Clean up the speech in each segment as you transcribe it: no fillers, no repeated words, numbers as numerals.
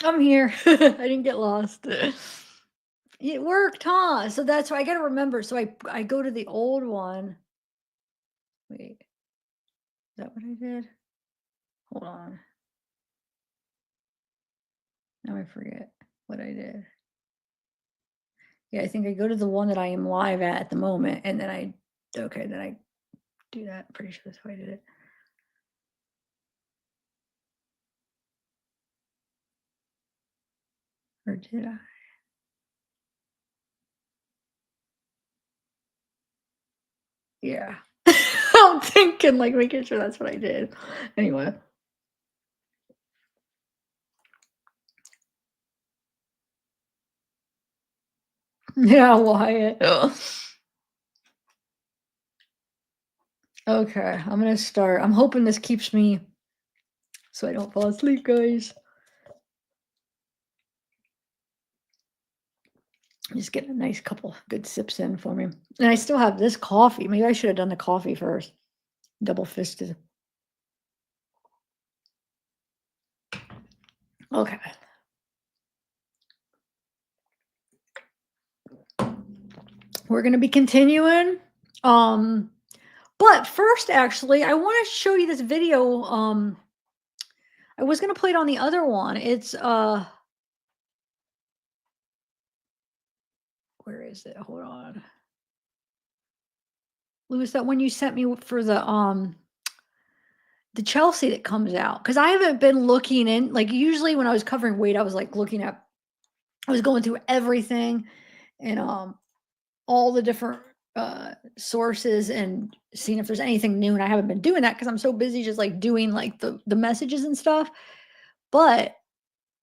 I'm here. I didn't get lost. It worked, huh? So that's why I gotta remember. So I go to the old one. Wait, is that what I did? Hold on. Now I forget what I did. Yeah, I think I go to the one that I am live at the moment, and then I okay, then I do that. Pretty sure that's how I did it. Or did I? Yeah. I'm thinking, like, making sure that's what I did. Anyway. Yeah, Wyatt. Ugh. Okay, I'm gonna start. I'm hoping this keeps me so I don't fall asleep, guys. Just getting a nice couple good sips in for me. And I still have this coffee. Maybe I should have done the coffee first. Double fisted. Okay. We're gonna be continuing. Um, but first, actually, I want to show you this video. I was gonna play it on the other one. It's where is it? Hold on. Louis, that one you sent me for the Chelsea that comes out. Because I haven't been looking in, like, usually when I was covering weight, I was like looking at, I was going through everything and all the different sources and seeing if there's anything new. And I haven't been doing that because I'm so busy just like doing like the messages and stuff. But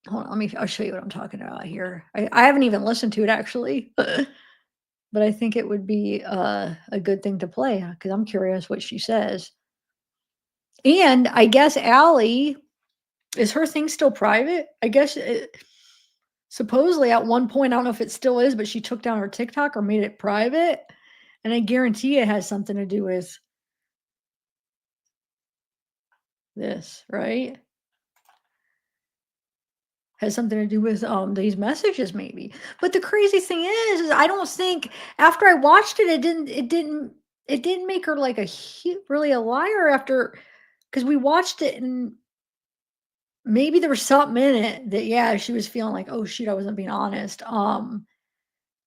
hold on, I'll show you what I'm talking about here. I haven't even listened to it actually, but I think it would be a good thing to play because I'm curious what she says. And I guess Allie, is her thing still private? I guess supposedly at one point, I don't know if it still is, but she took down her TikTok or made it private. And I guarantee it has something to do with this, right? Has something to do with these messages maybe. But the crazy thing is I don't think after I watched it, it didn't make her like really a liar after because we watched it and maybe there was something in it that yeah, she was feeling like, oh shoot, I wasn't being honest.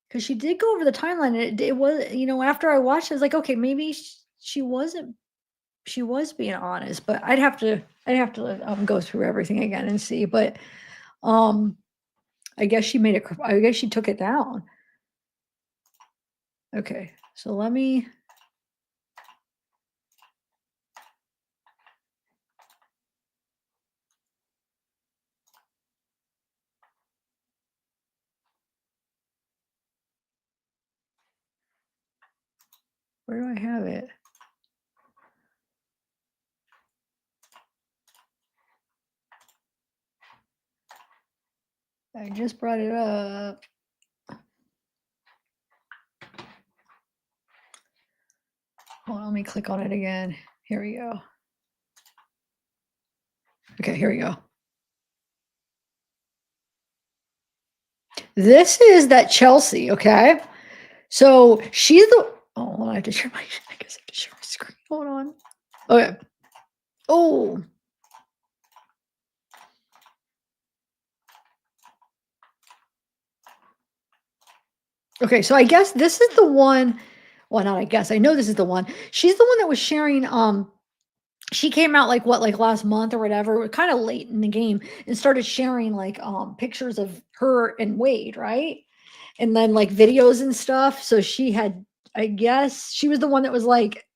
Because she did go over the timeline, and it was, after I watched it, I was like, okay, maybe she wasn't, she was being honest, but I'd have to go through everything again and see. But um, I guess she made it. I guess she took it down. Okay, so let me. Where do I have it? I just brought it up. Hold on, let me click on it again. Here we go. Okay, here we go. This is that Chelsea, okay? So she's the oh, hold on, I have to share my I guess I have to share my screen. Hold on. Okay. Oh, okay. So I guess this is the one. Well, not I guess. I know this is the one. She's the one that was sharing she came out like what, like last month or whatever, kind of late in the game and started sharing like pictures of her and Wade, right? And then like videos and stuff. So she had, I guess she was the one that was like,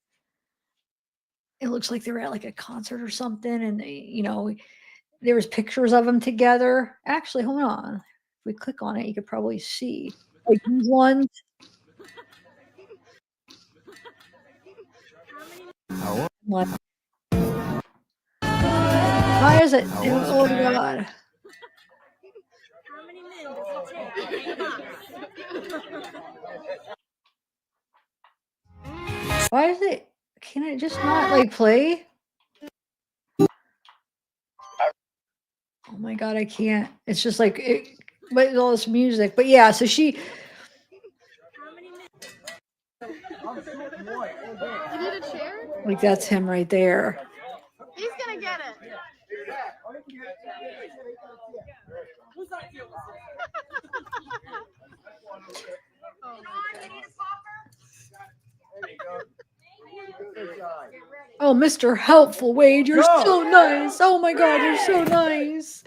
it looks like they were at like a concert or something, and there was pictures of them together. Actually, hold on. If we click on it, you could probably see like these ones. Like, why is it? Oh God. Why is it? Can it just not like play? Oh my God, I can't. It's just like, but all this music. But yeah, so she, You need a chair? like, that's him right there. He's gonna get it. Oh, Mr. Helpful Wade, you're so nice. Oh my God, you're so nice.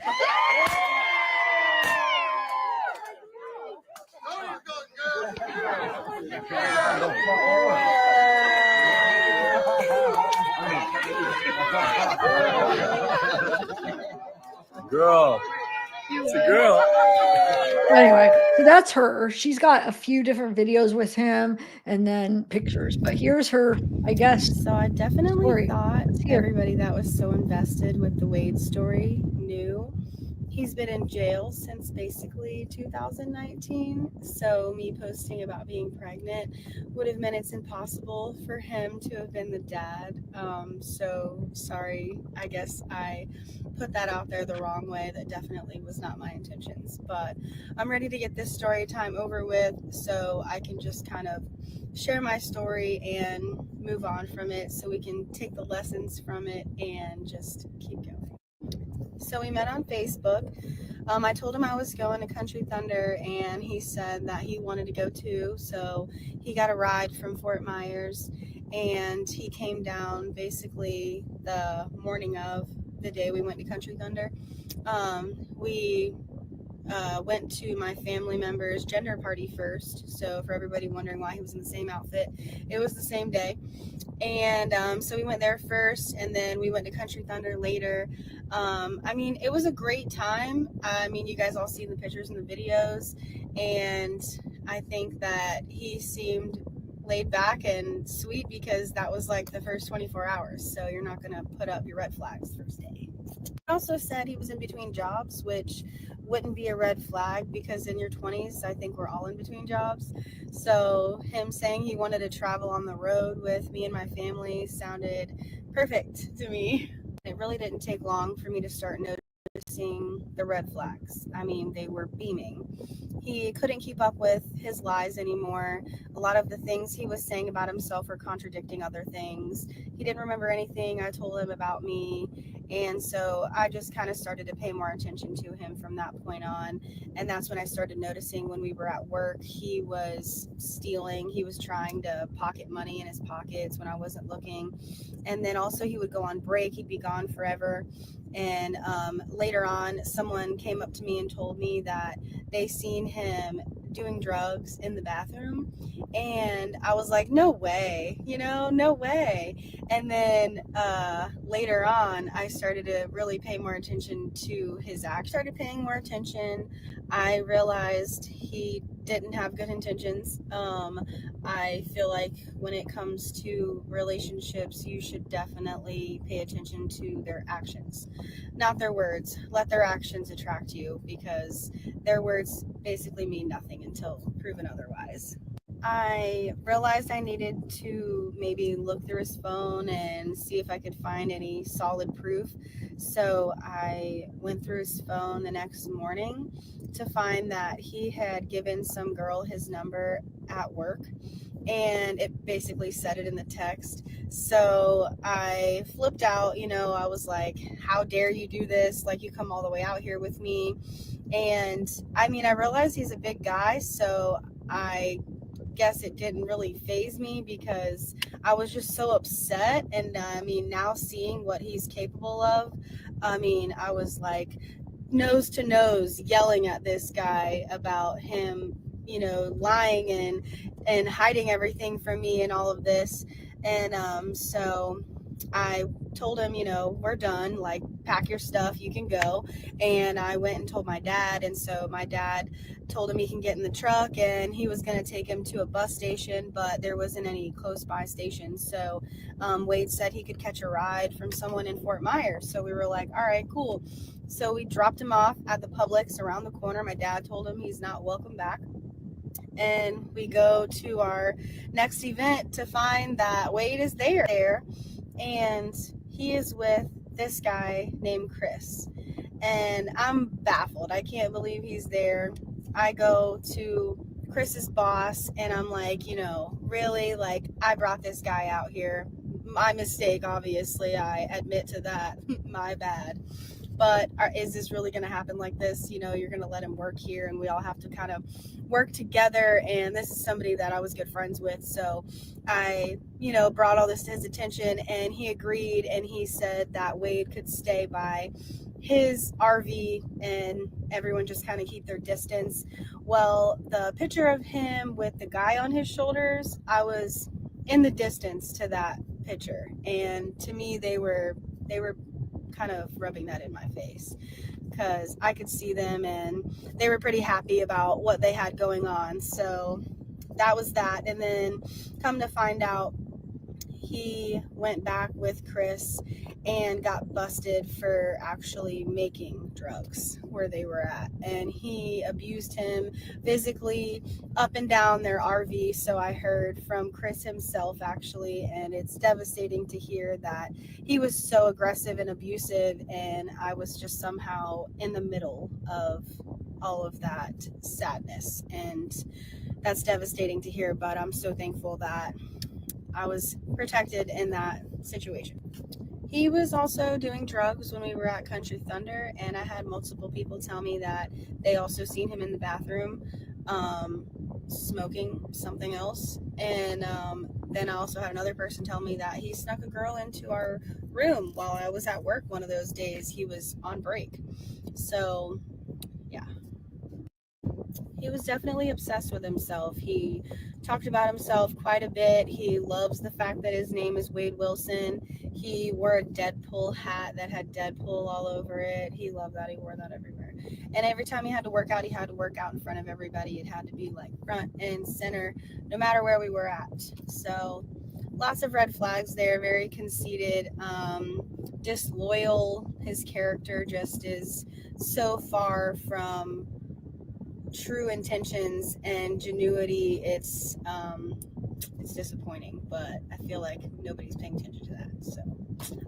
Girl. It's a girl. Anyway, so that's her. She's got a few different videos with him and then pictures. But here's her, I guess. So I definitely story. thought Let's hear. everybody that was so invested with the Wade story knew. He's been in jail since basically 2019. So me posting about being pregnant would have meant it's impossible for him to have been the dad. So sorry, I guess I put that out there the wrong way. That definitely was not my intentions. But I'm ready to get this story time over with so I can just kind of share my story and move on from it so we can take the lessons from it and just keep going. So we met on Facebook. I told him I was going to Country Thunder and he said that he wanted to go too. So he got a ride from Fort Myers and he came down basically the morning of the day we went to Country Thunder. We went to my family member's gender party first. So for everybody wondering why he was in the same outfit, it was the same day. And so we went there first and then we went to Country Thunder later. I mean, it was a great time. I mean, you guys all seen the pictures and the videos, and I think that he seemed laid back and sweet because that was like the first 24 hours. So you're not going to put up your red flags first day. He also said he was in between jobs, which wouldn't be a red flag because in your 20s, I think we're all in between jobs. So him saying he wanted to travel on the road with me and my family sounded perfect to me. It really didn't take long for me to start noticing the red flags. I mean, they were beaming. He couldn't keep up with his lies anymore. A lot of the things he was saying about himself were contradicting other things. He didn't remember anything I told him about me. And so I just kind of started to pay more attention to him from that point on. And that's when I started noticing when we were at work, he was stealing. He was trying to pocket money in his pockets when I wasn't looking. And then also he would go on break. He'd be gone forever. And later on, someone came up to me and told me that they seen him doing drugs in the bathroom. And I was like, no way, no way. And then later on, I started to really pay more attention to his act. Started paying more attention. I realized he didn't have good intentions. I feel like when it comes to relationships, you should definitely pay attention to their actions, not their words. Let their actions attract you because their words basically mean nothing until proven otherwise. I realized I needed to maybe look through his phone and see if I could find any solid proof. So I went through his phone the next morning to find that he had given some girl his number at work, and it basically said it in the text. So I flipped out, I was like, how dare you do this? Like, you come all the way out here with me. And I mean, I realized he's a big guy, so I guess it didn't really faze me because I was just so upset. And I mean, now seeing what he's capable of, I mean, I was like nose to nose yelling at this guy about him, lying and hiding everything from me and all of this. And so I told him, we're done, like, pack your stuff, you can go. And I went and told my dad. And so my dad told him he can get in the truck and he was going to take him to a bus station, but there wasn't any close by stations. So Wade said he could catch a ride from someone in Fort Myers. So we were like, all right, cool. So we dropped him off at the Publix around the corner. My dad told him he's not welcome back. And we go to our next event to find that Wade is there. And he is with this guy named Chris. and I'm baffled. I can't believe he's there. I go to Chris's boss and I'm like, really, like, I brought this guy out here. My mistake, obviously. I admit to that. My bad. But is this really going to happen like this? You're going to let him work here and we all have to kind of work together. And this is somebody that I was good friends with. So I, brought all this to his attention and he agreed. And he said that Wade could stay by his RV and everyone just kind of keep their distance. Well, the picture of him with the guy on his shoulders, I was in the distance to that picture. And to me, they were kind of rubbing that in my face because I could see them and they were pretty happy about what they had going on. So that was that. And then come to find out, he went back with Chris and got busted for actually making drugs where they were at. And he abused him physically up and down their RV. So I heard from Chris himself, actually, and it's devastating to hear that he was so aggressive and abusive. And I was just somehow in the middle of all of that sadness. And that's devastating to hear, but I'm so thankful that I was protected in that situation. He was also doing drugs when we were at Country Thunder, and I had multiple people tell me that they also seen him in the bathroom smoking something else. And then I also had another person tell me that he snuck a girl into our room while I was at work one of those days. He was on break. So, yeah. He was definitely obsessed with himself. He talked about himself quite a bit. He loves the fact that his name is Wade Wilson. He wore a Deadpool hat that had Deadpool all over it. He loved that. He wore that everywhere. And every time he had to work out, he had to work out in front of everybody. It had to be like front and center, no matter where we were at. So lots of red flags there. Very conceited, disloyal. His character just is so far from true intentions and genuity. It's disappointing, but I feel like nobody's paying attention to that. So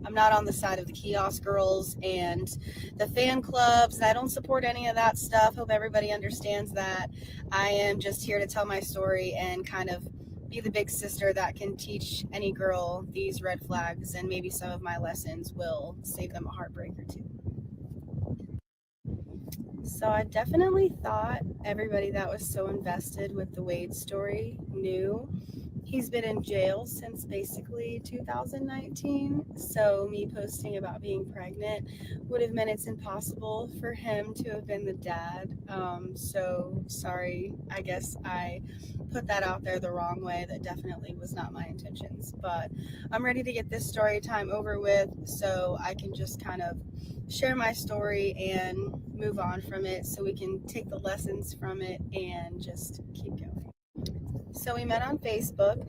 I'm not on the side of the Kiosk girls and the fan clubs, and I don't support any of that stuff. Hope everybody understands that. I am just here to tell my story and kind of be the big sister that can teach any girl these red flags, and maybe some of my lessons will save them a heartbreak or two. So I definitely thought everybody that was so invested with the Wade story knew. He's been in jail since basically 2019. So me posting about being pregnant would have meant it's impossible for him to have been the dad. So sorry. I guess I put that out there the wrong way. That definitely was not my intentions. But I'm ready to get this story time over with so I can just kind of share my story and move on from it so we can take the lessons from it and just keep going. So we met on Facebook.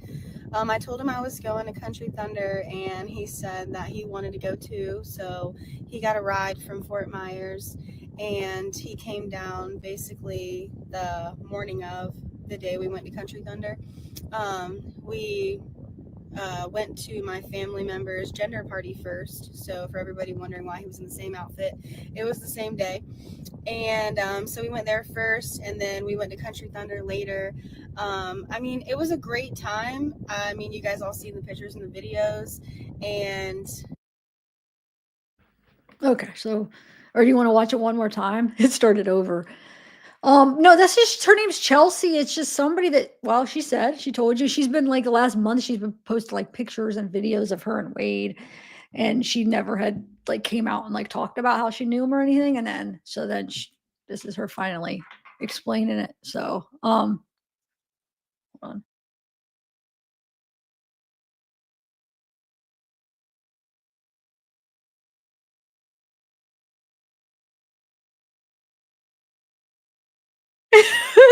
I told him I was going to Country Thunder and he said that he wanted to go too. So he got a ride from Fort Myers and he came down basically the morning of the day we went to Country Thunder. We went to my family member's gender party first. So for everybody wondering why he was in the same outfit, it was the same day. And so we went there first and then we went to Country Thunder later. I mean, it was a great time. I mean, you guys all seen the pictures and the videos. And Okay, so, or do you want to watch it one more time? It started over. No, that's just her name's Chelsea. It's just somebody that, well, she said, she told you she's been like the last month, she's been posting like pictures and videos of her and Wade. And she never had like came out and like talked about how she knew him or anything. And then, so then this is her finally explaining it. So, hold on.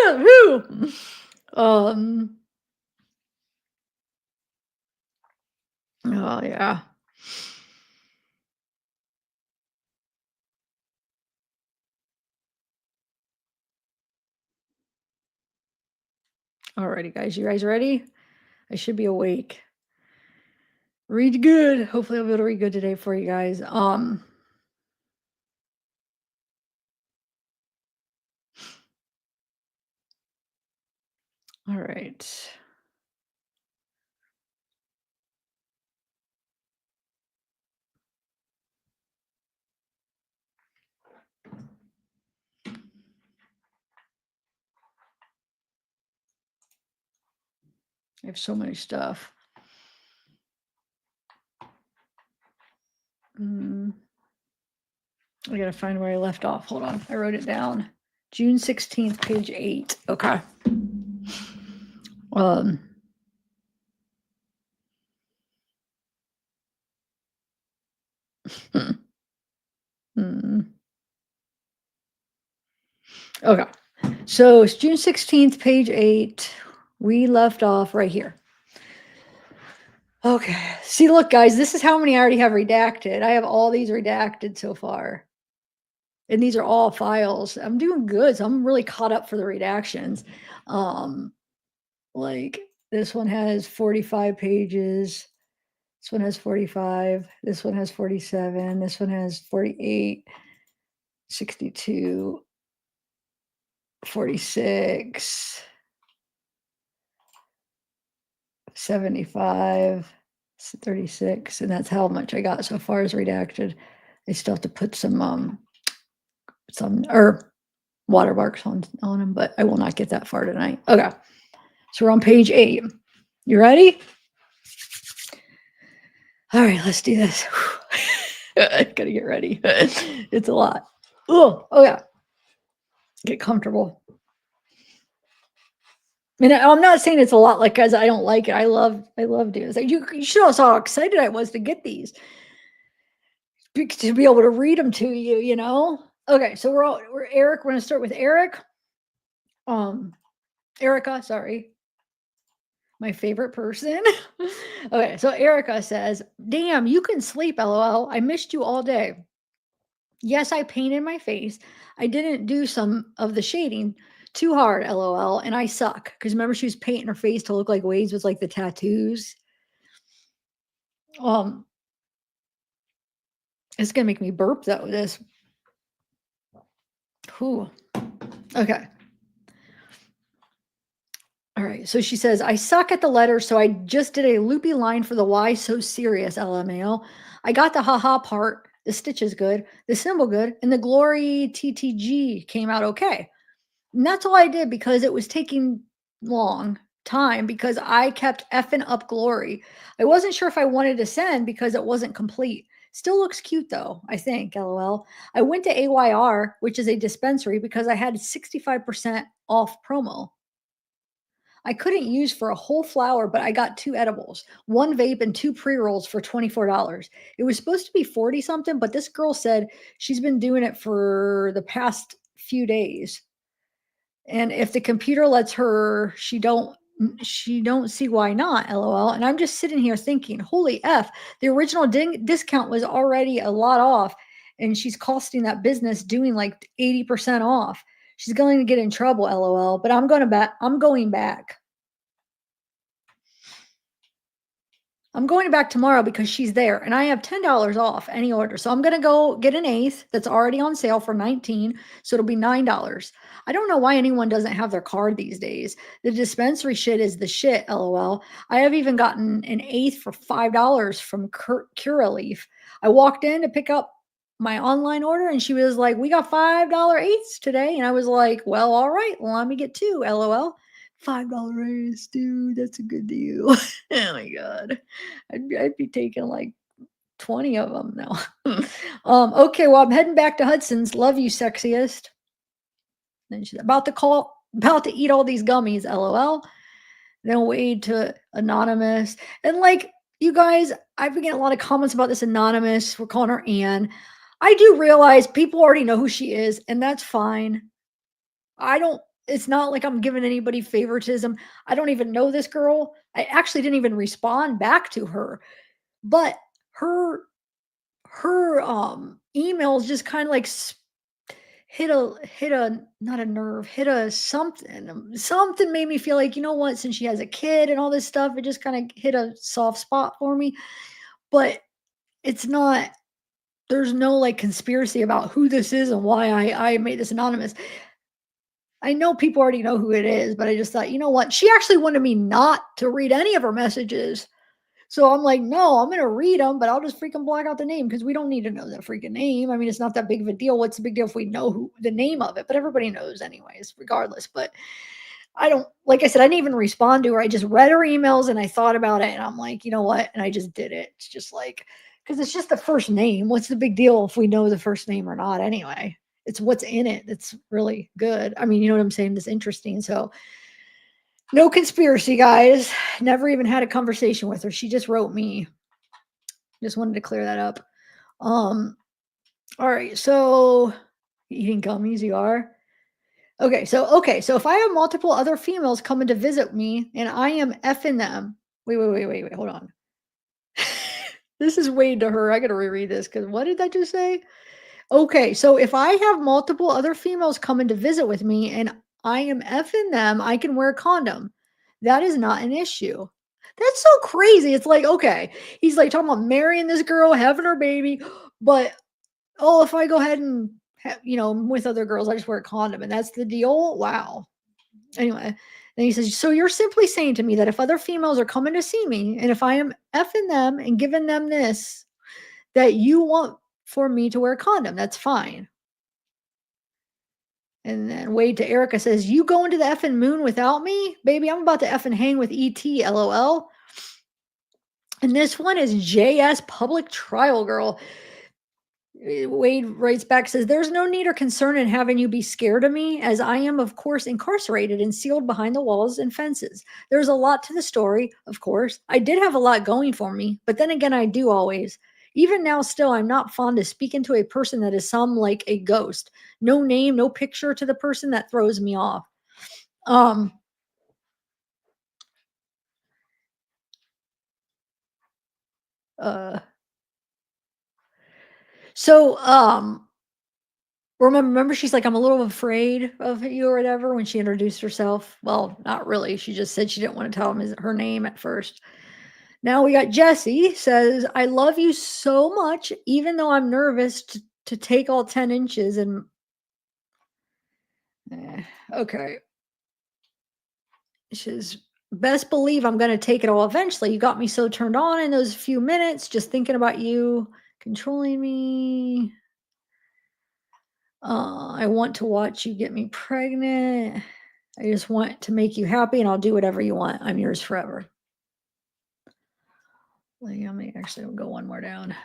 Whew. Um, oh yeah. Alrighty, guys. You guys ready? I should be awake. Read good. Hopefully I'll be able to read good today for you guys. All right. I have so many stuff. I gotta find where I left off. Hold on. I wrote it down. June 16th, page 8. Okay. Um hmm, hmm. Okay. So it's June 16th, page 8. We left off right here. Okay. See, look, guys, this is how many I already have redacted. I have all these redacted so far. And these are all files. I'm doing good. So I'm really caught up for the redactions. Like this one has 45 pages. This one has 45. This one has 47. This one has 48, 62, 46, 75, 36. And that's how much I got so far as redacted. I still have to put some or watermarks on them, but I will not get that far tonight. Okay. So we're on page 8. You ready? All right, let's do this. I gotta get ready. It's a lot. Oh yeah. Get comfortable. I mean, I'm not saying it's a lot, like, guys, I don't like it. I love doing this. Like, you should know how excited I was to get these, to be able to read them to you. You know. Okay, so we're Eric. We're gonna start with Eric. Erica. Sorry, my favorite person. Okay, so Erica says, "Damn, you can sleep. LOL. I missed you all day. Yes, I painted my face. I didn't do some of the shading too hard, LOL, and I suck." Because remember, she was painting her face to look like Wade's with like the tattoos. Um, it's gonna make me burp though. This. Whew. Okay. All right. So she says, "I suck at the letters, so I just did a loopy line for the why so serious, LMAO. I got the haha part, the stitch is good, the symbol good, and the glory TTG came out okay. And that's all I did because it was taking long time because I kept effing up glory. I wasn't sure if I wanted to send because it wasn't complete. Still looks cute though, I think, LOL. I went to AYR, which is a dispensary, because I had 65% off promo. I couldn't use for a whole flower, but I got 2 edibles, 1 vape, and 2 pre-rolls for $24. It was supposed to be 40 something, but this girl said she's been doing it for the past few days. And if the computer lets her, she don't see why not, LOL. And I'm just sitting here thinking, holy F, the original discount was already a lot off, and she's costing that business doing like 80% off. She's going to get in trouble, LOL. But I'm going back. I'm going back tomorrow because she's there and I have $10 off any order. So I'm going to go get an eighth that's already on sale for 19. So it'll be $9. I don't know why anyone doesn't have their card these days. The dispensary shit is the shit, LOL. I have even gotten an eighth for $5 from Curaleaf. I walked in to pick up my online order and she was like, "We got $5 eighths today." And I was like, "Well, all right, let me get 2, LOL. $5 eighths, dude. That's a good deal." Oh my God. I'd be taking like 20 of them now. Okay, well, I'm heading back to Hudson's. Love you, sexiest. Then she's about to eat all these gummies, LOL. Then Wade to anonymous. And like, you guys, I've been getting a lot of comments about this anonymous. We're calling her Anne. I do realize people already know who she is, and that's fine. It's not like I'm giving anybody favoritism. I don't even know this girl. I actually didn't even respond back to her. But her emails just kind of like hit a not a nerve, hit a something made me feel like, you know what, since she has a kid and all this stuff, it just kind of hit a soft spot for me. But it's not, there's no like conspiracy about who this is and why I made this anonymous. I know people already know who it is, but I just thought, you know what? She actually wanted me not to read any of her messages. So I'm like, no, I'm gonna read them, but I'll just freaking block out the name because we don't need to know that freaking name. I mean, it's not that big of a deal. What's the big deal if we know who the name of it? But everybody knows anyways, regardless. But I don't, like I said, I didn't even respond to her. I just read her emails and I thought about it and I'm like, you know what? And I just did it. It's just like, because it's just the first name. What's the big deal if we know the first name or not anyway? It's what's in it that's really good. I mean, you know what I'm saying? That's interesting. So, no conspiracy, guys. Never even had a conversation with her. She just wrote me. Just wanted to clear that up. All right. So, eating gummies, you are? Okay, so if I have multiple other females coming to visit me and I am effing them. Wait, hold on. This is way to her. I gotta reread this because what did I just say? Okay, so if I have multiple other females coming to visit with me and I am effing them, I can wear a condom. That is not an issue. That's so crazy. It's like, okay, he's like talking about marrying this girl, having her baby, but oh, if I go ahead and with other girls, I just wear a condom and that's the deal. Wow. Anyway, then he says, so you're simply saying to me that if other females are coming to see me and if I am effing them and giving them this, that you want for me to wear a condom. That's fine. And then Wade to Erica says, you going to the effing moon without me? Baby, I'm about to effing hang with ET, LOL. And this one is JS Public Trial Girl. Wade writes back, says, there's no need or concern in having you be scared of me, as I am, of course, incarcerated and sealed behind the walls and fences. There's a lot to the story, of course. I did have a lot going for me, but then again, I do always. Even now, still, I'm not fond of speaking to a person that is some like a ghost. No name, no picture to the person that throws me off. Uh, so, remember, she's like, I'm a little afraid of you or whatever when she introduced herself. Well, not really. She just said she didn't want to tell him her name at first. Now we got Jesse says, I love you so much, even though I'm nervous to take all 10 inches and okay. She says, best believe I'm going to take it all eventually. You got me so turned on in those few minutes, just thinking about you controlling me. I want to watch you get me pregnant. I just want to make you happy and I'll do whatever you want. I'm yours forever. Let me actually go one more down.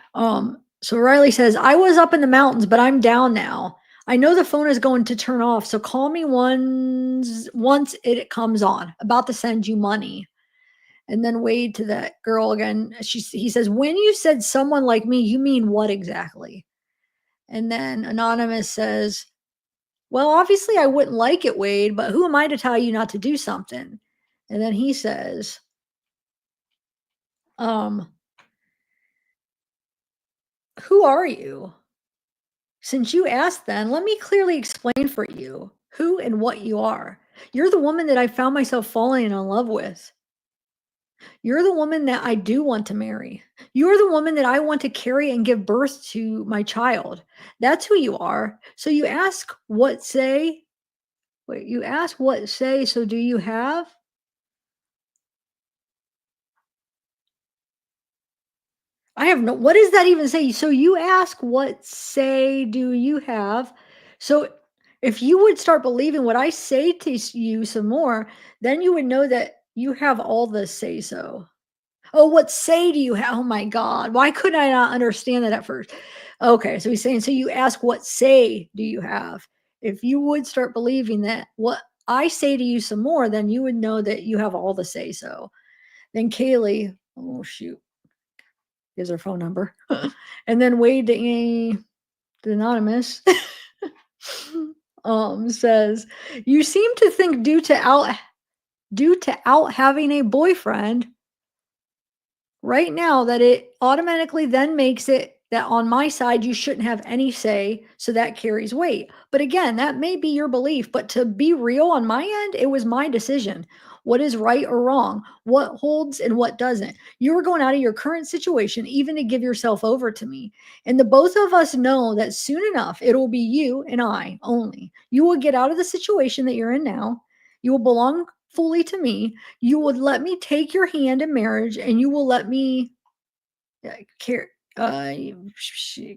So Riley says, I was up in the mountains, but I'm down now. I know the phone is going to turn off, so call me once it comes on. About to send you money. And then Wade to that girl again. He says, when you said someone like me, you mean what exactly? And then Anonymous says, well, obviously I wouldn't like it, Wade, but who am I to tell you not to do something? And then he says, who are you? Since you asked then, let me clearly explain for you who and what you are. You're the woman that I found myself falling in love with. You're the woman that I do want to marry. You're the woman that I want to carry and give birth to my child. That's who you are. So you ask what say? Wait, you ask what say, so do you have? I have no, what does that even say? So you ask what say do you have? So if you would start believing what I say to you some more, then you would know that you have all the say so. Oh, what say do you have? Oh my God. Why couldn't I not understand that at first? Okay. So he's saying, so you ask, what say do you have? If you would start believing that what I say to you some more, then you would know that you have all the say so. Then Kaylee, oh shoot, gives her phone number. And then Wade, the anonymous, says, you seem to think due to out having a boyfriend right now that it automatically then makes it that on my side, you shouldn't have any say, so that carries weight. But again, that may be your belief, but to be real on my end, it was my decision. What is right or wrong? What holds and what doesn't? You were going out of your current situation even to give yourself over to me. And the both of us know that soon enough, it will be you and I only. You will get out of the situation that you're in now. You will belong fully to me. You would let me take your hand in marriage, and you will let me carry uh,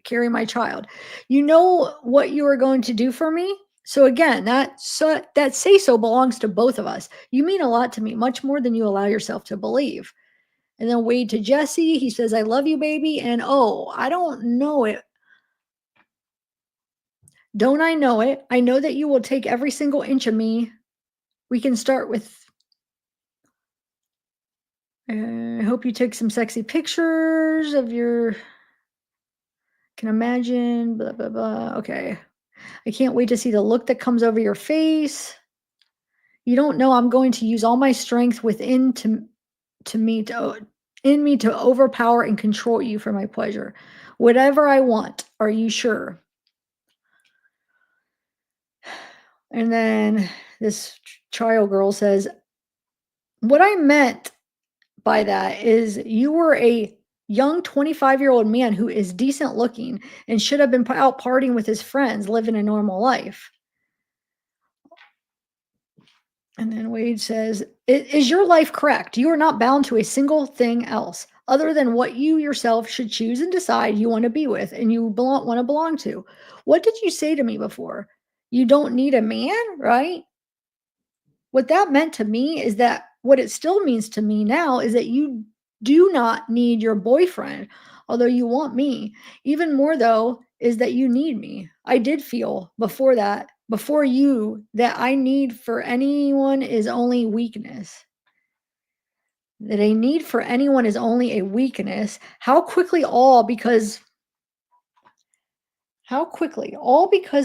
carry my child. You know what you are going to do for me. So again, that say so belongs to both of us. You mean a lot to me, much more than you allow yourself to believe. And then Wade to Jesse, he says, "I love you, baby." And oh, I don't know it. Don't I know it? I know that you will take every single inch of me. We can start with. I hope you take some sexy pictures of your. Can imagine. Blah blah blah. Okay. I can't wait to see the look that comes over your face. You don't know I'm going to use all my strength within to me to in me to overpower and control you for my pleasure. Whatever I want. Are you sure? And then this trial girl says, "What I meant by that is you were a young 25-year-old man who is decent looking and should have been out partying with his friends, living a normal life." And then Wade says, "Is your life correct? You are not bound to a single thing else other than what you yourself should choose and decide you want to be with and you want to belong to. What did you say to me before? You don't need a man, right?" What that meant to me is that what it still means to me now is that you do not need your boyfriend, although you want me. Even more, though, is that you need me. I did feel before that, before you, that I need for anyone is only weakness. That a need for anyone is only a weakness. How quickly, all because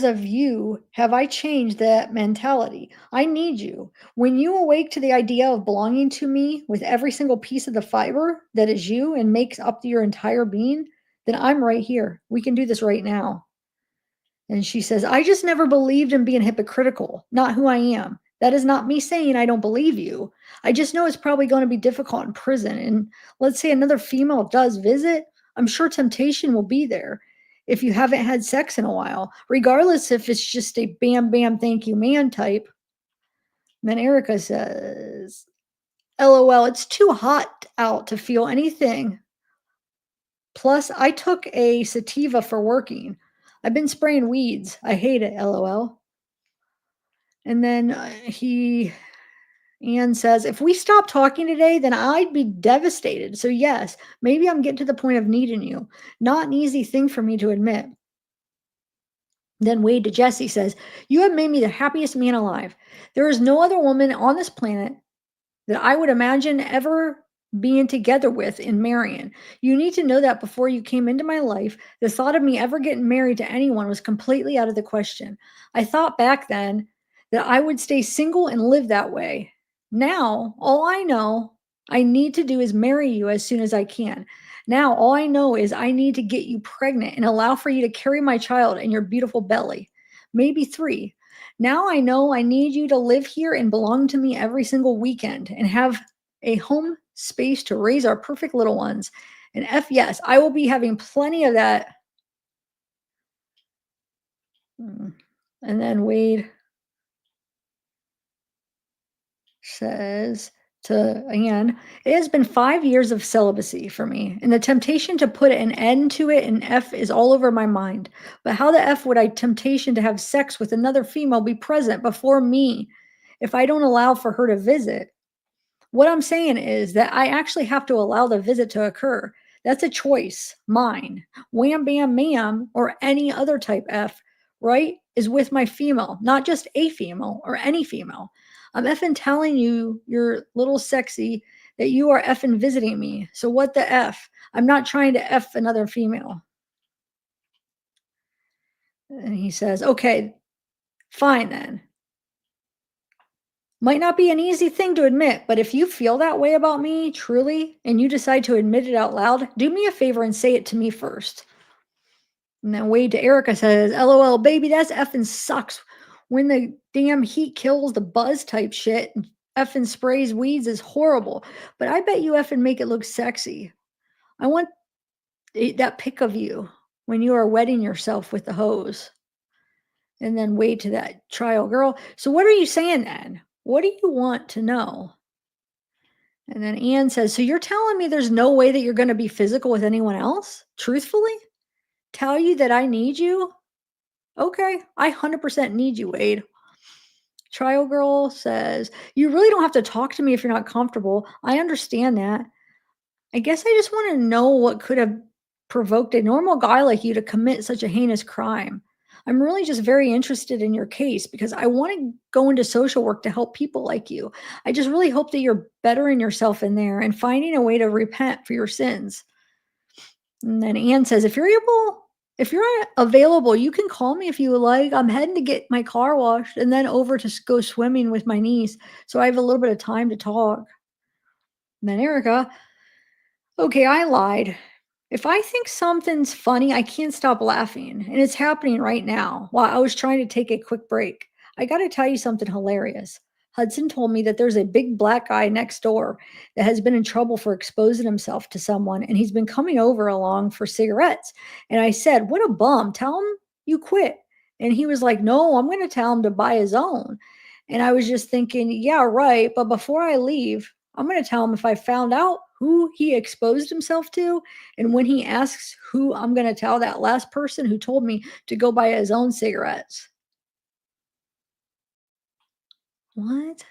of you, have I changed that mentality? I need you. When you awake to the idea of belonging to me with every single piece of the fiber that is you and makes up your entire being, then I'm right here. We can do this right now. And she says, "I just never believed in being hypocritical, not who I am. That is not me saying I don't believe you. I just know it's probably going to be difficult in prison. And let's say another female does visit, I'm sure temptation will be there if you haven't had sex in a while, regardless if it's just a bam, bam, thank you, man type." Then Erica says, "LOL, it's too hot out to feel anything. Plus, I took a sativa for working. I've been spraying weeds. I hate it, LOL." And then Anne says, "If we stop talking today, then I'd be devastated. So, yes, maybe I'm getting to the point of needing you. Not an easy thing for me to admit." Then Wade to Jesse says, "You have made me the happiest man alive. There is no other woman on this planet that I would imagine ever being together with and marrying. You need to know that before you came into my life, the thought of me ever getting married to anyone was completely out of the question. I thought back then that I would stay single and live that way. Now, all I know I need to do is marry you as soon as I can. Now, all I know is I need to get you pregnant and allow for you to carry my child in your beautiful belly, maybe 3. Now I know I need you to live here and belong to me every single weekend and have a home space to raise our perfect little ones. And yes, I will be having plenty of that." And then Wade says to Anne, "It has been 5 years of celibacy for me, and the temptation to put an end to it in F is all over my mind. But how the F would I temptation to have sex with another female be present before me if I don't allow for her to visit? What I'm saying is that I actually have to allow the visit to occur. That's a choice, mine. Wham bam ma'am or any other type F, right? Is with my female, not just a female or any female. I'm effing telling you, you're little sexy, that you are effing visiting me. So what the F? I'm not trying to F another female." And he says, "Okay, fine then. Might not be an easy thing to admit, but if you feel that way about me truly and you decide to admit it out loud, do me a favor and say it to me first." And then Wade to Erica says, LOL, baby, that's effing sucks. When the damn heat kills the buzz type shit, effing sprays weeds is horrible. But I bet you effing make it look sexy. I want that pic of you when you are wetting yourself with the hose. And then Wade to that trial girl. So what are you saying then? What do you want to know? And then Anne says, so you're telling me there's no way that you're going to be physical with anyone else? Truthfully? Tell you that I need you? Okay, I 100% need you, Wade. Trial girl says, you really don't have to talk to me if you're not comfortable. I understand that. I guess I just want to know what could have provoked a normal guy like you to commit such a heinous crime. I'm really just very interested in your case because I want to go into social work to help people like you. I just really hope that you're bettering yourself in there and finding a way to repent for your sins. And then Anne says, if you're available, you can call me if you would like. I'm heading to get my car washed and then over to go swimming with my niece. So I have a little bit of time to talk. And then Erica, okay, I lied. If I think something's funny, I can't stop laughing. And it's happening right now while I was trying to take a quick break. I got to tell you something hilarious. Hudson told me that there's a big black guy next door that has been in trouble for exposing himself to someone, and he's been coming over along for cigarettes. And I said, what a bum. Tell him you quit. And he was like, no, I'm going to tell him to buy his own. And I was just thinking, yeah, right. But before I leave, I'm going to tell him if I found out who he exposed himself to. And when he asks who, I'm going to tell that last person who told me to go buy his own cigarettes. What?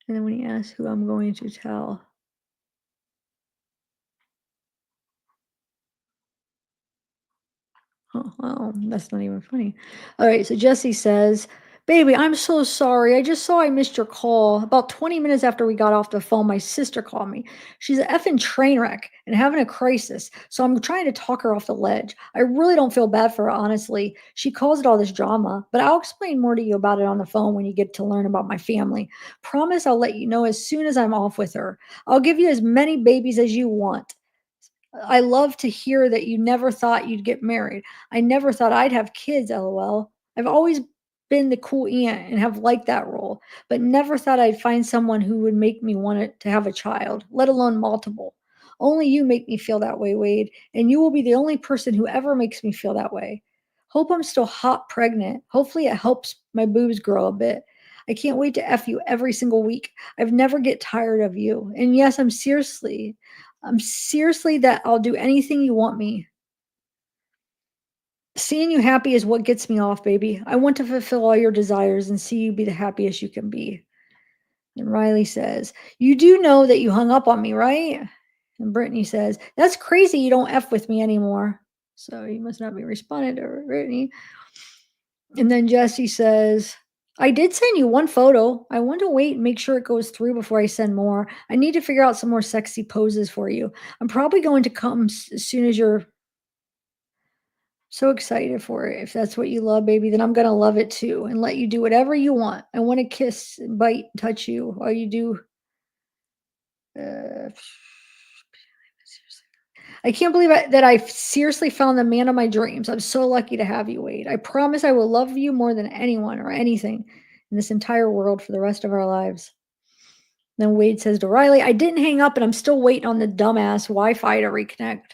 And then when he asks who I'm going to tell. Oh, well, that's not even funny. All right, so Jesse says, baby, I'm so sorry. I just saw I missed your call. About 20 minutes after we got off the phone, my sister called me. She's an effing train wreck and having a crisis. So I'm trying to talk her off the ledge. I really don't feel bad for her, honestly. She caused all this drama, but I'll explain more to you about it on the phone when you get to learn about my family. Promise I'll let you know as soon as I'm off with her. I'll give you as many babies as you want. I love to hear that you never thought you'd get married. I never thought I'd have kids, LOL. I've always been the cool aunt and have liked that role, but never thought I'd find someone who would make me want to have a child, let alone multiple. Only you make me feel that way, Wade, and you will be the only person who ever makes me feel that way. Hope I'm still hot pregnant. Hopefully it helps my boobs grow a bit. I can't wait to F you every single week. I've never get tired of you. And yes, I'm seriously that I'll do anything you want me. Seeing you happy is what gets me off, baby. I want to fulfill all your desires and see you be the happiest you can be. And Riley says, you do know that you hung up on me, right? And Brittany says, that's crazy you don't F with me anymore. So you must not be responding to Brittany. And then Jesse says, I did send you one photo. I want to wait and make sure it goes through before I send more. I need to figure out some more sexy poses for you. I'm probably going to come as soon as you're so excited for it. If that's what you love, baby, then I'm going to love it too and let you do whatever you want. I want to kiss, bite, touch you while you do. Uh, I can't believe that I seriously found the man of my dreams. I'm so lucky to have you, Wade. I promise I will love you more than anyone or anything in this entire world for the rest of our lives. Then Wade says to Riley, I didn't hang up and I'm still waiting on the dumbass Wi-Fi to reconnect.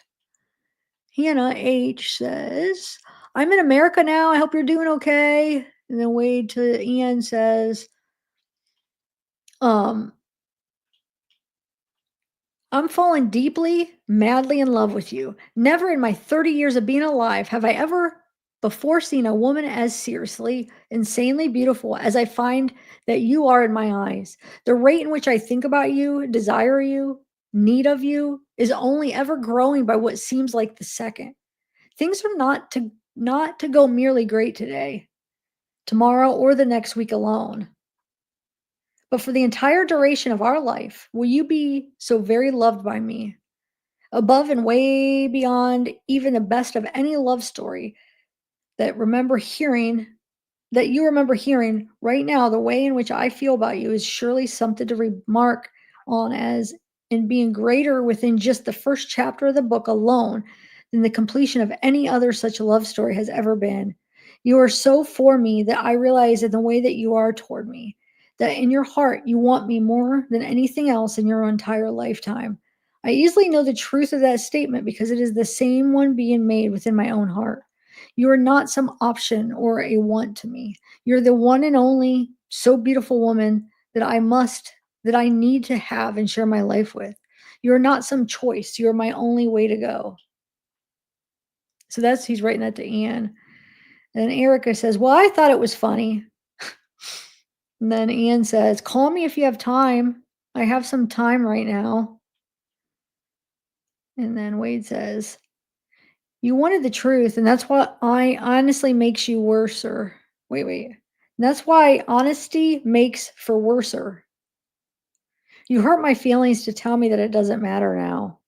Hannah H says, I'm in America now. I hope you're doing okay. And then Wade to Ian says, I'm falling deeply, madly in love with you. Never in my 30 years of being alive have I ever before seen a woman as seriously, insanely beautiful as I find that you are in my eyes. The rate in which I think about you, desire you, need of you is only ever growing by what seems like the second. Things are not to go merely great today, tomorrow, or the next week alone. But for the entire duration of our life, will you be so very loved by me, above and way beyond even the best of any love story that you remember hearing right now? The way in which I feel about you is surely something to remark on as in being greater within just the first chapter of the book alone than the completion of any other such love story has ever been. You are so for me that I realize in the way that you are toward me, that in your heart you want me more than anything else in your entire lifetime. I easily know the truth of that statement because it is the same one being made within my own heart. You are not some option or a want to me. You're the one and only so beautiful woman that I need to have and share my life with. You're not some choice. You're my only way to go. So he's writing that to Anne. And Erica says, well, I thought it was funny. And then Anne says, call me if you have time. I have some time right now. And then Wade says, you wanted the truth, and that's what I honestly makes you worser. Wait. That's why honesty makes for worser. You hurt my feelings to tell me that it doesn't matter now.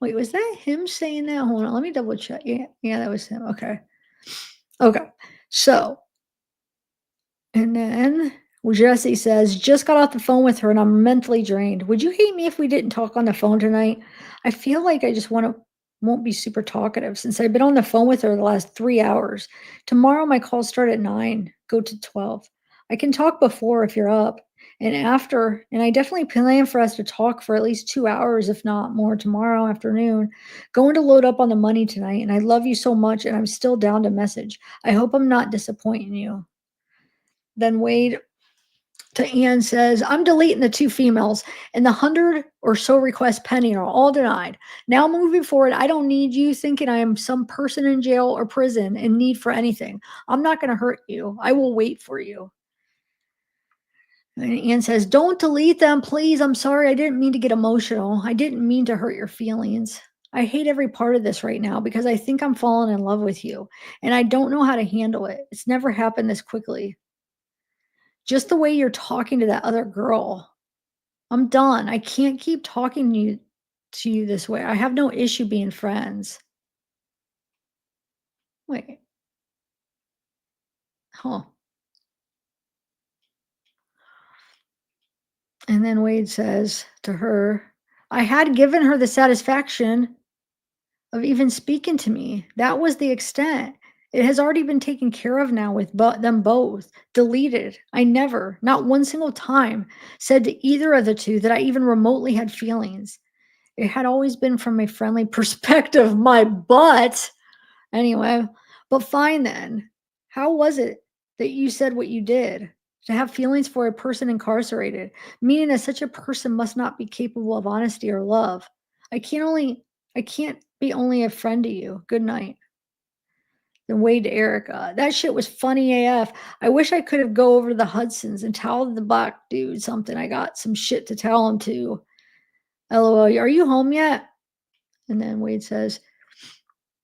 Wait, was that him saying that? Hold on, let me double check. Yeah, that was him. Okay. So, and then Jesse says, just got off the phone with her and I'm mentally drained. Would you hate me if we didn't talk on the phone tonight? I feel like I just won't be super talkative since I've been on the phone with her the last 3 hours. Tomorrow my calls start at 9, go to 12. I can talk before if you're up and after, and I definitely plan for us to talk for at least 2 hours, if not more, tomorrow afternoon. Going to load up on the money tonight, and I love you so much, and I'm still down to message. I hope I'm not disappointing you. Then Wade to Anne says, I'm deleting the 2 females, and the 100 or so requests pending are all denied. Now moving forward, I don't need you thinking I am some person in jail or prison in need for anything. I'm not going to hurt you. I will wait for you. And Anne says, don't delete them, please. I'm sorry. I didn't mean to get emotional. I didn't mean to hurt your feelings. I hate every part of this right now because I think I'm falling in love with you, and I don't know how to handle it. It's never happened this quickly. Just the way you're talking to that other girl. I'm done. I can't keep talking to you this way. I have no issue being friends. Wait. Huh. And then Wade says to her, I had given her the satisfaction of even speaking to me. That was the extent. It has already been taken care of now with them both. Deleted. I never, not one single time, said to either of the two that I even remotely had feelings. It had always been from a friendly perspective, my butt. Anyway, but fine then. How was it that you said what you did? To have feelings for a person incarcerated, meaning that such a person must not be capable of honesty or love. I can't be only a friend to you. Good night. Then Wade to Erica. That shit was funny AF. I wish I could have go over to the Hudsons and tell the black dude something. I got some shit to tell him too. LOL. Are you home yet? And then Wade says,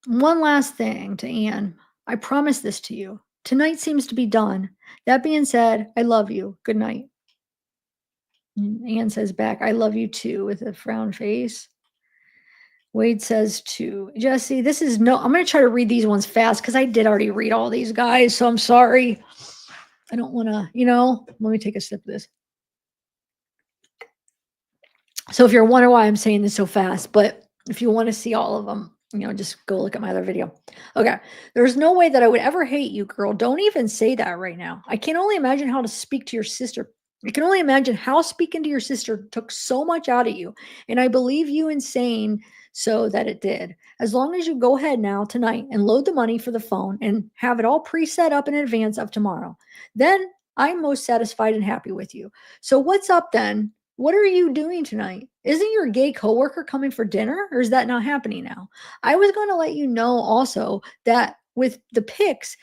one last thing to Anne. I promise this to you. Tonight seems to be done. That being said, I love you. Good night. And Anne says back, I love you too, with a frown face. Wade says to Jesse, I'm going to try to read these ones fast because I did already read all these guys. So I'm sorry. I don't want to, let me take a sip of this. So if you're wondering why I'm saying this so fast, but if you want to see all of them, just go look at my other video. Okay. There's no way that I would ever hate you, girl. Don't even say that right now. I can only imagine how to speak to your sister. I can only imagine how speaking to your sister took so much out of you. And I believe you in saying so that it did. As long as you go ahead now tonight and load the money for the phone and have it all pre-set up in advance of tomorrow, then I'm most satisfied and happy with you. So what's up then? What are you doing tonight? Isn't your gay coworker coming for dinner, or is that not happening now? I was going to let you know also that with the pics,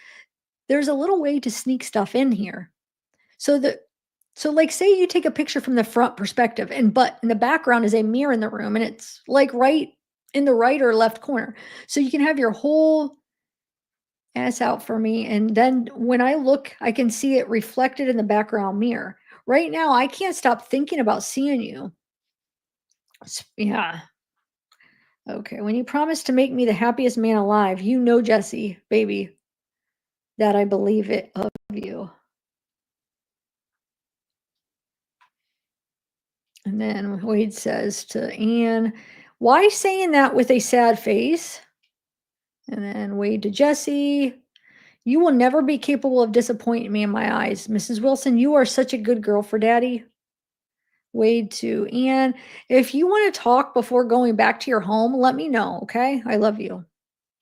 there's a little way to sneak stuff in here. So like say you take a picture from the front perspective but in the background is a mirror in the room and it's like right in the right or left corner. So you can have your whole ass out for me, and then when I look, I can see it reflected in the background mirror. Right now, I can't stop thinking about seeing you. Yeah. Okay. When you promise to make me the happiest man alive, Jesse, baby, that I believe it of you. And then Wade says to Anne, Why saying that with a sad face? And then Wade to Jesse. You will never be capable of disappointing me in my eyes. Mrs. Wilson, you are such a good girl for daddy. Wade to Anne. If you want to talk before going back to your home, let me know, okay? I love you.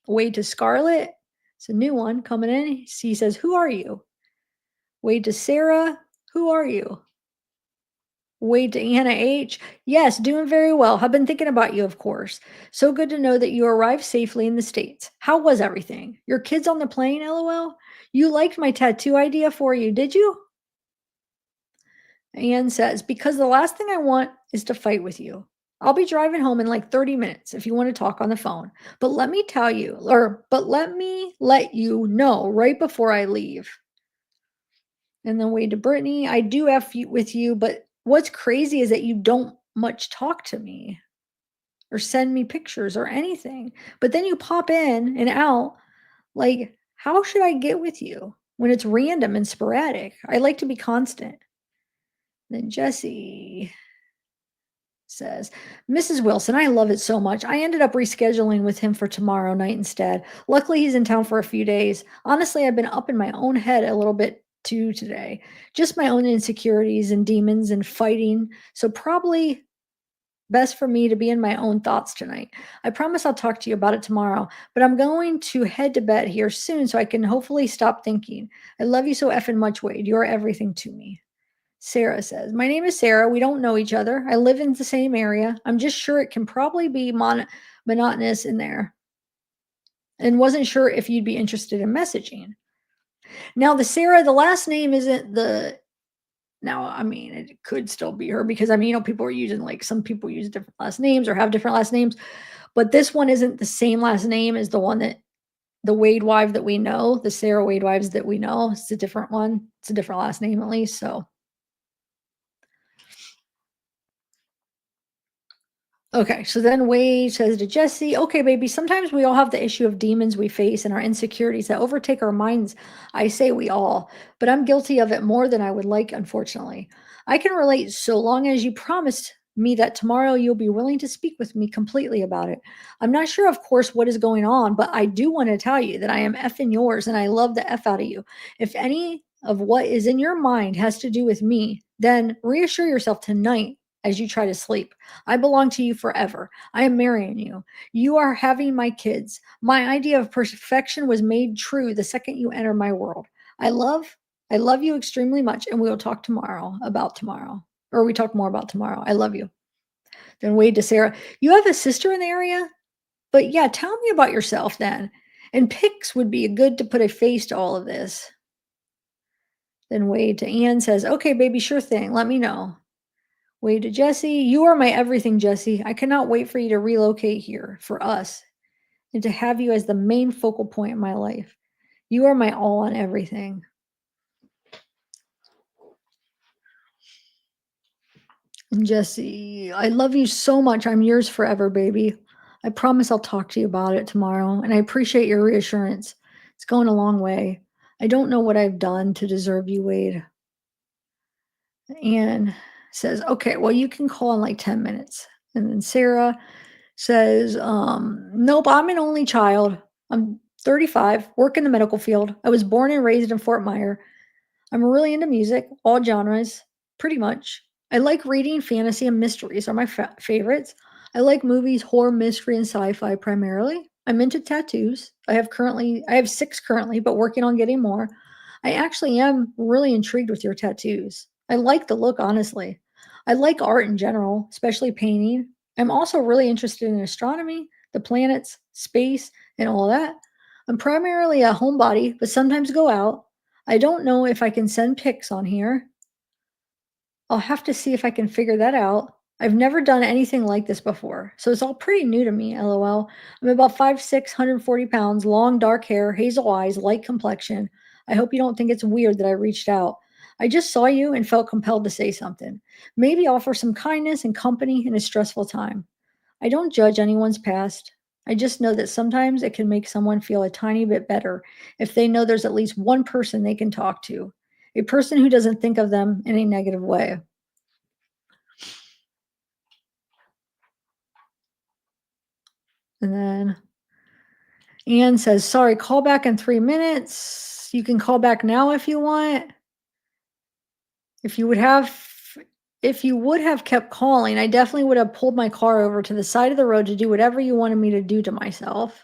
Wade to Scarlett. It's a new one coming in. He says, who are you? Wade to Sarah. Who are you? Wade to Anna H. Yes, doing very well. Have been thinking about you, of course. So good to know that you arrived safely in the States. How was everything? Your kids on the plane, lol? You liked my tattoo idea for you, did you? Anne says, because the last thing I want is to fight with you. I'll be driving home in like 30 minutes if you want to talk on the phone. But let me tell you, but let me let you know right before I leave. And then Wade to Brittany, I do F you with you, but what's crazy is that you don't much talk to me or send me pictures or anything. But then you pop in and out. Like, how should I get with you when it's random and sporadic? I like to be constant. Then Jesse says, Mrs. Wilson, I love it so much. I ended up rescheduling with him for tomorrow night instead. Luckily, he's in town for a few days. Honestly, I've been up in my own head a little bit too today. Just my own insecurities and demons and fighting. So, probably best for me to be in my own thoughts tonight. I promise I'll talk to you about it tomorrow, but I'm going to head to bed here soon so I can hopefully stop thinking. I love you so effing much, Wade. You're everything to me. Sarah says, my name is Sarah. We don't know each other. I live in the same area. I'm just sure it can probably be monotonous in there and wasn't sure if you'd be interested in messaging. Now, the Sarah, the last name isn't the. Now, I mean, it could still be her because, I mean, people are using like some people use different last names or have different last names, but this one isn't the same last name as the one that the Wade wife that we know, the Sarah Wade wives that we know. It's a different one. It's a different last name at least. So. Okay, so then Wade says to Jesse, okay, baby, sometimes we all have the issue of demons we face and our insecurities that overtake our minds. I say we all, but I'm guilty of it more than I would like, unfortunately. I can relate so long as you promised me that tomorrow you'll be willing to speak with me completely about it. I'm not sure, of course, what is going on, but I do want to tell you that I am effing yours and I love the F out of you. If any of what is in your mind has to do with me, then reassure yourself tonight as you try to sleep. I belong to you forever. I am marrying you. You are having my kids. My idea of perfection was made true the second you enter my world. I love you extremely much, and we will talk tomorrow about tomorrow. Or we talk more about tomorrow. I love you. Then Wade to Sarah, you have a sister in the area? But yeah, tell me about yourself then. And pics would be good to put a face to all of this. Then Wade to Anne says, okay, baby, sure thing. Let me know. Wade to Jesse, you are my everything, Jesse. I cannot wait for you to relocate here for us and to have you as the main focal point in my life. You are my all on everything. And Jesse, I love you so much. I'm yours forever, baby. I promise I'll talk to you about it tomorrow, and I appreciate your reassurance. It's going a long way. I don't know what I've done to deserve you, Wade. Anne says, okay, well, you can call in like 10 minutes. And then Sarah says, nope, I'm an only child. I'm 35, work in the medical field. I was born and raised in Fort Myer. I'm really into music, all genres, pretty much. I like reading, fantasy, and mysteries are my favorites. I like movies, horror, mystery, and sci-fi primarily. I'm into tattoos. I have 6 currently, but working on getting more. I actually am really intrigued with your tattoos. I like the look, honestly. I like art in general, especially painting. I'm also really interested in astronomy, the planets, space, and all that. I'm primarily a homebody, but sometimes go out. I don't know if I can send pics on here. I'll have to see if I can figure that out. I've never done anything like this before, so it's all pretty new to me, lol. I'm about 5'6", 140 pounds, long dark hair, hazel eyes, light complexion. I hope you don't think it's weird that I reached out. I just saw you and felt compelled to say something. Maybe offer some kindness and company in a stressful time. I don't judge anyone's past. I just know that sometimes it can make someone feel a tiny bit better if they know there's at least one person they can talk to, a person who doesn't think of them in a negative way. And then Anne says, sorry, call back in 3 minutes. You can call back now if you want. If you would have kept calling, I definitely would have pulled my car over to the side of the road to do whatever you wanted me to do to myself.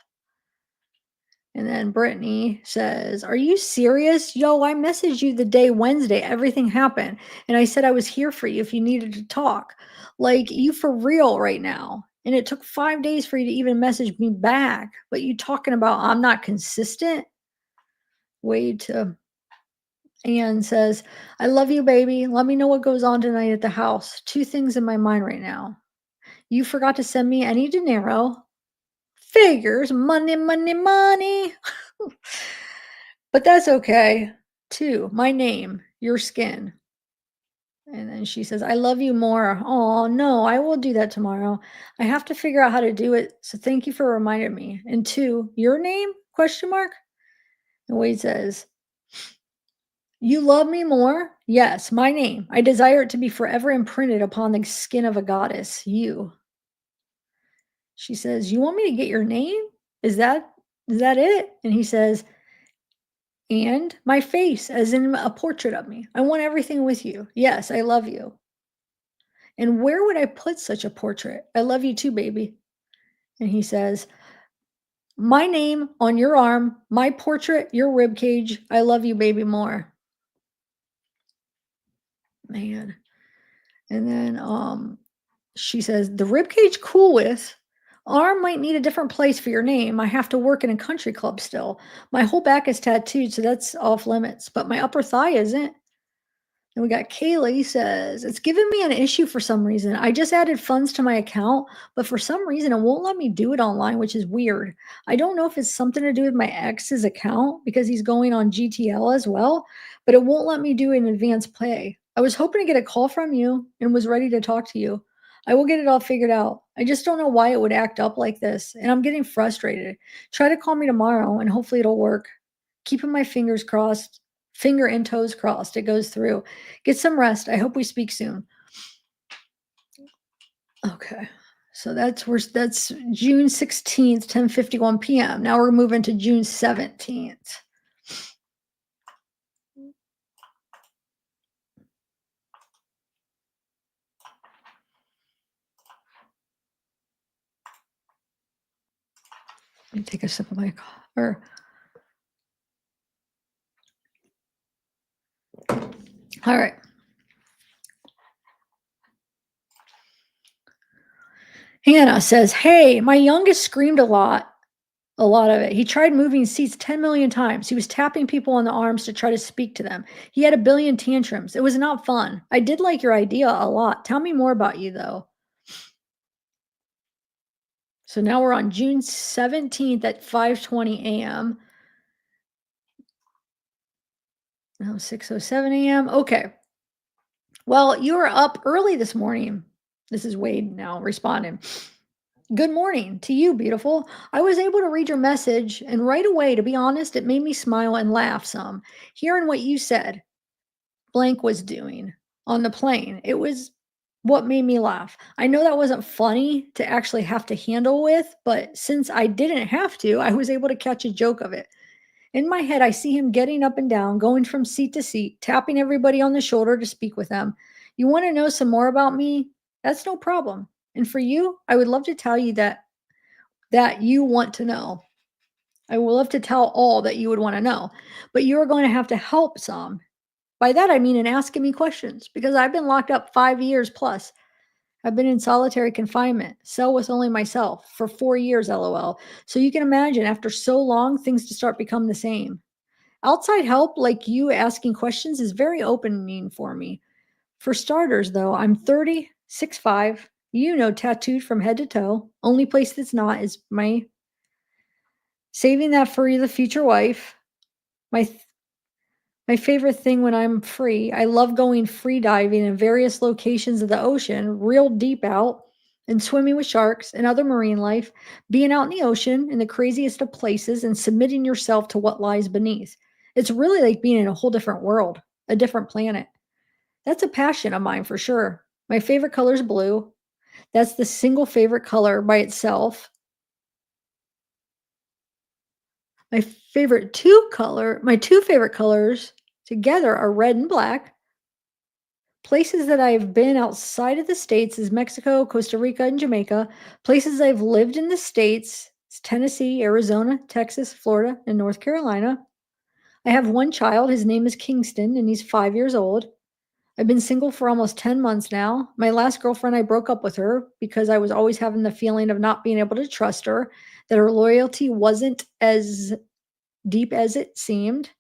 And then Brittany says, are you serious? Yo, I messaged you the day Wednesday everything happened. And I said I was here for you if you needed to talk. Like, you for real right now. And it took 5 days for you to even message me back. But you talking about I'm not consistent? Wade to Anne says, I love you, baby. Let me know what goes on tonight at the house. 2 things in my mind right now. You forgot to send me any dinero. Figures, money, money, money. But that's okay. 2, my name, your skin. And then she says, I love you more. Oh, no, I will do that tomorrow. I have to figure out how to do it. So thank you for reminding me. And 2, your name? Question mark. And Wade says, you love me more? Yes, my name. I desire it to be forever imprinted upon the skin of a goddess, you. She says, you want me to get your name? Is that it? And he says, and my face, as in a portrait of me. I want everything with you. Yes, I love you. And where would I put such a portrait? I love you too, baby. And he says, my name on your arm, my portrait, your rib cage. I love you, baby, more. Man. And then she says, the rib cage cool with. Arm might need a different place for your name. I have to work in a country club still. My whole back is tattooed, so that's off limits. But my upper thigh isn't. And we got Kaylee says, it's giving me an issue for some reason. I just added funds to my account, but for some reason it won't let me do it online, which is weird. I don't know if it's something to do with my ex's account because he's going on GTL as well, but it won't let me do an advance pay. I was hoping to get a call from you and was ready to talk to you. I will get it all figured out. I just don't know why it would act up like this, and I'm getting frustrated. Try to call me tomorrow and hopefully it'll work. Keeping my fingers crossed, finger and toes crossed. It goes through. Get some rest. I hope we speak soon. Okay. So that's June 16th, 10:51 p.m. Now we're moving to June 17th. Let me take a sip of my coffee. All right. Hannah says, hey, my youngest screamed a lot of it. He tried moving seats 10 million times. He was tapping people on the arms to try to speak to them. He had a billion tantrums. It was not fun. I did like your idea a lot. Tell me more about you, though. So now we're on June 17th at 5:20 a.m. Now 6:07 a.m. Okay. Well, you were up early this morning. This is Wade now responding. Good morning to you, beautiful. I was able to read your message, and right away, to be honest, it made me smile and laugh some. Hearing what you said, blank was doing on the plane. It was what made me laugh. I know that wasn't funny to actually have to handle with, but since I didn't have to, I was able to catch a joke of it. In my head, I see him getting up and down, going from seat to seat, tapping everybody on the shoulder to speak with them. You want to know some more about me? That's no problem. And for you, I would love to tell you that you want to know. I would love to tell all that you would want to know, but you are going to have to help some. By that, I mean in asking me questions because I've been locked up 5 years plus. I've been in solitary confinement, cell with only myself for 4 years, lol. So you can imagine after so long, things to start become the same. Outside help like you asking questions is very opening for me. For starters, though, I'm 30, 6'5", tattooed from head to toe. Only place that's not is my saving that for the future wife. My favorite thing when I'm free, I love going free diving in various locations of the ocean, real deep out, and swimming with sharks and other marine life, being out in the ocean in the craziest of places and submitting yourself to what lies beneath. It's really like being in a whole different world, a different planet. That's a passion of mine for sure. My favorite color is blue. That's the single favorite color by itself. My my two favorite colors together are red and black. Places that I've been outside of the States is Mexico, Costa Rica, and Jamaica. Places I've lived in the States is Tennessee, Arizona, Texas, Florida, and North Carolina. I have one child. His name is Kingston, and he's 5 years old. I've been single for almost 10 months now. My last girlfriend, I broke up with her because I was always having the feeling of not being able to trust her, that her loyalty wasn't as deep as it seemed.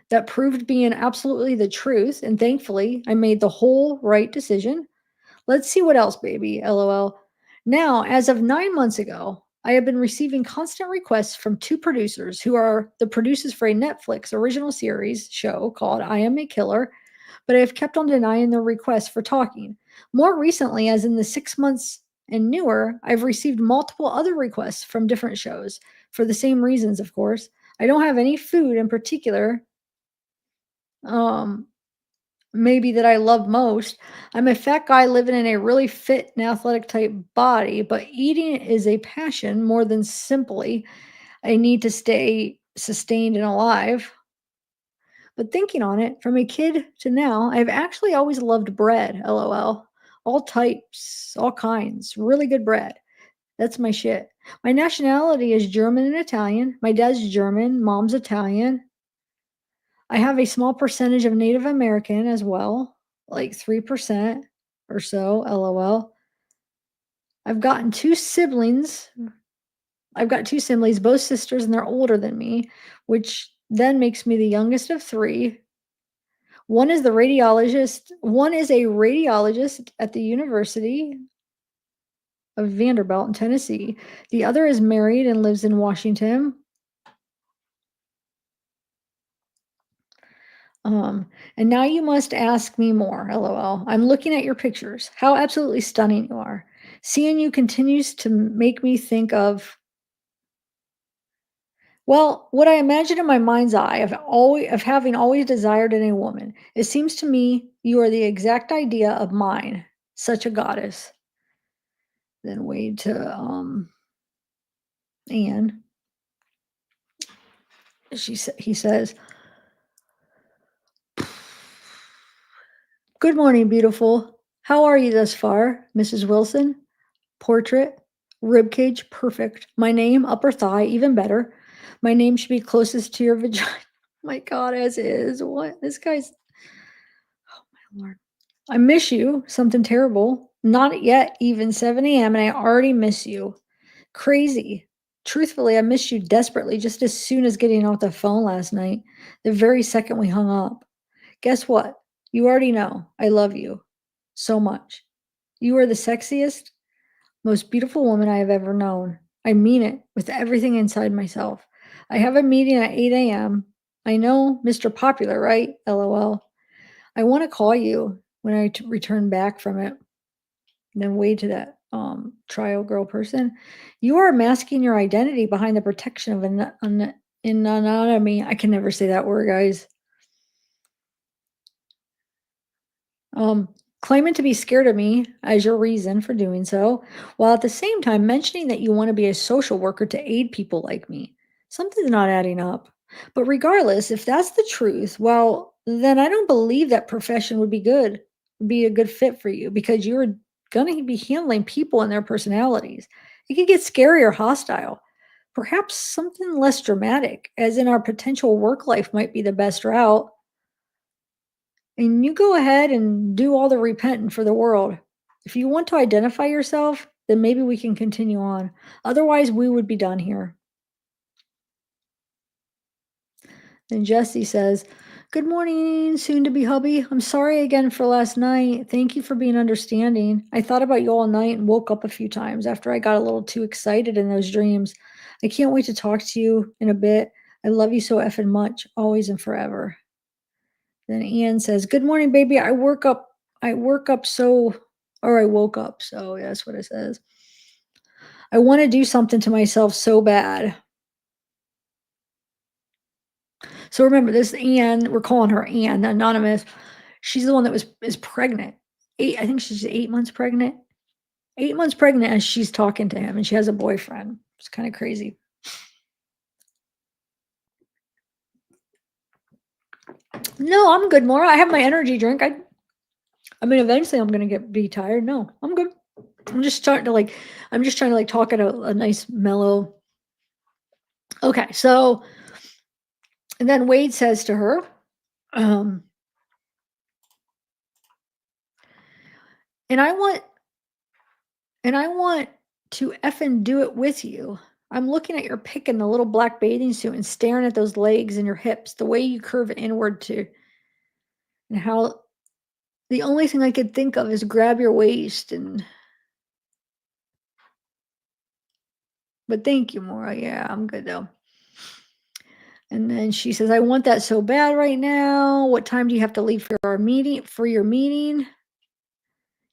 That proved being absolutely the truth, and thankfully, I made the whole right decision. Let's see what else, baby. LOL. Now, as of 9 months ago, I have been receiving constant requests from two producers who are the producers for a Netflix original series show called I Am a Killer, but I have kept on denying their requests for talking. More recently, as in the 6 months and newer, I've received multiple other requests from different shows for the same reasons, of course. I don't have any food in particular, um, maybe that I love most. I'm a fat guy living in a really fit and athletic type body, but eating is a passion more than simply I need to stay sustained and alive. But thinking on it, from a kid to now, I've actually always loved bread, LOL. All types, all kinds, really good bread. That's my shit. My nationality is German and Italian. My dad's German, mom's Italian. I have a small percentage of Native American as well, like 3% or so, LOL. I've gotten two siblings. I've got two siblings, both sisters, and they're older than me, which then makes me the youngest of three. One is a radiologist at the University of Vanderbilt in Tennessee. The other is married and lives in Washington. And now you must ask me more, LOL. I'm looking at your pictures. How absolutely stunning you are. Seeing you continues to make me think of, well, what I imagine in my mind's eye of having always desired in a woman. It seems to me you are the exact idea of mine, such a goddess. Then Wade to Anne. He says, "Good morning, beautiful. How are you thus far, Mrs. Wilson? Portrait, ribcage, perfect. My name, upper thigh, even better. My name should be closest to your vagina. My God, as is. What? This guy's. Oh, my Lord. I miss you. Something terrible. Not yet even 7 a.m., and I already miss you. Crazy. Truthfully, I missed you desperately just as soon as getting off the phone last night, the very second we hung up. Guess what? You already know. I love you so much. You are the sexiest, most beautiful woman I have ever known. I mean it with everything inside myself. I have a meeting at 8 a.m. I know, Mr. Popular, right? LOL. I want to call you when I return back from it. And then wait to that trial girl person. You are masking your identity behind the protection of an anonymity. I can never say that word, guys. Claiming to be scared of me as your reason for doing so, while at the same time mentioning that you want to be a social worker to aid people like me. Something's not adding up. But regardless, if that's the truth, well, then I don't believe that profession be a good fit for you because you're going to be handling people and their personalities. It could get scary or hostile. Perhaps something less dramatic, as in our potential work life might be the best route. And you go ahead and do all the repenting for the world. If you want to identify yourself, then maybe we can continue on. Otherwise, we would be done here. And Jesse says, "Good morning, soon to be hubby. I'm sorry again for last night. Thank you for being understanding. I thought about you all night and woke up a few times after I got a little too excited in those dreams. I can't wait to talk to you in a bit. I love you so effing much, always and forever." Then Ian says, "Good morning, baby. I woke up so, yeah, that's what it says. I want to do something to myself so bad." So remember, this Anne, we're calling her Anne, anonymous. She's the one that is pregnant. I think she's 8 months pregnant. 8 months pregnant as she's talking to him, and she has a boyfriend. It's kind of crazy. No, I'm good, Maura. I have my energy drink. I mean, eventually I'm gonna be tired. No, I'm good. I'm just trying to talk at a nice mellow. Okay, so and then Wade says to her, um, and I want to effing do it with you. I'm looking at your pic in the little black bathing suit and staring at those legs and your hips, the way you curve inward to, and how the only thing I could think of is grab your waist and. But thank you, Maura. Yeah, I'm good though. And then she says, I want that so bad right now. What time do you have to leave for our meeting for your meeting?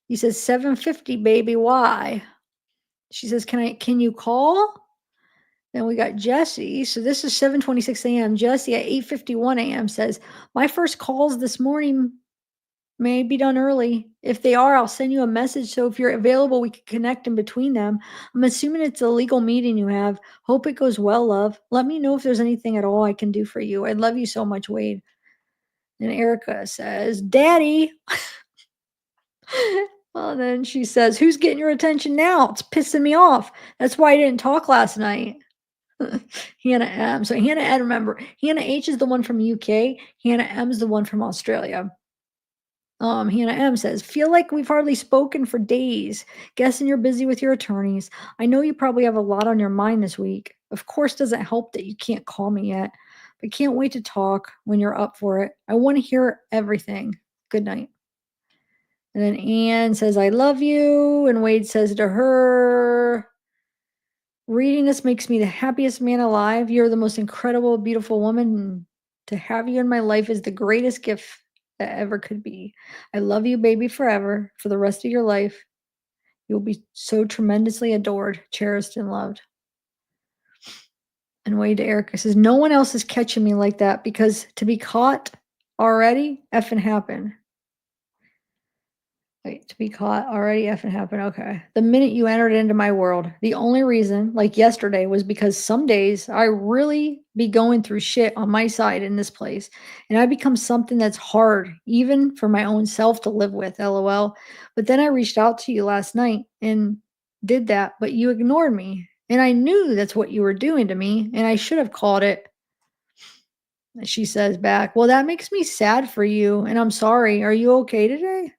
He says 7:50, baby. Why? She says, can you call? Then we got Jesse. So this is 7:26 a.m. Jesse at 8:51 a.m. says, my first calls this morning may be done early. If they are, I'll send you a message. So if you're available, we can connect in between them. I'm assuming it's a legal meeting you have. Hope it goes well, love. Let me know if there's anything at all I can do for you. I love you so much, Wade. And Erica says, Daddy. Well, then she says, who's getting your attention now? It's pissing me off. That's why I didn't talk last night. Hannah M. So Hannah M, remember, Hannah H is the one from UK. Hannah M is the one from Australia. Hannah M says, feel like we've hardly spoken for days. Guessing you're busy with your attorneys. I know you probably have a lot on your mind this week. Of course, doesn't help that you can't call me yet, but can't wait to talk when you're up for it. I want to hear everything. Good night. And then Anne says, I love you. And Wade says to her, reading this makes me the happiest man alive. You're the most incredible, beautiful woman. To have you in my life is the greatest gift that ever could be. I love you, baby, forever, for the rest of your life. You'll be so tremendously adored, cherished, and loved. And Wade to Erica says, no one else is catching me like that because to be caught already effing happened. Wait, to be caught already effing happened. Okay. The minute you entered into my world, the only reason, like yesterday, was because some days I really be going through shit on my side in this place. And I become something that's hard, even for my own self to live with, lol. But then I reached out to you last night and did that, but you ignored me. And I knew that's what you were doing to me, and I should have called it. She says back, well, that makes me sad for you, and I'm sorry. Are you okay today?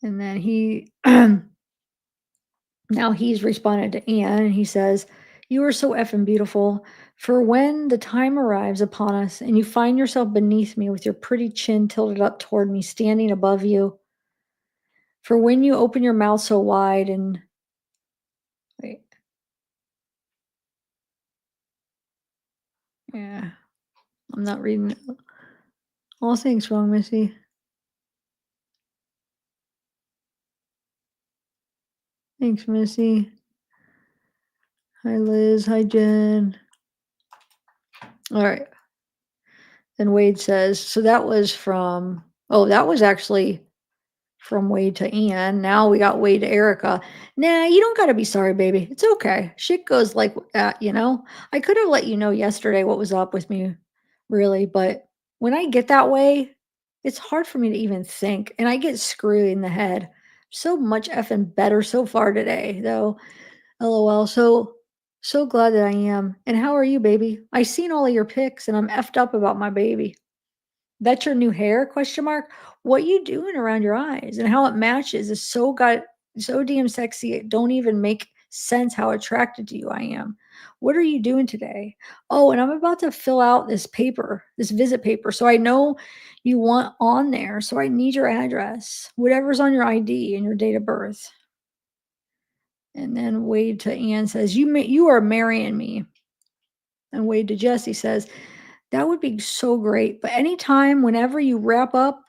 And then he now he's responded to Anne and he says, you are so effing beautiful. For when the time arrives upon us and you find yourself beneath me with your pretty chin tilted up toward me, standing above you. For when you open your mouth so wide and wait. Yeah. I'm not reading it. All things wrong, Missy. Thanks, Missy. Hi, Liz. Hi, Jen. All right. Then Wade says, so that was that was actually from Wade to Ann. Now we got Wade to Erica. Nah, you don't got to be sorry, baby. It's okay. Shit goes like that, you know? I could have let you know yesterday what was up with me, really, but when I get that way, it's hard for me to even think, and I get screwed in the head. So much effing better so far today, though. LOL. So glad that I am. And how are you, baby? I seen all of your pics, and I'm effed up about my baby. That's your new hair? Question mark. What you doing around your eyes and how it matches is so damn sexy. It don't even make sense how attracted to you I am. What are you doing today? Oh, and I'm about to fill out this paper, this visit paper. So I know you want on there. So I need your address, whatever's on your ID and your date of birth. And then Wade to Ann says, you are marrying me. And Wade to Jesse says, that would be so great. But anytime, whenever you wrap up,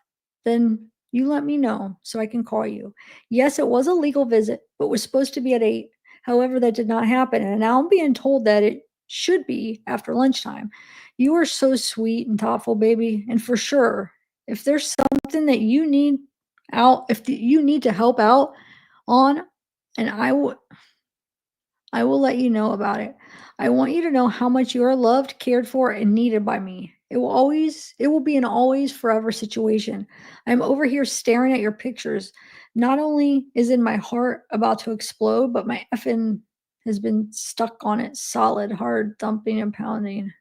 then you let me know so I can call you. Yes, it was a legal visit, but was supposed to be at 8. However, that did not happen. And now I'm being told that it should be after lunchtime. You are so sweet and thoughtful, baby. And for sure, if there's something that you need you need to help out on, and I will let you know about it. I want you to know how much you are loved, cared for, and needed by me. It will be an always forever situation. I'm over here staring at your pictures. Not only is in my heart about to explode, but my effing has been stuck on it solid, hard, thumping and pounding.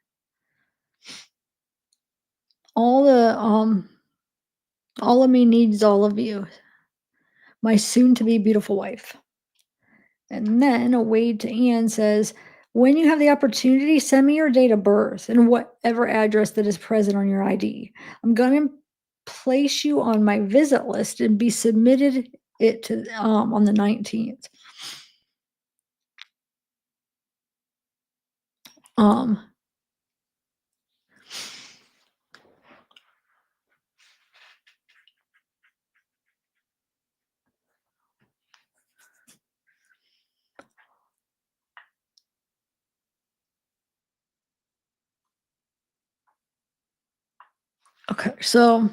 All the all of me needs all of you. My soon to be beautiful wife. And then a Wade to Anne says, when you have the opportunity, send me your date of birth and whatever address that is present on your ID. I'm going to place you on my visit list and be submitted it to on the 19th. Um okay, so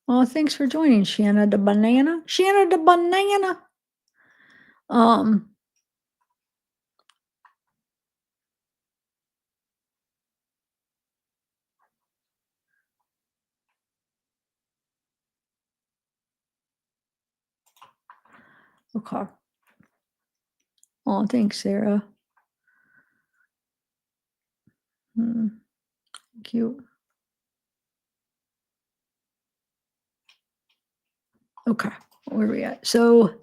well, thanks for joining, Shanna the banana. Shanna the banana. Um okay. Oh, thanks, Sarah. Hmm, cute. Okay, where are we at? So,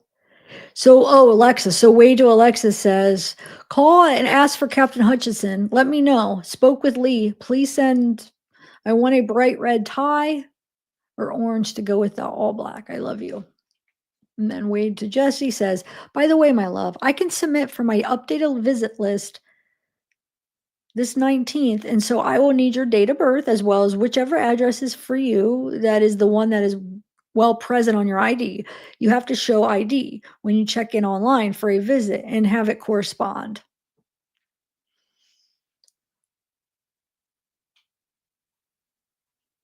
Alexa. So, way to Alexa says, call and ask for Captain Hutchinson. Let me know. Spoke with Lee. Please send. I want a bright red tie or orange to go with the all black. I love you. And then Wade to Jesse says, by the way, my love, I can submit for my updated visit list this 19th. And so I will need your date of birth as well as whichever address is for you. That is the one that is well present on your ID. You have to show ID when you check in online for a visit and have it correspond.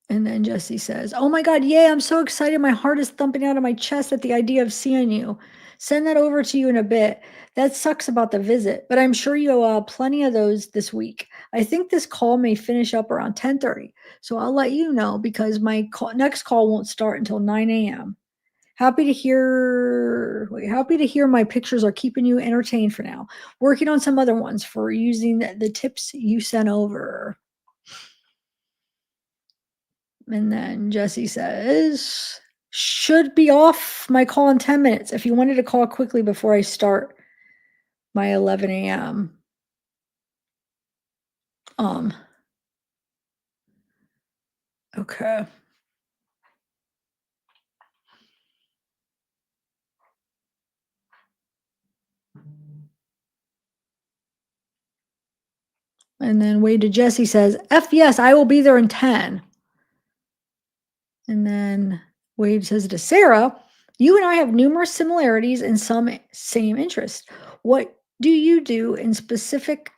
And then Jesse says, oh my God, yay, I'm so excited. My heart is thumping out of my chest at the idea of seeing you. Send that over to you in a bit. That sucks about the visit, but I'm sure you'll plenty of those this week. I think this call may finish up around 10:30. So I'll let you know because my next call won't start until 9 a.m. Happy to hear my pictures are keeping you entertained for now. Working on some other ones for using the tips you sent over. And then Jesse says, should be off my call in 10 minutes. If you wanted to call quickly before I start my 11 a.m. Um, okay. And then Wade to Jesse says, F yes, I will be there in 10. And then Wade says to Sarah, you and I have numerous similarities and some same interests. What do you do in specific?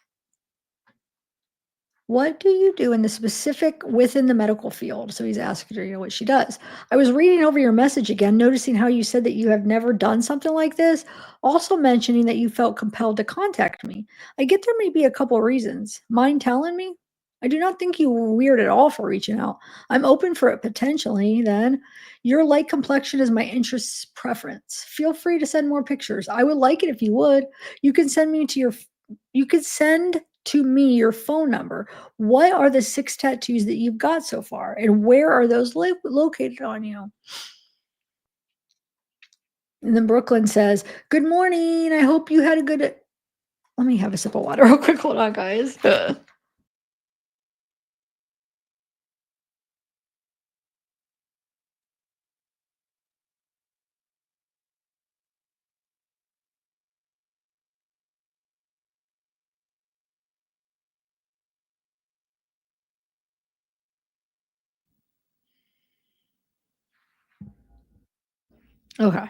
What do you do in the specific within the medical field? So he's asking her, what she does. I was reading over your message again, noticing how you said that you have never done something like this, also mentioning that you felt compelled to contact me. I get there may be a couple reasons. Mind telling me? I do not think you were weird at all for reaching out. I'm open for it potentially, then. Your light complexion is my interest preference. Feel free to send more pictures. I would like it if you would. You can send me to your you could send to me your phone number. What are the 6 tattoos that you've got so far, and where are those located on you? And then Brooklyn says, good morning. I hope you had a good. Let me have a sip of water real quick. Hold on, guys. Okay.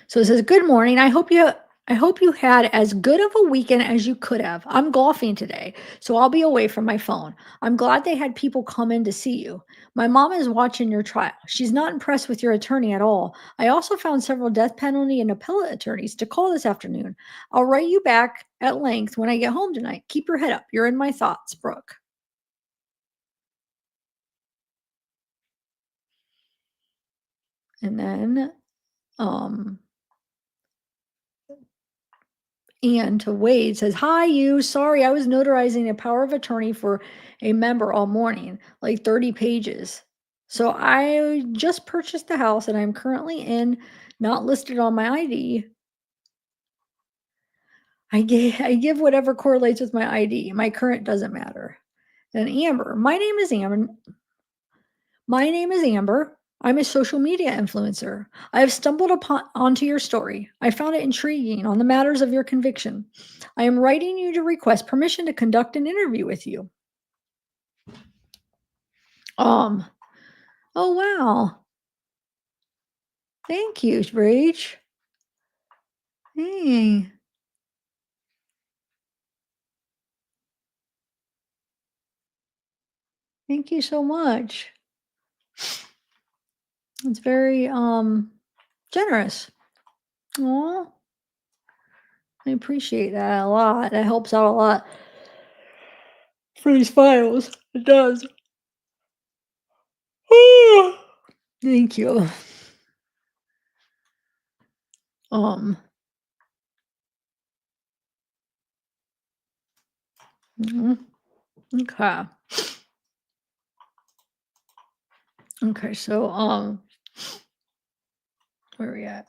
So it says, good morning. I hope you I hope you had as good of a weekend as you could have. I'm golfing today, so I'll be away from my phone. I'm glad they had people come in to see you. My mom is watching your trial. She's not impressed with your attorney at all. I also found several death penalty and appellate attorneys to call this afternoon. I'll write you back at length when I get home tonight. Keep your head up. You're in my thoughts, Brooke. And then, um, Ian to Wade says, "Hi, you. Sorry, I was notarizing a power of attorney for a member all morning, like 30 pages. So I just purchased the house and I'm currently in, not listed on my ID. I give whatever correlates with my ID. My current doesn't matter." Then Amber, my name is Amber. I'm a social media influencer. I have stumbled upon onto your story. I found it intriguing on the matters of your conviction. I am writing you to request permission to conduct an interview with you. Um, oh wow. Thank you, Rach. Hey, thank you so much. It's very generous. Oh, I appreciate that a lot. That helps out a lot for these files. It does. Thank you. Um, mhm, okay. Okay, so where are we at?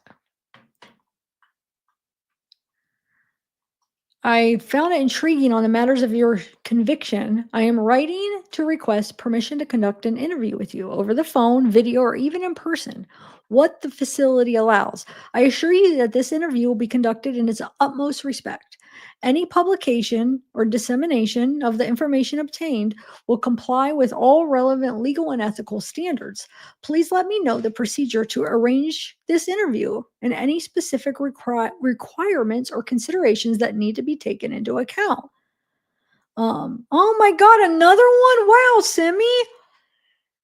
I found it intriguing on the matters of your conviction. I am writing to request permission to conduct an interview with you over the phone, video, or even in person, what the facility allows. I assure you that this interview will be conducted in its utmost respect. Any publication or dissemination of the information obtained will comply with all relevant legal and ethical standards. Please let me know the procedure to arrange this interview and any specific requirements or considerations that need to be taken into account. Oh my God, another one? Wow, Simi.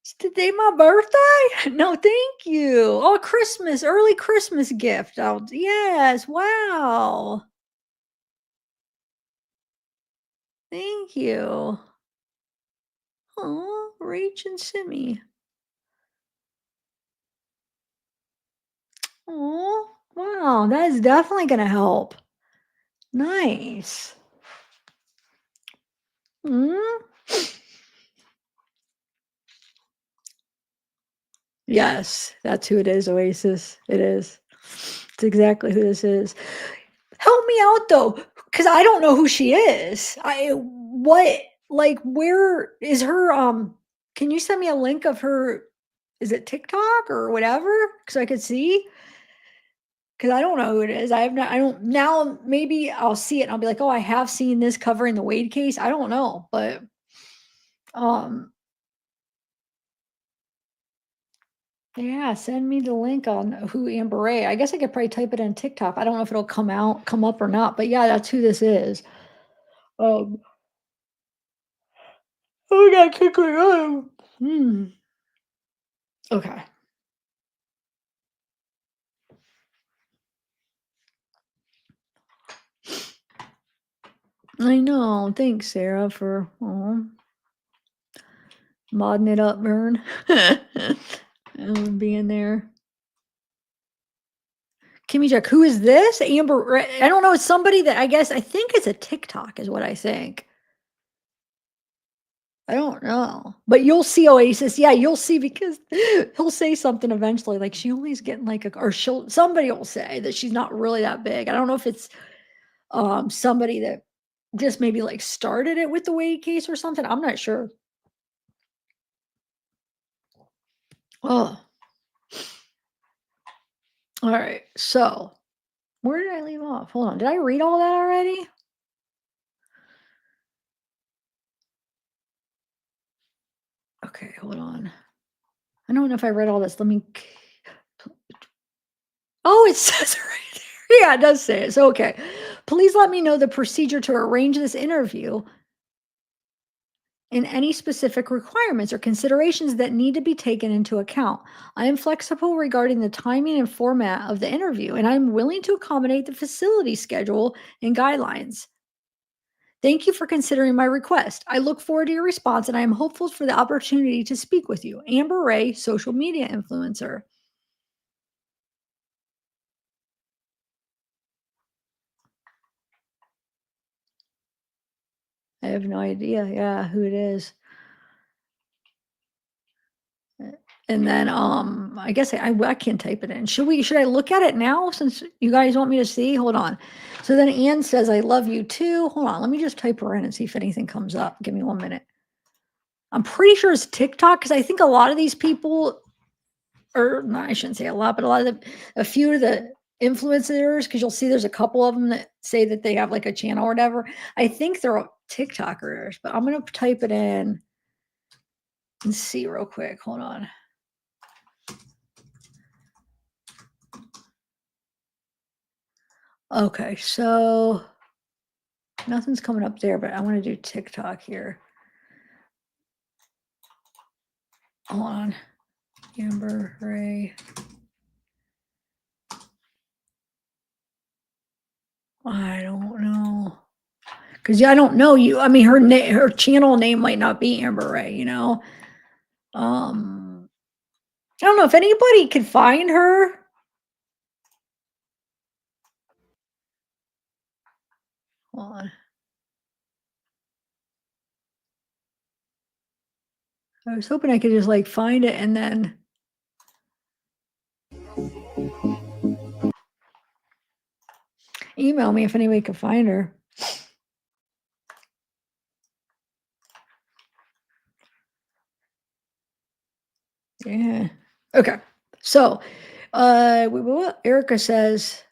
Is today my birthday? No, thank you. Oh, Christmas, early Christmas gift. Oh, yes. Wow. Thank you. Oh, Rach and Simi. Oh, wow. That is definitely going to help. Nice. Mm. Yes, that's who it is, Oasis. It is. It's exactly who this is. Help me out though, because I don't know who she is. Where is her can you send me a link of her, is it TikTok or whatever? Because I could see. Because I don't know who it is. I don't now maybe I'll see it and I'll be like, oh, I have seen this covering the Wade case. I don't know, but um yeah, send me the link on who Amber Ray. I guess I could probably type it in TikTok. I don't know if it'll come up or not, but yeah, that's who this is. Um, oh, we got kick her out. Okay. I know. Thanks, Sarah, for modding it up, Vern. Being there. Kimmy Jack, who is this? Amber, I don't know. It's somebody that I think it's a TikTok, is what I think. I don't know. But you'll see Oasis. Yeah, you'll see because he'll say something eventually like she only is getting like somebody will say that she's not really that big. I don't know if it's somebody that just maybe like started it with the Wade case or something. I'm not sure. Oh, all right. So where did I leave off? Hold on. Did I read all that already? Okay, hold on. I don't know if I read all this. Let me. Oh, it says it right there. Yeah, it does say it. So, okay. Please let me know the procedure to arrange this interview and any specific requirements or considerations that need to be taken into account. I am flexible regarding the timing and format of the interview, and I'm willing to accommodate the facility schedule and guidelines. Thank you for considering my request. I look forward to your response and I am hopeful for the opportunity to speak with you. Amber Ray, social media influencer. I have no idea, yeah, who it is. And then, I guess I can't type it in. Should I look at it now since you guys want me to see? Hold on. So then Anne says, "I love you too." Hold on, let me just type her in and see if anything comes up. Give me 1 minute. I'm pretty sure it's TikTok because I think a lot of these people, or no, I shouldn't say a lot, but a few of the influencers, because you'll see there's a couple of them that say that they have like a channel or whatever. I think they're TikTokers, but I'm gonna type it in and see real quick. Hold on. Okay, so nothing's coming up there, but I want to do TikTok here. Hold on. Amber Ray. I don't know. Because I don't know you. I mean, her channel name might not be Amber Ray, you know. I don't know if anybody could find her. Hold on. I was hoping I could just like find it and then email me if anybody could find her. Yeah. Okay. So, Erica says,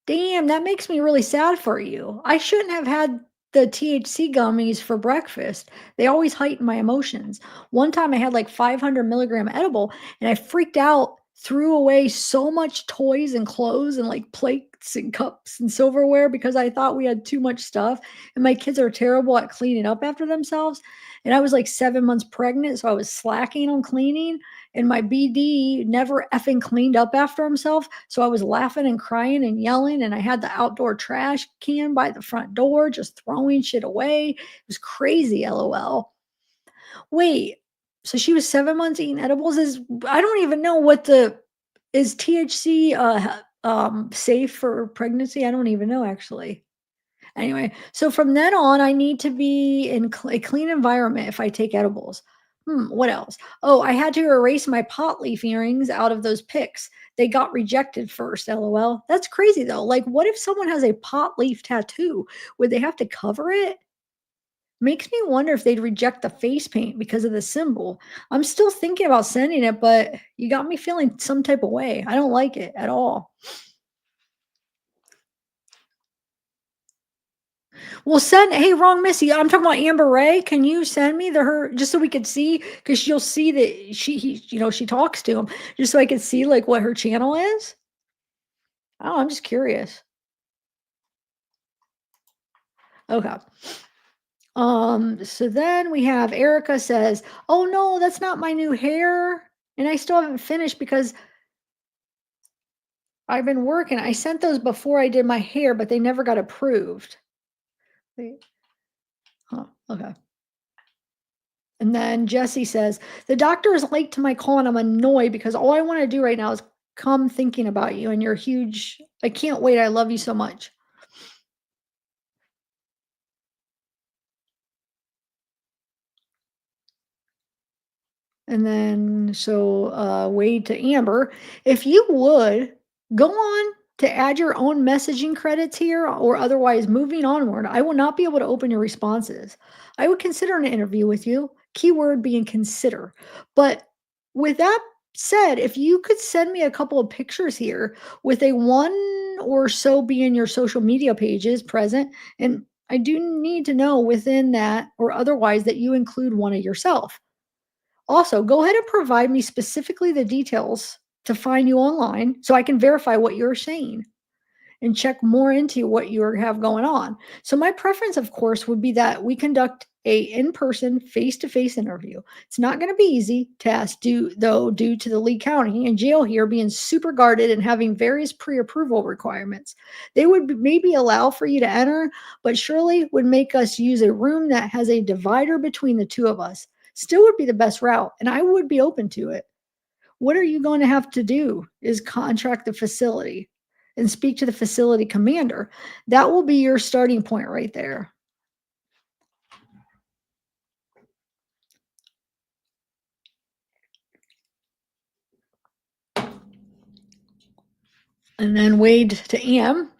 "Damn, that makes me really sad for you. I shouldn't have had the THC gummies for breakfast. They always heighten my emotions. One time I had like 500 milligram edible and I freaked out, threw away so much toys and clothes and like plates and cups and silverware because I thought we had too much stuff. And my kids are terrible at cleaning up after themselves. And I was like 7 months pregnant, so I was slacking on cleaning. And my BD never effing cleaned up after himself. So I was laughing and crying and yelling. And I had the outdoor trash can by the front door, just throwing shit away. It was crazy, LOL. Wait, so she was 7 months eating edibles? I don't even know what is THC safe for pregnancy? I don't even know actually. Anyway, so from then on, I need to be in a clean environment if I take edibles. What else? Oh, I had to erase my pot leaf earrings out of those pics. They got rejected first, LOL. That's crazy though. Like, what if someone has a pot leaf tattoo? Would they have to cover it? Makes me wonder if they'd reject the face paint because of the symbol. I'm still thinking about sending it, but you got me feeling some type of way. I don't like it at all. Well, hey, wrong Missy. I'm talking about Amber Ray. Can you send me her just so we could see? Because you'll see that she talks to him, just so I could see like what her channel is. Oh, I'm just curious. Okay. So then we have Erica says, "Oh no, that's not my new hair. And I still haven't finished because I've been working. I sent those before I did my hair, but they never got approved." Wait. Huh. Okay. And then Jesse says, "The doctor is late to my call and I'm annoyed because all I want to do right now is come thinking about you and you're huge. I can't wait. I love you so much." And then, so Wade to Amber, "If you would go on to add your own messaging credits here or otherwise moving onward, I will not be able to open your responses. I would consider an interview with you, keyword being consider. But with that said, if you could send me a couple of pictures here with a one or so being your social media pages present, and I do need to know within that or otherwise that you include one of yourself. Also, go ahead and provide me specifically the details to find you online so I can verify what you're saying. and check more into what you have going on. So my preference, of course, would be that we conduct a in-person face-to-face interview. It's not going to be easy task due to the Lee County and jail here being super guarded and having various pre-approval requirements. They would maybe allow for you to enter, but surely would make us use a room that has a divider between the two of us. Still would be the best route, and I would be open to it. What are you going to have to do is contract the facility and speak to the facility commander. That will be your starting point right there. And then Wade to Am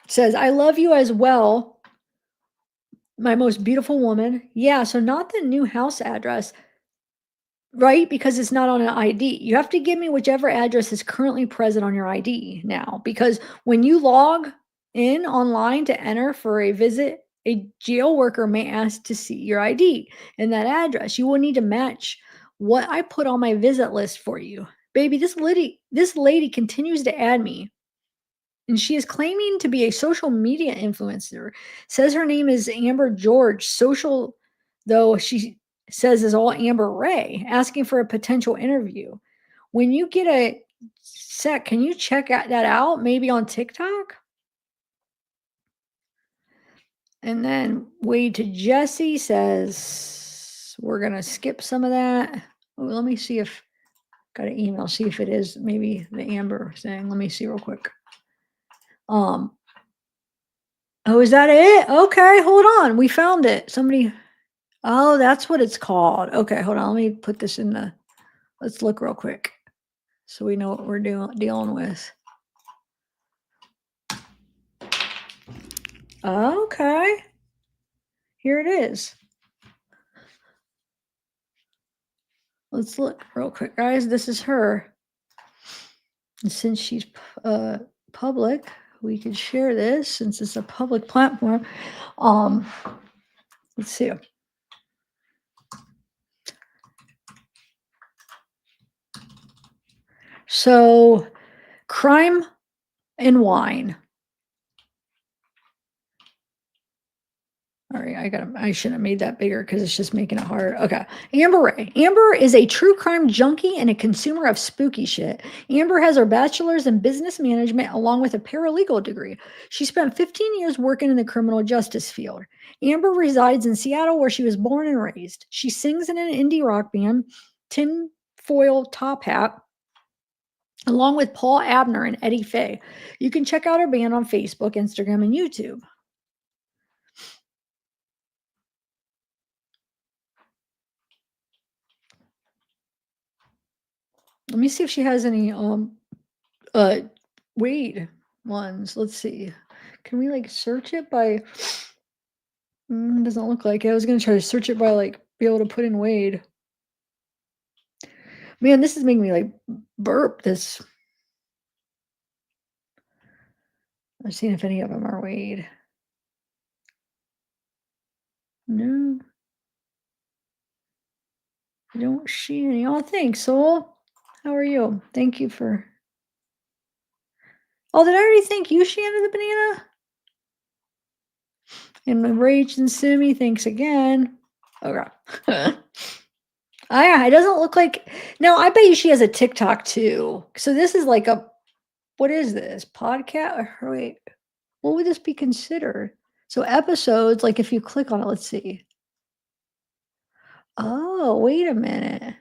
says, I love you as well, my most beautiful woman. Yeah, so not the new house address, right? Because it's not on an ID. You have to give me whichever address is currently present on your ID now. Because when you log in online to enter for a visit, a jail worker may ask to see your ID and that address. You will need to match what I put on my visit list for you. Baby, this lady continues to add me. And she is claiming to be a social media influencer. Says her name is Amber George. Social, though, she says is all Amber Ray, asking for a potential interview. When you get a sec, can you check that out? Maybe on TikTok? And then Wade to Jesse says, we're going to skip some of that. Oh, let me see if, got an email, see if it is maybe the Amber thing. Let me see real quick. Oh, is that it? Okay, hold on. We found it. Somebody, oh, that's what it's called. Okay, hold on. Let me put this in the, let's look real quick so we know what we're dealing with. Okay, here it is. Let's look real quick, guys. This is her. And since she's public, we could share this since it's a public platform. Let's see. So, crime and wine. All right, I shouldn't have made that bigger because it's just making it hard. Okay. Amber Ray. Amber is a true crime junkie and a consumer of spooky shit. Amber has her bachelor's in business management along with a paralegal degree. She spent 15 years working in the criminal justice field. Amber resides in Seattle where she was born and raised. She sings in an indie rock band, Tin Foil Top Hat, along with Paul Abner and Eddie Faye. You can check out her band on Facebook, Instagram, and YouTube. Let me see if she has any Wade ones. Let's see. Can we like search it by doesn't look like it. I was gonna try to search it by like be able to put in Wade. Man, this is making me like burp this. I'm seeing if any of them are Wade. No. I don't see any. Oh, thanks, Soul. How are you? Thank you for. Oh, did I already thank you, Shannon the Banana? And Rage and Simi, thanks again. Okay. Oh, yeah, it doesn't look like. No, I bet you she has a TikTok too. So this is like a. What is this? Podcast? Or wait, what would this be considered? So episodes, like if you click on it, let's see. Oh, wait a minute.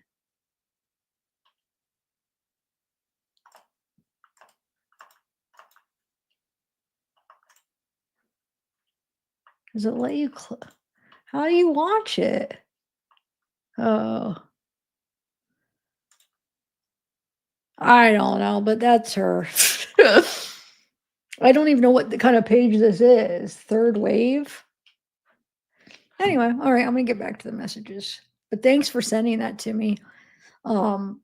Does it let you how do you watch it? Oh. I don't know, but that's her. I don't even know what the kind of page this is. Third wave? Anyway, all right, I'm gonna get back to the messages. But thanks for sending that to me. You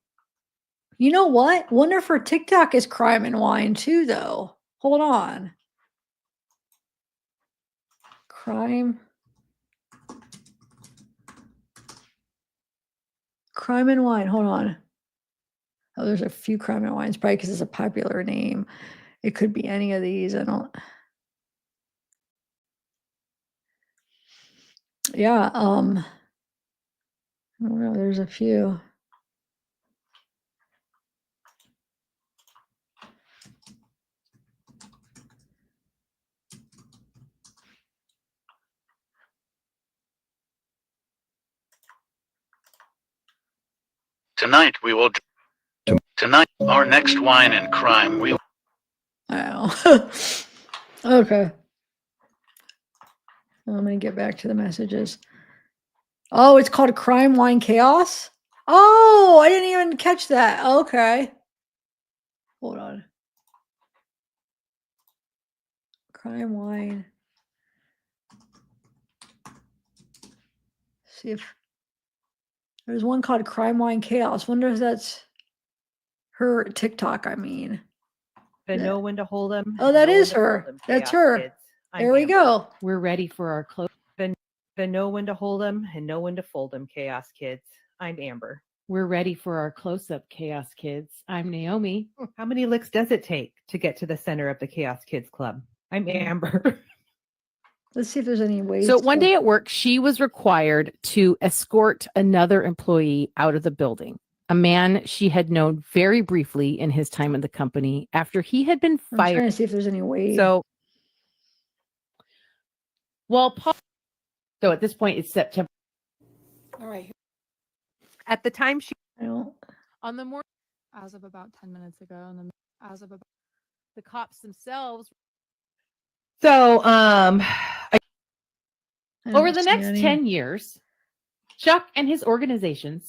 know what? Wonder if her TikTok is crime and wine too, though. Hold on. Crime and wine. Hold on. Oh, there's a few crime and wines, probably because it's a popular name. It could be any of these. I don't. Yeah. I don't know. There's a few. Tonight we will. Tonight, our next wine and crime. We. Oh. Okay. I'm gonna get back to the messages. Oh, it's called Crime Wine Chaos. Oh, I didn't even catch that. Okay. Hold on. Crime Wine. See if there's one called Crime Wine Chaos. Wonder if that's her TikTok. I mean, But know when to hold them. oh, that is her. That's her. There we go. We're ready for our close. But know when to hold them and know when to fold them, Chaos Kids. I'm Amber. We're ready for our close-up, Chaos Kids. I'm Naomi. How many licks does it take to get to the center of the Chaos Kids Club? I'm Amber. Let's see if there's any ways. So one day at work, she was required to escort another employee out of the building. A man she had known very briefly in his time in the company after he had been I'm fired. trying to see if there's any way. So, well, so at this point, it's September. All right. At the time she I don't. On the morning, As of about 10 minutes ago, and then as of about the cops themselves. So I Over don't the see next any. 10 years, Chuck and his organization,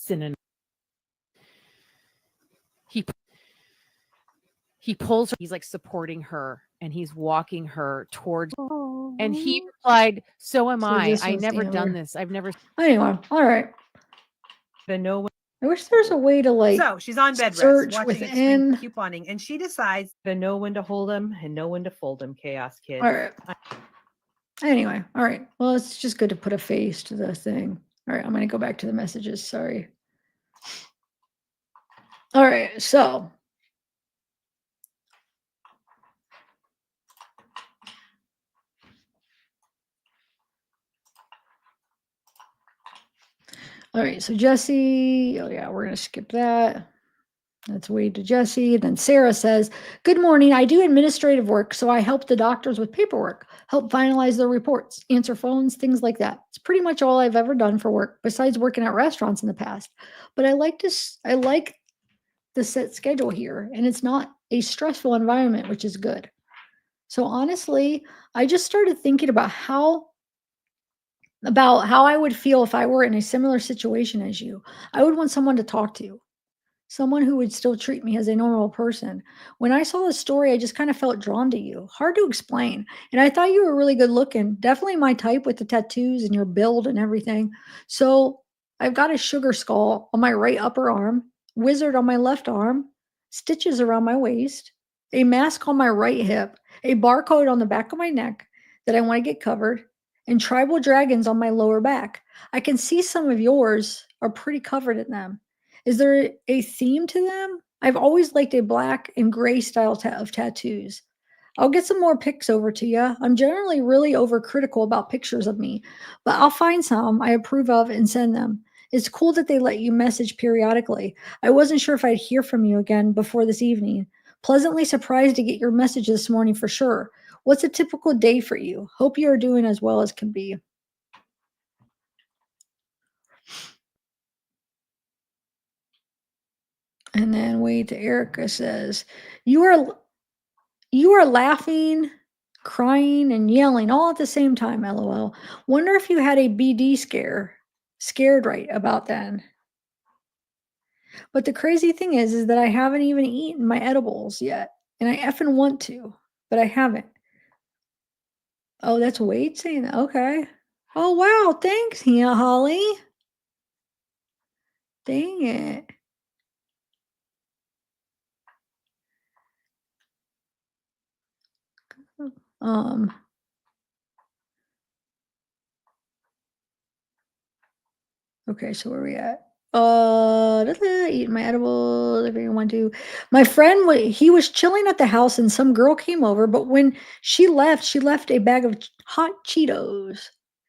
he pulls her, he's like supporting her and he's walking her towards, and he replied, so am So I. this I was never done Amber. this. I've never. Anyway, all right. the know when I wish there's a way to like So she's on bed rest, search watching within. extreme couponing, and she decides to know when to hold them and know when to fold them, Chaos Kids. All right. Anyway, all right. Well, it's just good to put a face to the thing. All right, I'm going to go back to the messages. Sorry. All right, so all right, so Jesse, oh yeah, we're going to skip that. That's Wade to Jesse. Then Sarah says, good morning. I do administrative work, so I help the doctors with paperwork, help finalize their reports, answer phones, things like that. It's pretty much all I've ever done for work, besides working at restaurants in the past. But I like the set schedule here, and it's not a stressful environment, which is good. So honestly, I just started thinking about how I would feel if I were in a similar situation as you. I would want someone to talk to, someone who would still treat me as a normal person. When I saw the story, I just kind of felt drawn to you. Hard to explain. And I thought you were really good looking. Definitely my type with the tattoos and your build and everything. So I've got a sugar skull on my right upper arm, wizard on my left arm, stitches around my waist, a mask on my right hip, a barcode on the back of my neck that I want to get covered, and tribal dragons on my lower back. I can see some of yours are pretty covered in them. Is there a theme to them? I've always liked a black and gray style of tattoos. I'll get some more pics over to you. I'm generally really overcritical about pictures of me, but I'll find some I approve of and send them. It's cool that they let you message periodically. I wasn't sure if I'd hear from you again before this evening. Pleasantly surprised to get your message this morning for sure. What's a typical day for you? Hope you are doing as well as can be. And then Wade to Erica says, you are laughing, crying, and yelling all at the same time, LOL. Wonder if you had a BD scare. Scared right about then. But the crazy thing is that I haven't even eaten my edibles yet. And I effing want to, but I haven't. Oh, that's Wade saying that. Okay. Oh, wow. Thanks, Holly. Dang it. Um, okay, so where are we at? Eating my edibles, if you want to. My friend, he was chilling at the house and some girl came over, but when she left a bag of hot Cheetos.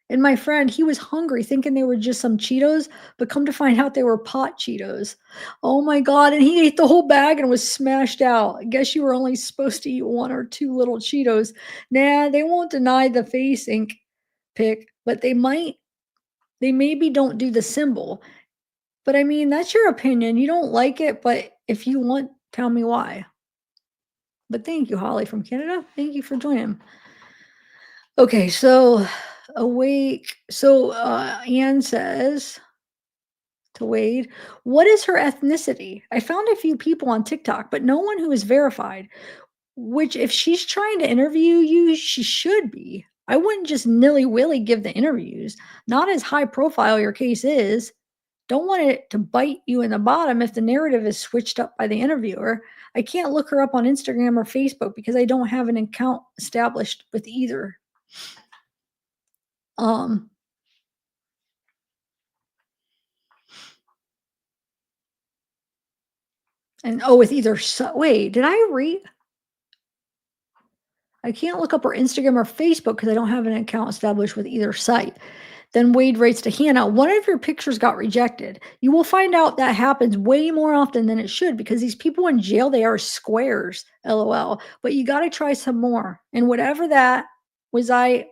And my friend, he was hungry, thinking they were just some Cheetos, but come to find out they were pot Cheetos. Oh my God. And he ate the whole bag and was smashed out. I guess you were only supposed to eat 1 or 2 little Cheetos. Nah, they won't deny the face ink pic, but they maybe don't do the symbol. But I mean, that's your opinion. You don't like it, but if you want, tell me why. But thank you, Holly from Canada. Thank you for joining. Okay, so awake. So Anne says to Wade, what is her ethnicity? I found a few people on TikTok, but no one who is verified. Which, if she's trying to interview you, she should be. I wouldn't just nilly-willy give the interviews. Not as high profile your case is. Don't want it to bite you in the bottom if the narrative is switched up by the interviewer. I can't look her up on Instagram or Facebook because I don't have an account established with either. And with either. Wait, did I read? I can't look up her Instagram or Facebook because I don't have an account established with either site. Then Wade writes to Hannah, one of your pictures got rejected. You will find out that happens way more often than it should because these people in jail, they are squares, LOL. But you got to try some more. And whatever that was, I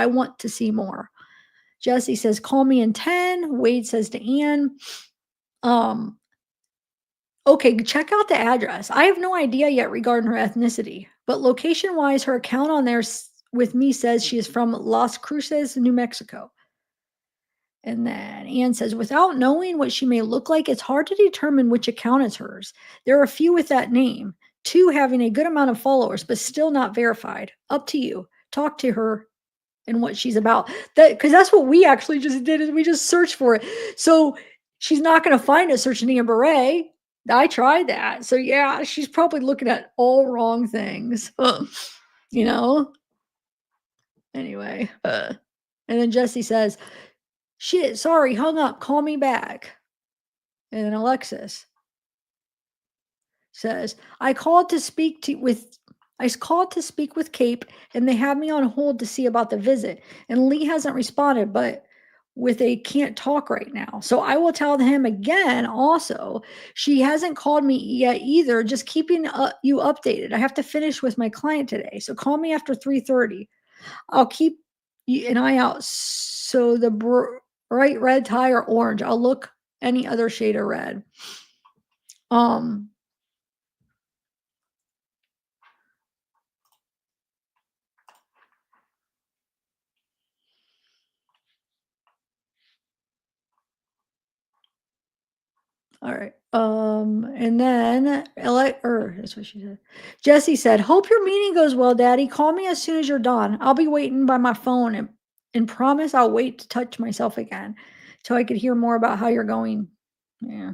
want to see more. Jesse says, call me in 10. Wade says to Anne, okay, check out the address. I have no idea yet regarding her ethnicity, but location-wise, her account on there with me says she is from Las Cruces, New Mexico. And then Anne says, without knowing what she may look like, it's hard to determine which account is hers. There are a few with that name, 2 having a good amount of followers, but still not verified. Up to you. Talk to her and what she's about. Because that's what we actually just did, is we just searched for it. So she's not going to find it searching Amber Ray. I tried that. So yeah, she's probably looking at all wrong things. You know? Anyway. And then Jesse says, shit, sorry, hung up. Call me back. And then Alexis says, I called to speak with Cape and they have me on hold to see about the visit. And Lee hasn't responded, but with a can't talk right now. So I will tell him again also. She hasn't called me yet either, just keeping you updated. I have to finish with my client today. So call me after 3:30. I'll keep an eye out. So the bright red tie or orange. I'll look any other shade of red. All right. And then that's what she said. Jesse said, hope your meeting goes well, Daddy. Call me as soon as you're done. I'll be waiting by my phone and promise I'll wait to touch myself again till I could hear more about how you're going. Yeah.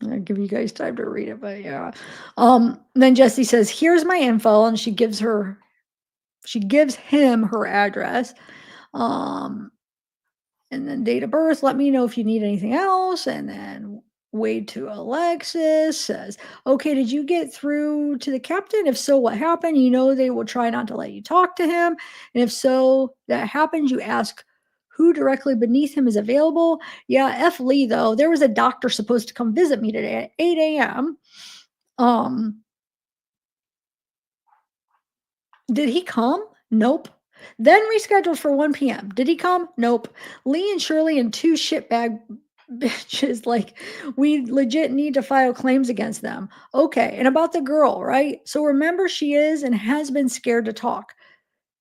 I'll give you guys time to read it, but yeah. Then Jesse says, here's my info, and she gives him her address. And then date of birth, let me know if you need anything else. And then Wade to Alexis says, okay, did you get through to the captain? If so, what happened? You know they will try not to let you talk to him. And if so, that happens, you ask who directly beneath him is available. Yeah, F. Lee, though. There was a doctor supposed to come visit me today at 8 a.m. Did he come? Nope. Then rescheduled for 1 p.m. Did he come? Nope. Lee and Shirley and 2 shitbag bitches, like, we legit need to file claims against them. Okay. And about the girl, right? So remember, she is and has been scared to talk.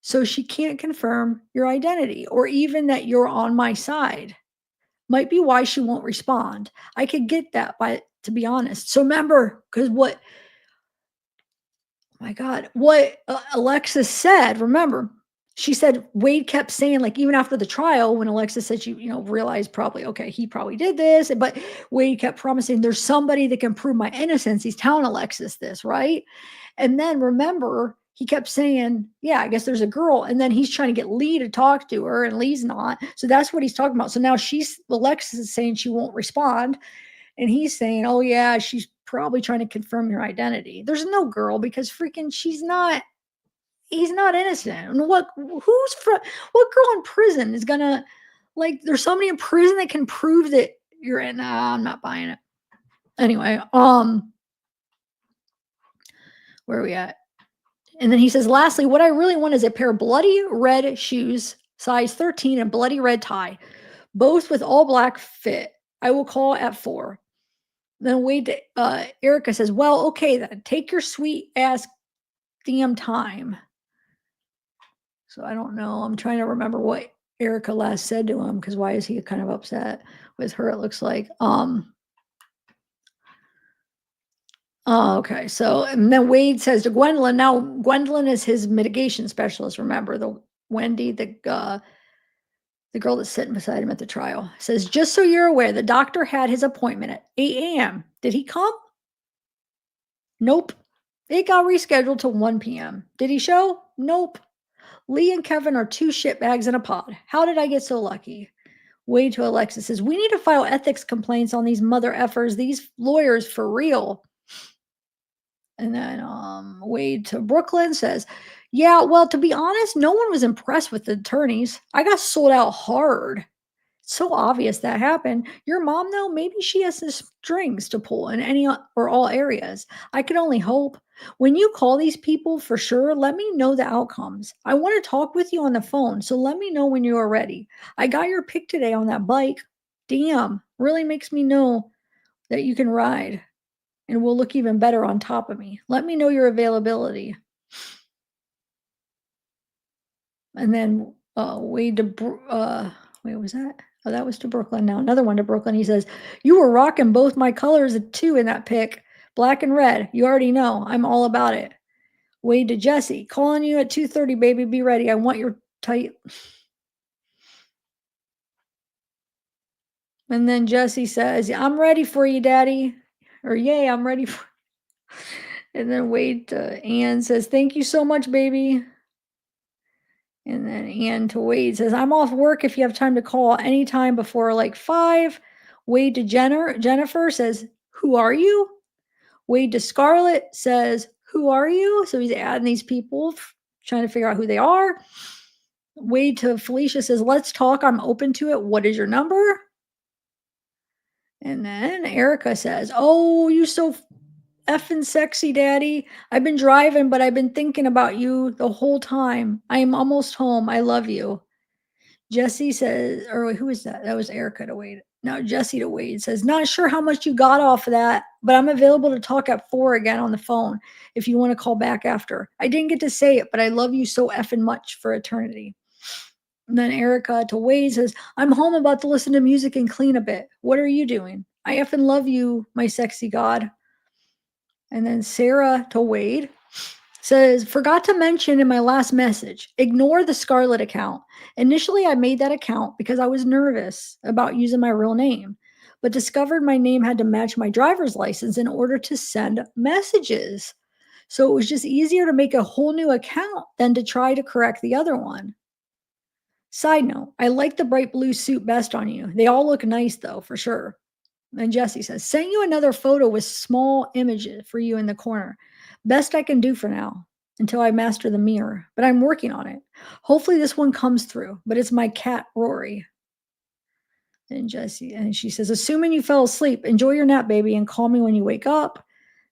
So she can't confirm your identity or even that you're on my side. Might be why she won't respond. I could get that, to be honest. So remember, because what Alexis said, remember, she said Wade kept saying, like, even after the trial, when Alexis said she, realized probably, okay, he probably did this, but Wade kept promising there's somebody that can prove my innocence. He's telling Alexis this, right? And then remember, he kept saying, yeah, I guess there's a girl. And then he's trying to get Lee to talk to her, and Lee's not. So that's what he's talking about. So now Alexis is saying she won't respond. And he's saying, oh, yeah, she's probably trying to confirm your identity. There's no girl because freaking he's not innocent. And what girl in prison is gonna, like, there's somebody in prison that can prove that you're in. Nah, I'm not buying it. Anyway, where are we at? And then he says, lastly, what I really want is a pair of bloody red shoes, size 13, and bloody red tie, both with all black fit. I will call at 4. Then Erica says, well, okay, then take your sweet ass damn time. So I don't know. I'm trying to remember what Erica last said to him, because why is he kind of upset with her? It looks like. Oh, okay. So, and then Wade says to Gwendolyn, now Gwendolyn is his mitigation specialist. Remember, the Wendy, the girl that's sitting beside him at the trial, says, just so you're aware, the doctor had his appointment at 8 a.m. Did he come? Nope. It got rescheduled to 1 p.m. Did he show? Nope. Lee and Kevin are 2 shitbags in a pod. How did I get so lucky? Wade to Alexis says, we need to file ethics complaints on these mother effers, these lawyers for real. And then Wade to Brooklyn says, yeah, well, to be honest, no one was impressed with the attorneys. I got sold out hard. It's so obvious that happened. Your mom, though, maybe she has some strings to pull in any or all areas. I could only hope. When you call these people, for sure, let me know the outcomes. I want to talk with you on the phone, so let me know when you are ready. I got your pic today on that bike. Damn, really makes me know that you can ride and will look even better on top of me. Let me know your availability. And then Wade to wait, was that? Oh, that was to Brooklyn. Now another one to Brooklyn. He says, you were rocking both my colors too in that pic, black and red. You already know. I'm all about it. Wade to Jesse, calling you at 2:30, baby. Be ready. I want your tight. And then Jesse says, I'm ready for you, daddy. Or, yay, I'm ready for. And then Wade to Ann says, thank you so much, baby. And then Ann to Wade says, I'm off work if you have time to call anytime before like 5. Wade to Jennifer says, who are you? Wade to Scarlett says, who are you? So he's adding these people, trying to figure out who they are. Wade to Felicia says, let's talk. I'm open to it. What is your number? And then Erica says, oh, you so effing sexy, daddy. I've been driving, but I've been thinking about you the whole time. I am almost home. I love you. Jesse says, or who is that? That was Erica to Wade. No, Jesse to Wade says, not sure how much you got off of that, but I'm available to talk at 4 again on the phone if you want to call back after. I didn't get to say it, but I love you so effing much for eternity. And then Erica to Wade says, I'm home about to listen to music and clean a bit. What are you doing? I effing love you, my sexy god. And then Sarah to Wade says, forgot to mention in my last message, ignore the Scarlet account. Initially, I made that account because I was nervous about using my real name, but discovered my name had to match my driver's license in order to send messages. So it was just easier to make a whole new account than to try to correct the other one. Side note, I like the bright blue suit best on you. They all look nice though, for sure. And Jesse says, send you another photo with small images for you in the corner. Best I can do for now until I master the mirror, but I'm working on it. Hopefully this one comes through, but it's my cat, Rory. And she says, assuming you fell asleep, enjoy your nap, baby, and call me when you wake up.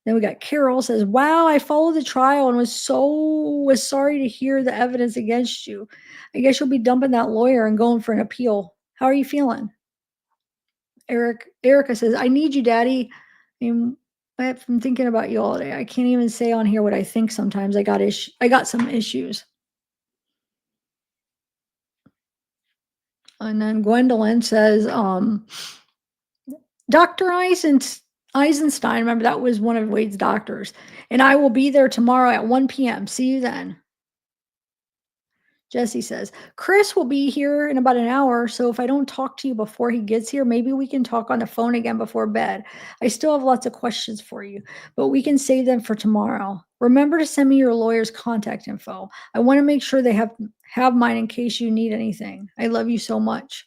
Then we got Carol says, wow, I followed the trial and was sorry to hear the evidence against you. I guess you'll be dumping that lawyer and going for an appeal. How are you feeling? Erica says, I need you, daddy. I'm thinking about you all day. I can't even say on here what I think sometimes. I got some issues. And then Gwendolyn says, Dr. Eisenstein, remember that was one of Wade's doctors, and I will be there tomorrow at 1 p.m. See you then. Jesse says, Chris will be here in about an hour, so if I don't talk to you before he gets here, maybe we can talk on the phone again before bed. I still have lots of questions for you, but we can save them for tomorrow. Remember to send me your lawyer's contact info. I want to make sure they have mine in case you need anything. I love you so much.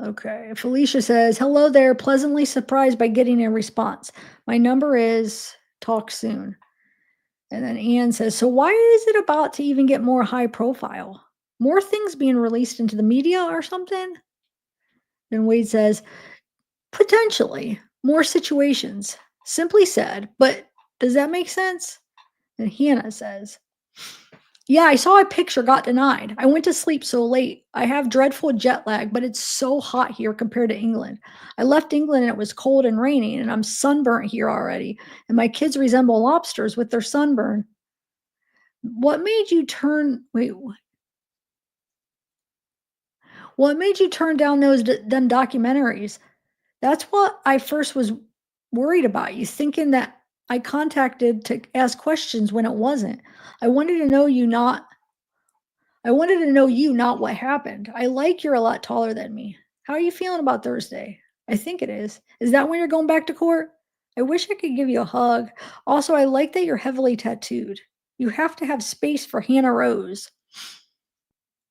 Okay. Felicia says, hello there. Pleasantly surprised by getting a response. My number is talk soon. And then Anne says, so why is it about to even get more high profile? More things being released into the media or something? Then Wade says, potentially more situations. Simply said, but does that make sense? And Hannah says, yeah, I saw a picture got denied. I went to sleep so late. I have dreadful jet lag, but it's so hot here compared to England. I left England and it was cold and raining, and I'm sunburnt here already. And my kids resemble lobsters with their sunburn. What made you turn? Wait, what made you turn down them documentaries? That's what I first was worried about. You thinking that I contacted to ask questions when it wasn't. I wanted to know you, not what happened. I like you're a lot taller than me. How are you feeling about Thursday? I think it is. Is that when you're going back to court? I wish I could give you a hug. Also, I like that you're heavily tattooed. You have to have space for Hannah Rose.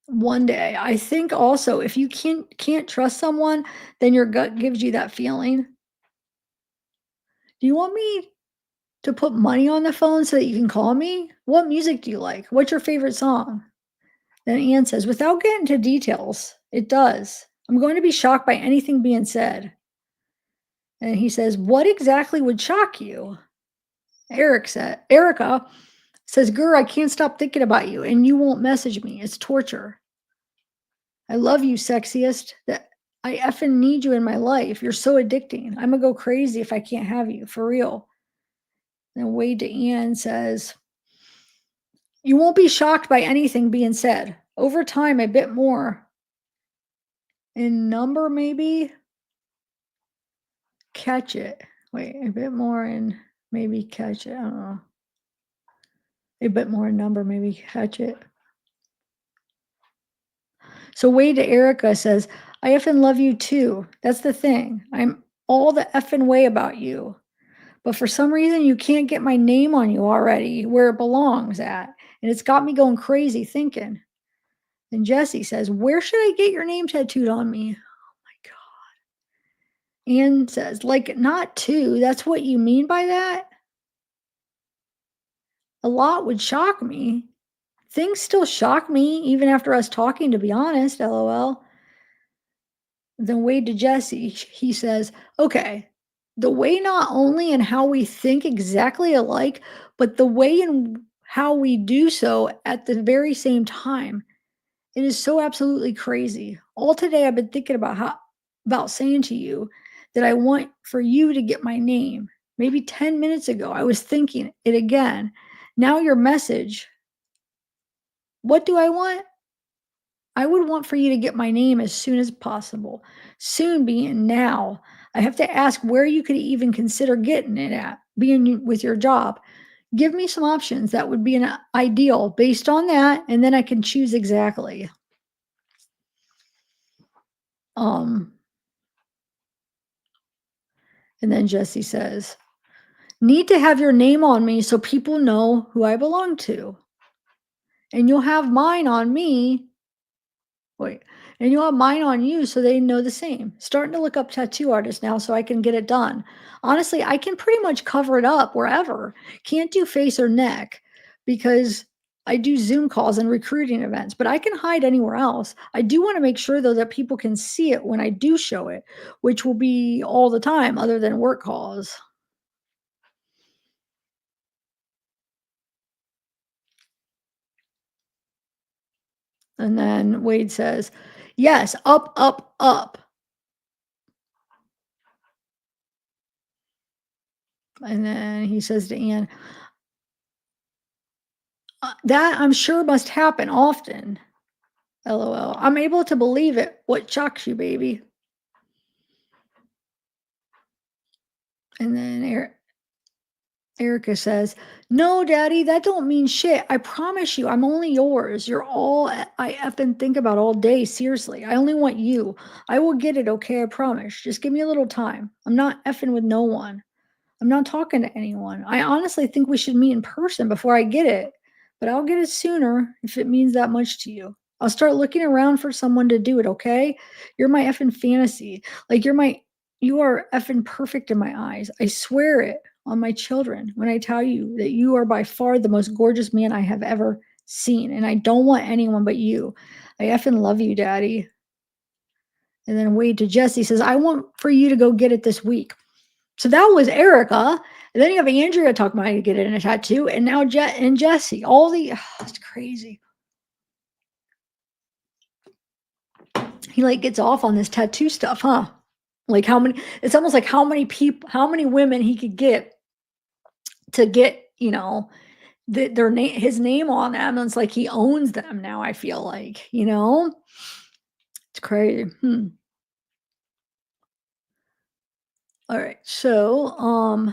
One day. I think also if you can't trust someone, then your gut gives you that feeling. Do you want me to put money on the phone so that you can call me? What music do you like? What's your favorite song? Then Anne says, without getting into details, it does. I'm going to be shocked by anything being said. And he says, what exactly would shock you? Erica says, girl, I can't stop thinking about you and you won't message me. It's torture. I love you, sexiest. That I effing need you in my life. You're so addicting. I'm gonna go crazy if I can't have you, for real. Then Wade to Anne says, you won't be shocked by anything being said. Over time, a bit more. In number, maybe? Catch it. Wait, a bit more and maybe catch it. I don't know. A bit more in number, maybe catch it. So Wade to Erica says, I effing love you too. That's the thing. I'm all the effing way about you. But for some reason, you can't get my name on you already where it belongs at. And it's got me going crazy thinking. And Jesse says, where should I get your name tattooed on me? Oh my God. Anne says, like, not two. That's what you mean by that? A lot would shock me. Things still shock me, even after us talking, to be honest, LOL. Then Wade to Jesse, he says, okay, the way not only in how we think exactly alike, but the way in how we do so at the very same time. It is so absolutely crazy. All today I've been thinking about saying to you that I want for you to get my name. Maybe 10 minutes ago, I was thinking it again. Now your message. What do I want? I would want for you to get my name as soon as possible. Soon being now. I have to ask where you could even consider getting it at, being with your job. Give me some options that would be an ideal based on that, and then I can choose exactly. And then Jesse says, need to have your name on me so people know who I belong to. And you'll have mine on me. Wait, and you'll have mine on you so they know the same. Starting to look up tattoo artists now so I can get it done. Honestly, I can pretty much cover it up wherever. Can't do face or neck because I do Zoom calls and recruiting events, but I can hide anywhere else. I do want to make sure though that people can see it when I do show it, which will be all the time other than work calls. And then Wade says, yes, up, up, up. And then he says to Anne, that I'm sure must happen often. LOL. I'm able to believe it. What shocks you, baby? And then Erica says, "No, Daddy, that don't mean shit. I promise you, I'm only yours. You're all I effing think about all day. Seriously, I only want you. I will get it, okay? I promise. Just give me a little time. I'm not effing with no one. I'm not talking to anyone. I honestly think we should meet in person before I get it, but I'll get it sooner if it means that much to you. I'll start looking around for someone to do it, okay? You're my effing fantasy. Like you are effing perfect in my eyes. I swear it on my children when I tell you that you are by far the most gorgeous man I have ever seen, and I don't want anyone but you. I effing love you, Daddy." And then Wade to Jesse says, "I want for you to go get it this week." So that was Erica. And then you have Andrea talking about how to get it in a tattoo, and now and Jesse. All the it's crazy. He like gets off on this tattoo stuff, huh? Like how many? It's almost like how many people, how many women he could get to get, their name, his name on them. And it's like he owns them now. I feel like, it's crazy. All right, so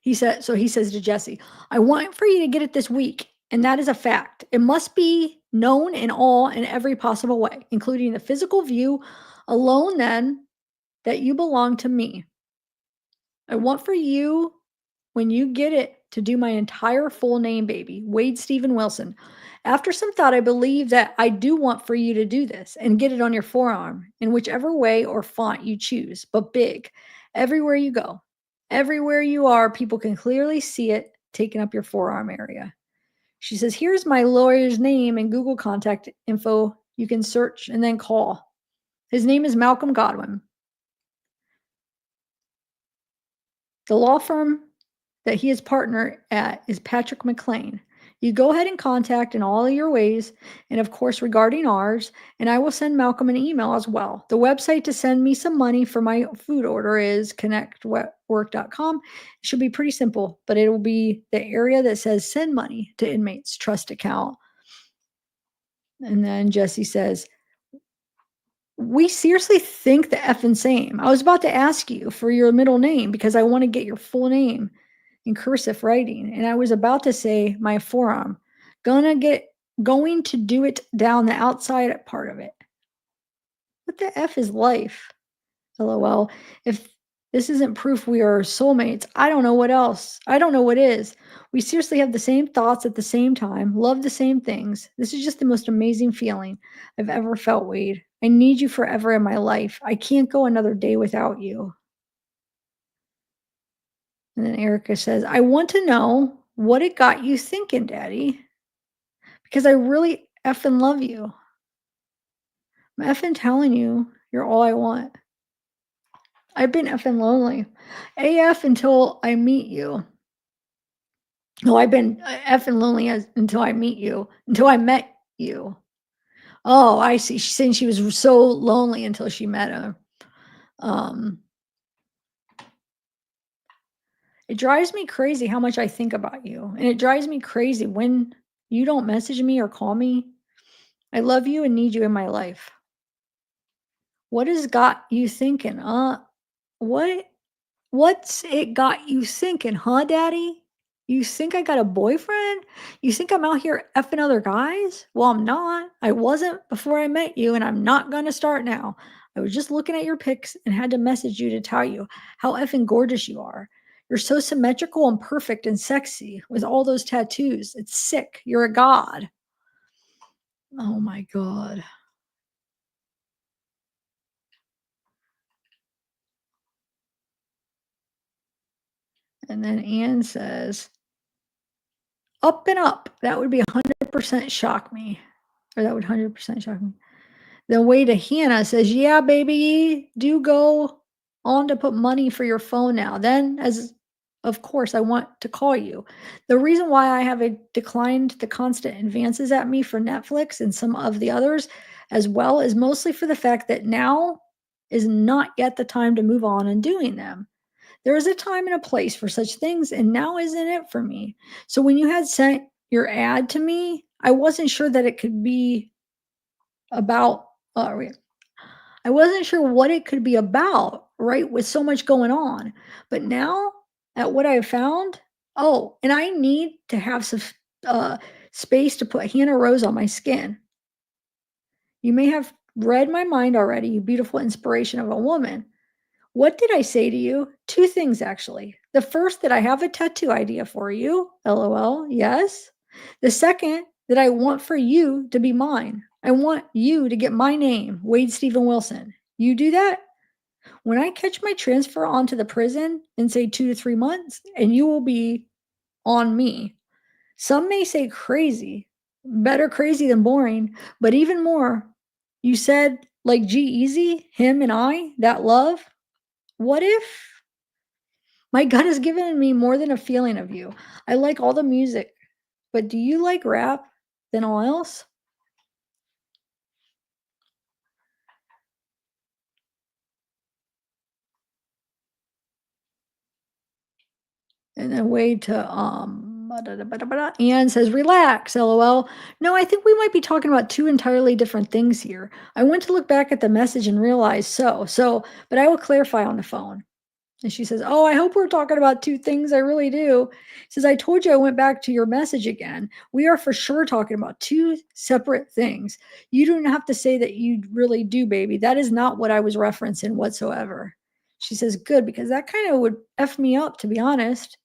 he says to Jesse, "I want for you to get it this week, and that is a fact. It must be known in all and every possible way, including the physical view alone, then, that you belong to me. I want for you, when you get it, to do my entire full name, baby, Wade Stephen Wilson. After some thought, I believe that I do want for you to do this and get it on your forearm in whichever way or font you choose, but big, everywhere you go. Everywhere you are, people can clearly see it taking up your forearm area." She says, "Here's my lawyer's name and Google contact info. You can search and then call. His name is Malcolm Godwin. The law firm that he is partner at is Patrick McLean. You go ahead and contact in all of your ways, and of course regarding ours, and I will send Malcolm an email as well. The website to send me some money for my food order is connectwork.com. It should be pretty simple, but it will be the area that says send money to inmates trust account." And then Jesse says, "We seriously think the effing same. I was about to ask you for your middle name because I want to get your full name in cursive writing. And I was about to say my forearm. Going to do it down the outside part of it. What the F is life? LOL. If this isn't proof we are soulmates, I don't know what else. I don't know what is. We seriously have the same thoughts at the same time, love the same things. This is just the most amazing feeling I've ever felt, Wade. I need you forever in my life. I can't go another day without you." And then Erica says, "I want to know what it got you thinking, Daddy, because I really effing love you. I'm effing telling you, you're all I want. I've been effing lonely. AF until I meet you. No, I've been effing lonely until I meet you, until I met you." Oh, I see. She's saying she was so lonely until she met him. It drives me crazy how much I think about you. And it drives me crazy when you don't message me or call me. I love you and need you in my life. What has got you thinking? What what's it got you thinking, huh, Daddy? You think I got a boyfriend? You think I'm out here effing other guys? Well, I'm not. I wasn't before I met you, and I'm not gonna start now. I was just looking at your pics and had to message you to tell you how effing gorgeous you are. You're so symmetrical and perfect and sexy with all those tattoos. It's sick. You're a god. Oh my God. And then Anne says, "Up and up." That would be 100% shock me. Or that would 100% shock me. The way to Hannah says, "Yeah, baby, do go on to put money for your phone now. Then, as of course, I want to call you. The reason why I have declined the constant advances at me for Netflix and some of the others as well is mostly for the fact that now is not yet the time to move on and doing them. There is a time and a place for such things, and now isn't it for me. So when you had sent your ad to me, I wasn't sure that it could be about I wasn't sure what it could be about, right? With so much going on. But now, at what I found. Oh, and I need to have some space to put Hannah Rose on my skin. You may have read my mind already, you beautiful inspiration of a woman. What did I say to you? Two things, actually. The first, that I have a tattoo idea for you. LOL. Yes. The second, that I want for you to be mine. I want you to get my name, Wade Stephen Wilson. You do that? When I catch my transfer onto the prison in, say, 2 to 3 months, and you will be on me. Some may say crazy, better crazy than boring, but even more. You said, like G-Eazy, him and I, that love. What if my gut has given me more than a feeling of you? I like all the music, but do you like rap than all else? And then Wade to Anne says, relax, LOL. No, I think we might be talking about two entirely different things here. I went to look back at the message and realized but I will clarify on the phone. And she says, oh, I hope we're talking about two things. I really do. Says, I told you I went back to your message again. We are for sure talking about two separate things. You don't have to say that you really do, baby. That is not what I was referencing whatsoever. She says, good, because that kind of would F me up, to be honest.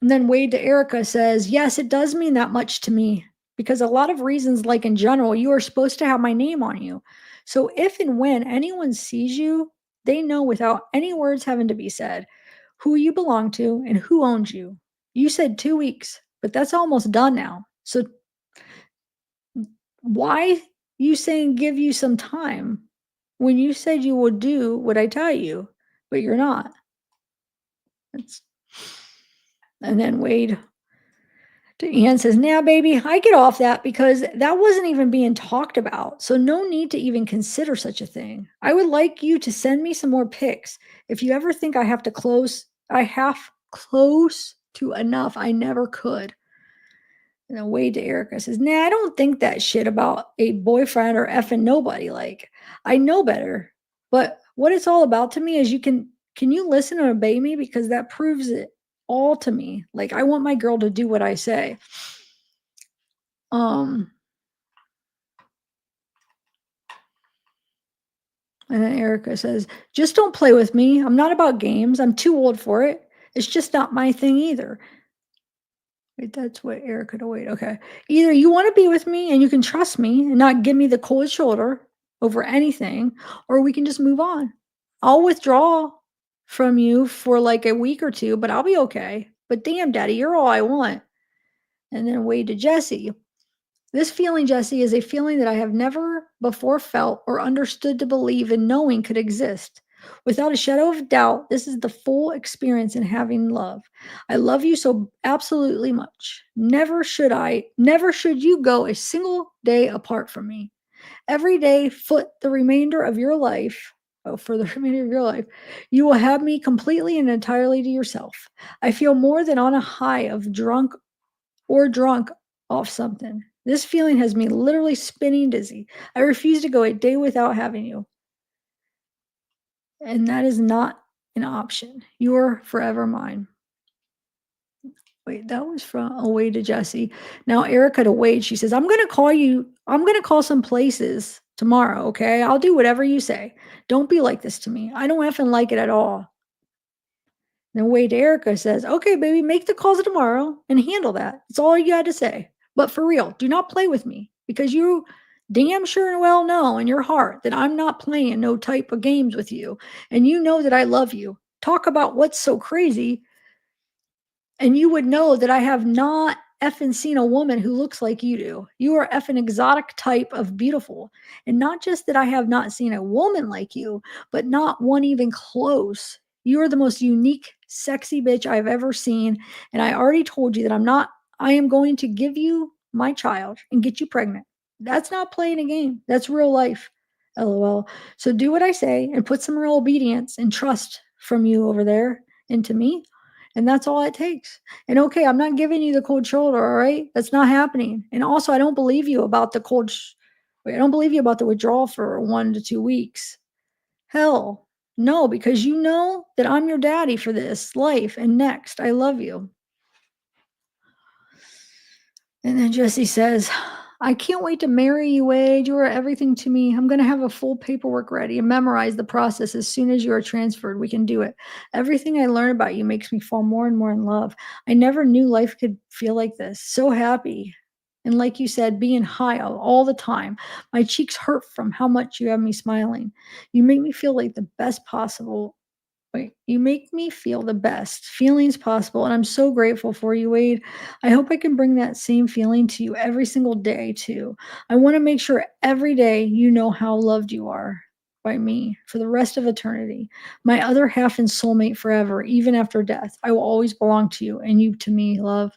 And then Wade to Erica says, yes, it does mean that much to me because a lot of reasons, like in general, you are supposed to have my name on you. So if and when anyone sees you, they know without any words having to be said who you belong to and who owns you. You said 2 weeks, but that's almost done now. So why you saying give you some time when you said you would do what I tell you, but you're not? And then Wade Anne says, nah, baby, I get off that because that wasn't even being talked about. So no need to even consider such a thing. I would like you to send me some more pics. If you ever think I have close to enough, I never could. And then Wade to Erica says, nah, I don't think that shit about a boyfriend or effing nobody. Like, I know better. But what it's all about to me is can you listen and obey me? Because that proves it all to me. Like, I want my girl to do what I say. And then Erica says, just don't play with me. I'm not about games. I'm too old for it. It's just not my thing either. Wait, that's what Erica to wait. Okay. Either you want to be with me and you can trust me and not give me the cold shoulder over anything, or we can just move on. I'll withdraw from you for like a week or two, but I'll be okay. But damn, daddy, you're all I want. And then Wade to Jesse. This feeling, Jesse, is a feeling that I have never before felt or understood to believe in knowing could exist. Without a shadow of doubt, this is the full experience in having love. I love you so absolutely much. Never should you go a single day apart from me. Every day, for the remainder of your life, you will have me completely and entirely to yourself. I feel more than on a high of drunk off something. This feeling has me literally spinning dizzy. I refuse to go a day without having you. And that is not an option. You are forever mine. Wait, that was from Wade to Jesse. Now Erica to Wade, she says, I'm going to call some places tomorrow, okay? I'll do whatever you say. Don't be like this to me. I don't effing like it at all. Then Wade to Erica says, okay, baby, make the calls tomorrow and handle that. It's all you had to say. But for real, do not play with me because you damn sure and well know in your heart that I'm not playing no type of games with you. And you know that I love you. Talk about what's so crazy. And you would know that I have not effing seen a woman who looks like you do. You are effing exotic type of beautiful. And not just that I have not seen a woman like you, but not one even close. You are the most unique, sexy bitch I've ever seen. And I already told you that I am going to give you my child and get you pregnant. That's not playing a game. That's real life. LOL. So do what I say and put some real obedience and trust from you over there into me. And that's all it takes. And okay, I'm not giving you the cold shoulder, all right? That's not happening. And also, I don't believe you about I don't believe you about the withdrawal for 1 to 2 weeks. Hell, No, because you know that I'm your daddy for this life and next. I love you. And then Jesse says, I can't wait to marry you, Wade. You are everything to me. I'm going to have a full paperwork ready and memorize the process as soon as you are transferred. We can do it. Everything I learn about you makes me fall more and more in love. I never knew life could feel like this. So happy. And like you said, being high all the time. My cheeks hurt from how much you have me smiling. You make me feel like the best possible. Wait, you make me feel the best feelings possible, and I'm so grateful for you, Wade. I hope I can bring that same feeling to you every single day, too. I want to make sure every day you know how loved you are by me for the rest of eternity. My other half and soulmate forever, even after death. I will always belong to you, and you to me, love.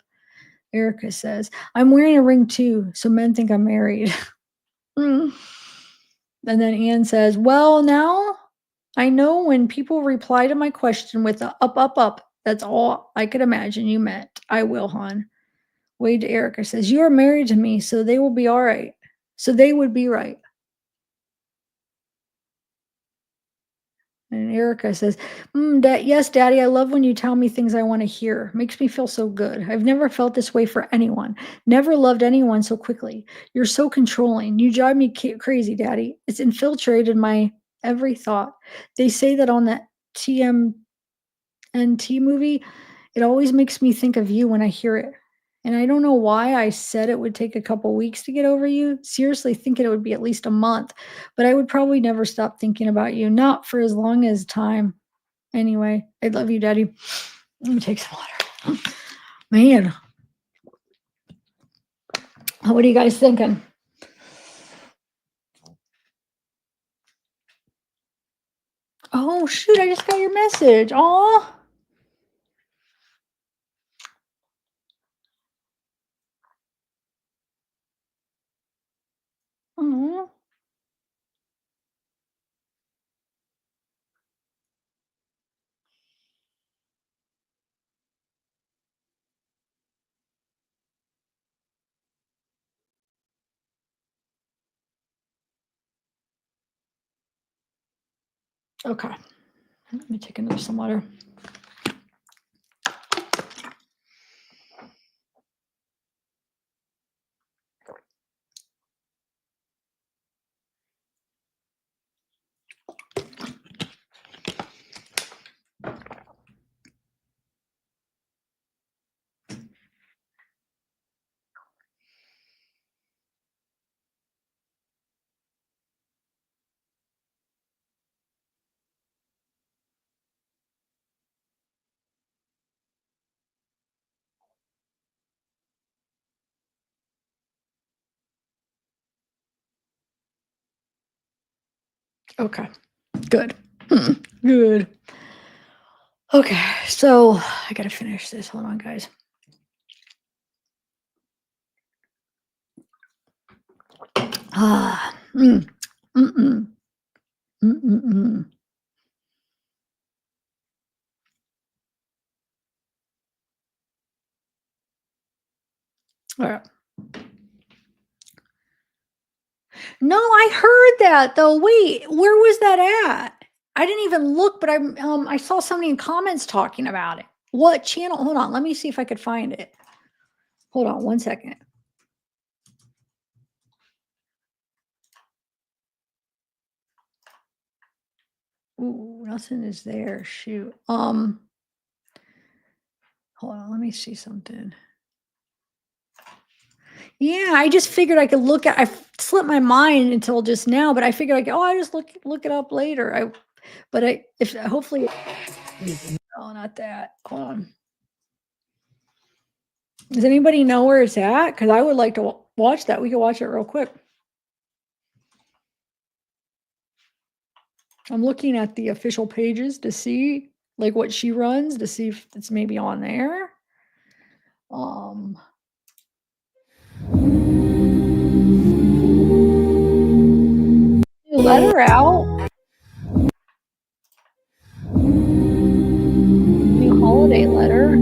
Erica says, I'm wearing a ring too, so men think I'm married. Mm. And then Anne says, well, now I know when people reply to my question with a up, up, up, that's all I could imagine you meant. I will, hon. Wade to Erica says, you are married to me, so they will be all right. So they would be right. And Erica says, yes, Daddy, I love when you tell me things I want to hear. Makes me feel so good. I've never felt this way for anyone. Never loved anyone so quickly. You're so controlling. You drive me crazy, Daddy. It's infiltrated my every thought. They say that on that TMNT movie, it always makes me think of you when I hear it. And I don't know why I said it would take a couple weeks to get over you. Seriously, thinking it would be at least a month. But I would probably never stop thinking about you. Not for as long as time. Anyway, I love you, Daddy. Let me take some water. Man. What are you guys thinking? Oh, shoot. I just got your message. Aw. Aw. Okay. Let me take another some water. Okay. Good. Good. Okay. So I got to finish this. Hold on, guys. Ah. Mm-mm. Mm-mm-mm. All right. No, I heard that though. Wait, where was that at? I didn't even look, but I saw somebody in comments talking about it. What channel? Hold on, let me see if I could find it. Hold on 1 second. Ooh, nothing is there. Shoot. Hold on, let me see something. Yeah, I just figured I could look at. I slipped my mind until just now, but I figured I just look it up later. If hopefully, oh, not that. Hold on. Does anybody know where it's at? Because I would like to watch that. We could watch it real quick. I'm looking at the official pages to see like what she runs to see if it's maybe on there. Let her out. New holiday letter.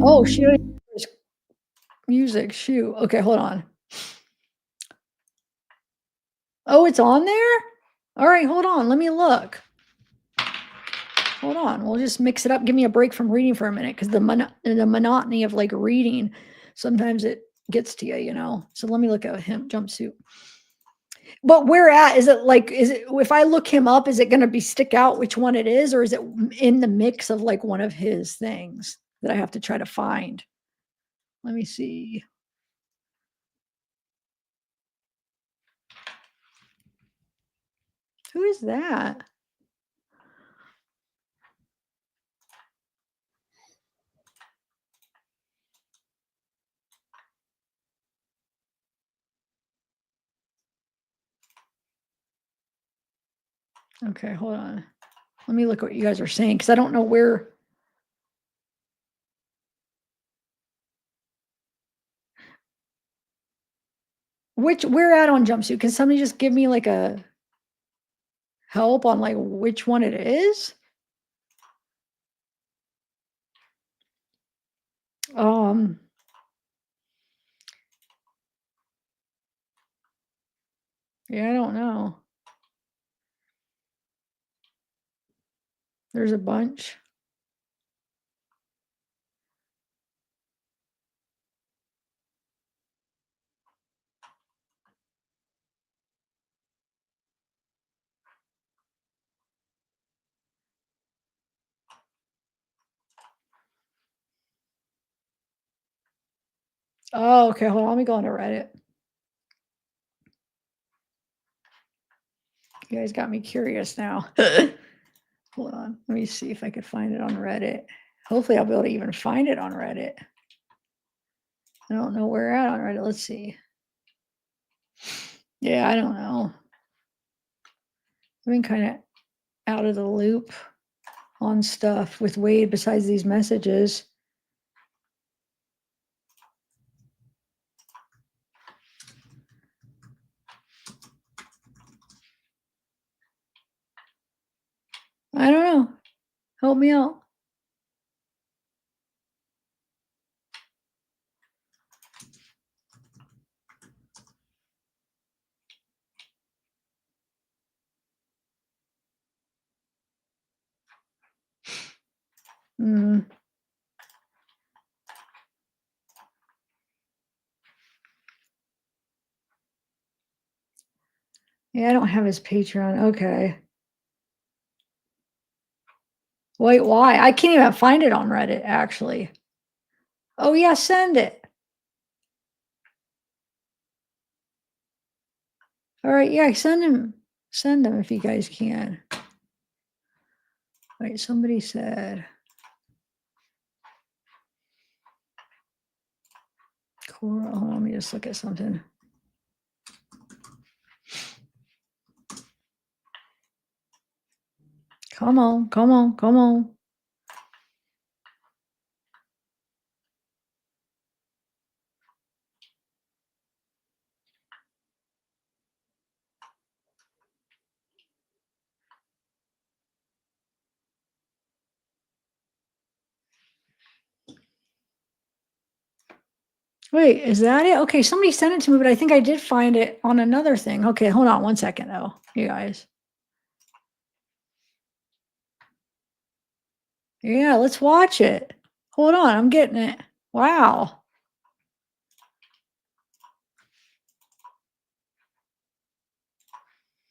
Oh, she music. Shoot. Okay, hold on. Oh, it's on there? All right, hold on. Let me look. Hold on. We'll just mix it up. Give me a break from reading for a minute because the monotony of like reading, sometimes it gets to you, you know. So let me look at him jumpsuit. But where at is it like, is it, if I look him up, is it going to be stick out which one it is, or is it in the mix of like one of his things that I have to try to find? Let me see. Who is that? Okay, hold on. Let me look what you guys are saying because I don't know where. Where at on jumpsuit? Can somebody just give me like a help on like which one it is? Yeah, I don't know. There's a bunch. Oh, okay. Hold on. Let me go into Reddit. You guys got me curious now. Hold on. Let me see if I could find it on Reddit. Hopefully I'll be able to even find it on Reddit. I don't know where at on Reddit. Let's see. Yeah, I don't know. I've been kind of out of the loop on stuff with Wade besides these messages. I don't know. Help me out. Hmm. Yeah, I don't have his Patreon. Okay. Wait, why? I can't even find it on Reddit, actually. Oh, yeah, send it. All right, yeah, send him. Send them if you guys can. Wait, somebody said. Coral. Hold on, let me just look at something. Come on, come on, come on. Wait, is that it? Okay, somebody sent it to me, but I think I did find it on another thing. Okay, hold on one second though, you guys. Yeah, let's watch it. Hold on, I'm getting it. Wow.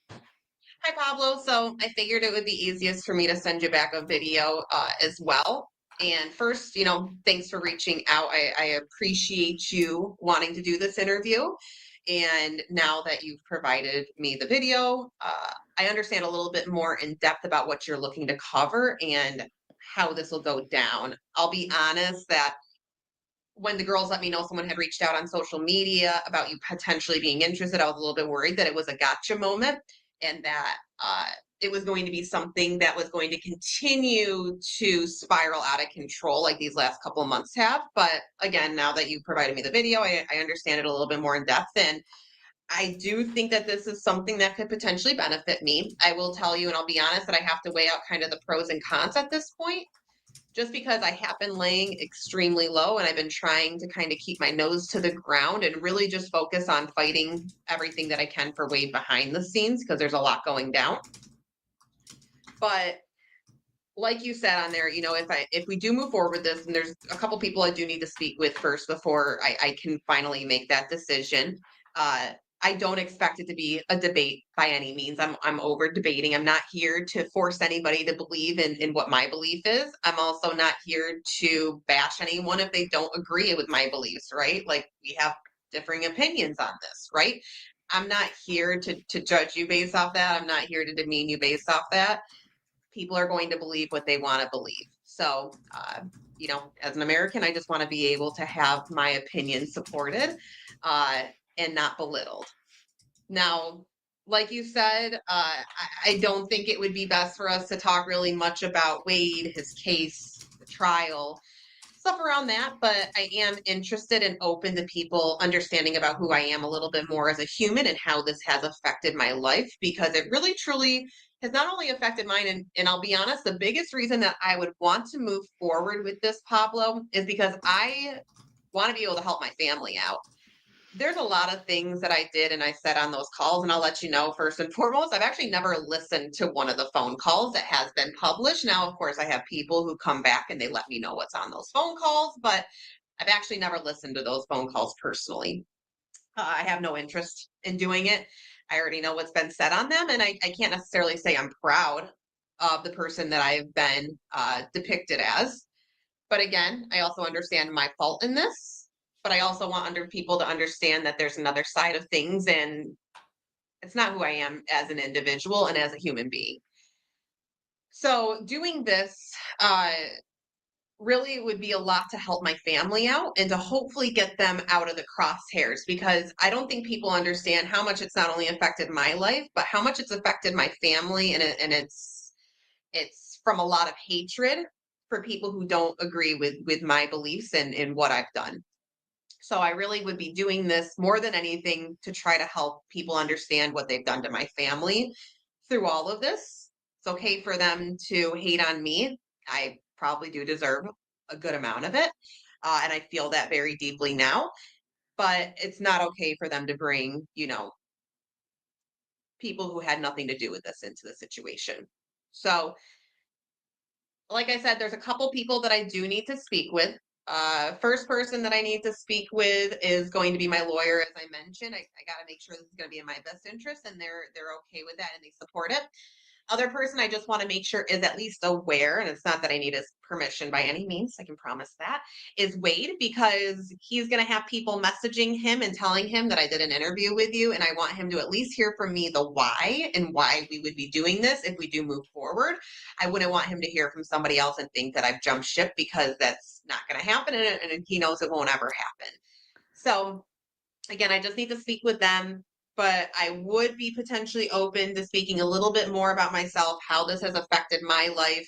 Hi, Pablo. So I figured it would be easiest for me to send you back a video as well. And first, thanks for reaching out. I appreciate you wanting to do this interview. And now that you've provided me the video, I understand a little bit more in depth about what you're looking to cover and how this will go down. I'll be honest that when the girls let me know someone had reached out on social media about you potentially being interested, I was a little bit worried that it was a gotcha moment and that it was going to be something that was going to continue to spiral out of control like these last couple of months have. But again, now that you provided me the video, I understand it a little bit more in depth. And I do think that this is something that could potentially benefit me. I will tell you, and I'll be honest, that I have to weigh out kind of the pros and cons at this point. just because I have been laying extremely low and I've been trying to kind of keep my nose to the ground and really just focus on fighting everything that I can for Wade behind the scenes because there's a lot going down. But like you said on there, if we do move forward with this, and there's a couple people I do need to speak with first before I can finally make that decision. I don't expect it to be a debate by any means. I'm over debating. I'm not here to force anybody to believe in what my belief is. I'm also not here to bash anyone if they don't agree with my beliefs, right? Like we have differing opinions on this, right? I'm not here to judge you based off that. I'm not here to demean you based off that. People are going to believe what they want to believe. So, as an American, I just want to be able to have my opinion supported and not belittled. Now, like you said, I don't think it would be best for us to talk really much about Wade, his case, the trial, stuff around that, but I am interested and open to people understanding about who I am a little bit more as a human and how this has affected my life, because it really truly has not only affected mine, and I'll be honest, the biggest reason that I would want to move forward with this, Pablo, is because I want to be able to help my family out. There's a lot of things that I did and I said on those calls, and I'll let you know first and foremost, I've actually never listened to one of the phone calls that has been published. Now, of course, I have people who come back and they let me know what's on those phone calls, but I've actually never listened to those phone calls personally. I have no interest in doing it. I already know what's been said on them, and I can't necessarily say I'm proud of the person that I've been depicted as. But again, I also understand my fault in this, but I also want people to understand that there's another side of things, and it's not who I am as an individual and as a human being. So doing this really would be a lot to help my family out and to hopefully get them out of the crosshairs, because I don't think people understand how much it's not only affected my life, but how much it's affected my family, and it's from a lot of hatred for people who don't agree with my beliefs and what I've done. So I really would be doing this more than anything to try to help people understand what they've done to my family through all of this. It's okay for them to hate on me. I probably do deserve a good amount of it. And I feel that very deeply now. But it's not okay for them to bring, people who had nothing to do with this into the situation. So like I said, there's a couple people that I do need to speak with. First person that I need to speak with is going to be my lawyer, as I mentioned. I got to make sure this is going to be in my best interest, and they're okay with that and they support it. Other person I just want to make sure is at least aware, and it's not that I need his permission by any means, I can promise that, is Wade, because he's going to have people messaging him and telling him that I did an interview with you, and I want him to at least hear from me the why and why we would be doing this if we do move forward. I wouldn't want him to hear from somebody else and think that I've jumped ship, because that's not going to happen, and he knows it won't ever happen. So again, I just need to speak with them, but I would be potentially open to speaking a little bit more about myself, how this has affected my life,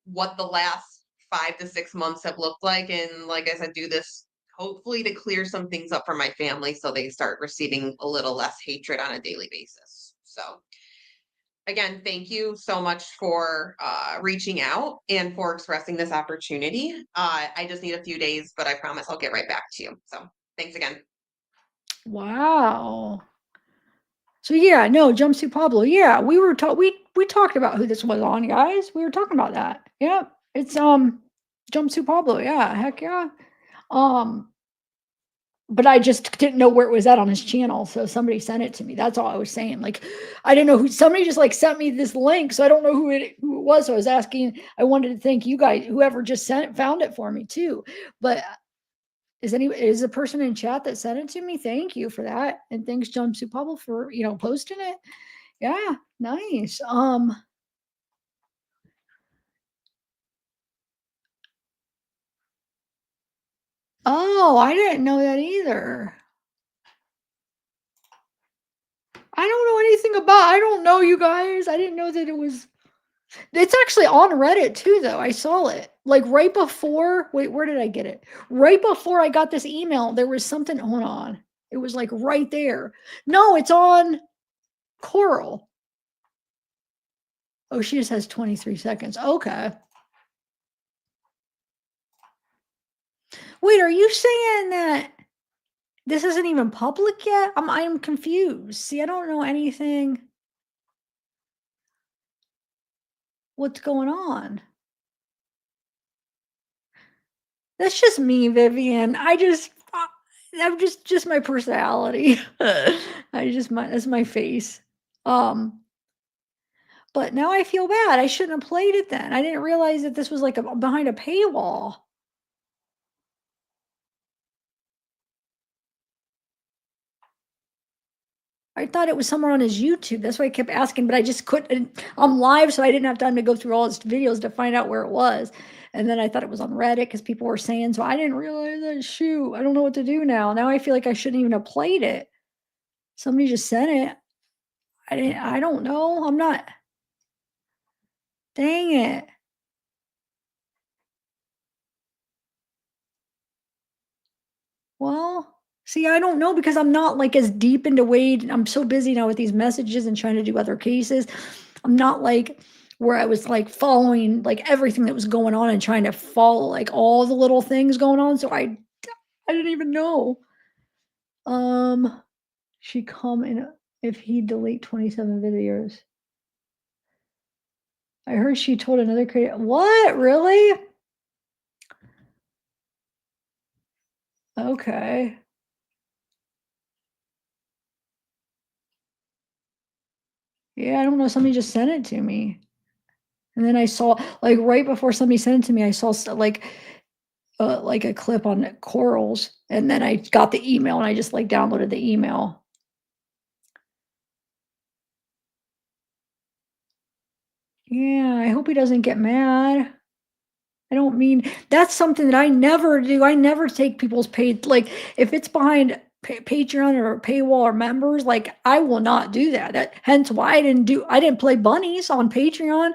what the last 5 to 6 months have looked like. And like I said, do this hopefully to clear some things up for my family so they start receiving a little less hatred on a daily basis. So again, thank you so much for reaching out and for expressing this opportunity. I just need a few days, but I promise I'll get right back to you. So thanks again. Wow. So yeah, no, Jumpsuit Pablo. Yeah, we talked about who this was on, guys. We were talking about that. Yeah, it's Jumpsuit Pablo. Yeah, heck yeah. But I just didn't know where it was at on his channel, so somebody sent it to me. That's all I was saying. Like, I didn't know who. Somebody just like sent me this link, so I don't know who it was. So I was asking. I wanted to thank you guys, whoever just found it for me too. But is a person in chat that sent it to me? Thank you for that, and thanks Jumpsuit Pablo for posting it. Yeah, nice. Oh, I didn't know that either. I don't know anything about. I don't know, you guys. I didn't know that it was. It's actually on Reddit too, though. I saw it like right before. Wait, where did I get it? Right before I got this email, there was something on. It was like right there. No, it's on Coral. Oh, she just has 23 seconds. Okay. Wait, are you saying that this isn't even public yet? I'm confused. See, I don't know anything. What's going on? That's just me, Vivian. I'm just my personality. That's my face. But now I feel bad. I shouldn't have played it then. I didn't realize that this was like behind a paywall. I thought it was somewhere on his YouTube. That's why I kept asking, but I just couldn't. I'm live, so I didn't have time to go through all his videos to find out where it was. And then I thought it was on Reddit because people were saying, so I didn't realize that. Shoot, I don't know what to do now. Now I feel like I shouldn't even have played it. Somebody just sent it. I don't know. I'm not. Dang it. Well, see, I don't know because I'm not like as deep into Wade. I'm so busy now with these messages and trying to do other cases. I'm not like where I was like following like everything that was going on and trying to follow like all the little things going on. So I didn't even know. She come in if he delete 27 videos. I heard she told another creator. What? Really? Okay. Yeah, I don't know. Somebody just sent it to me. And then I saw, like, right before somebody sent it to me, I saw like a clip on corals, and then I got the email and I just like downloaded the email. Yeah, I hope he doesn't get mad. I don't mean that's something that I never do. I never take people's paid, like if it's behind Patreon or paywall or members, like I will not do that. Hence why I didn't play bunnies on Patreon.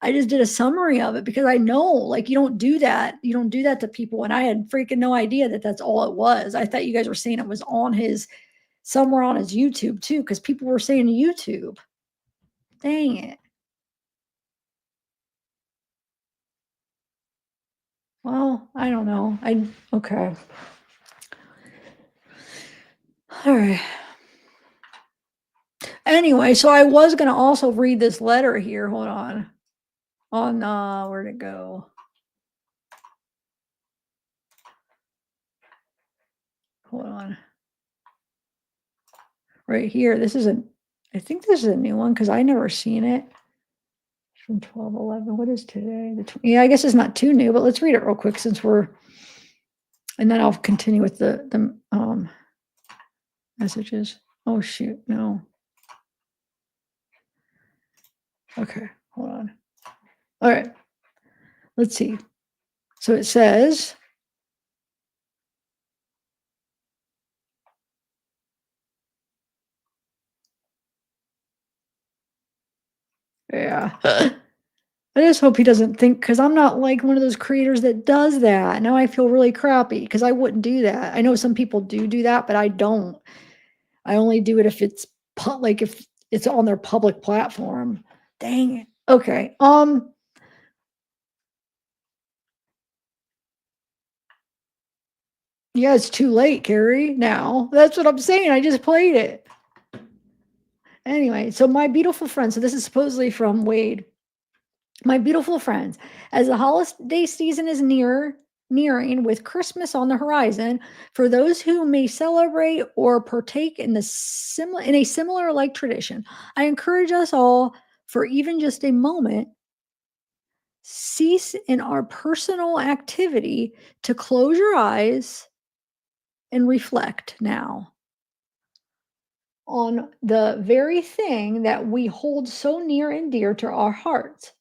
I just did a summary of it because I know, like, you don't do that. You don't do that to people. And I had freaking no idea that that's all it was. I thought you guys were saying it was on somewhere on his YouTube too, because people were saying YouTube. Dang it. Well, I don't know. Okay. All right. Anyway, so I was going to also read this letter here. Hold on. Where'd it go? Hold on. Right here. I think this is a new one because I never seen it. From 12/11. What is today? Yeah, I guess it's not too new, but let's read it real quick and then I'll continue with the messages. Oh shoot, no. Okay, hold on. All right, let's see. So it says, yeah. I just hope he doesn't think, because I'm not like one of those creators that does that. Now I feel really crappy because I wouldn't do that. I know some people do that, but I don't. I only do it if it's like if it's on their public platform. Dang it. Okay. Yeah, it's too late, Carrie. Now that's what I'm saying. I just played it. Anyway, so my beautiful friend. So this is supposedly from Wade. My beautiful friends, as the holiday season is nearing with Christmas on the horizon, for those who may celebrate or partake in a similar like tradition, I encourage us all for even just a moment cease in our personal activity to close your eyes and reflect now on the very thing that we hold so near and dear to our hearts.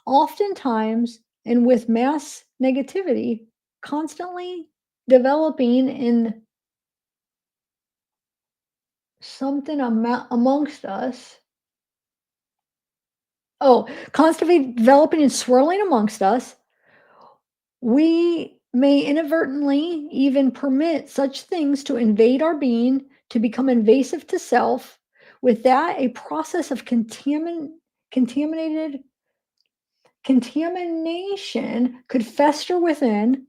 Oftentimes, and with mass negativity constantly developing in something amongst us. Oh, constantly developing and swirling amongst us, we may inadvertently even permit such things to invade our being, to become invasive to self. With that, a process of contamination could fester within,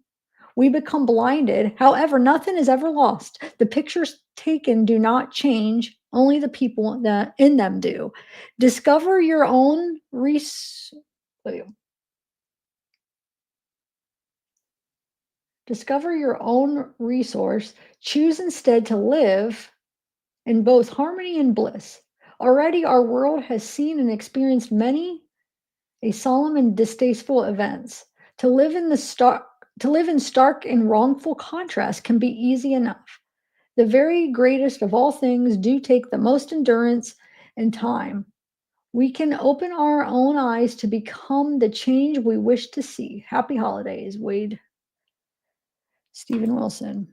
We become blinded. However, nothing is ever lost. The pictures taken do not change, only the people that in them do. Discover your own Discover your own resource. Choose instead to live in both harmony and bliss. Already our world has seen and experienced many a solemn and distasteful events. To live in stark and wrongful contrast can be easy enough. The very greatest of all things do take the most endurance and time. We can open our own eyes to become the change we wish to see. Happy holidays, Wade. Stephen Wilson.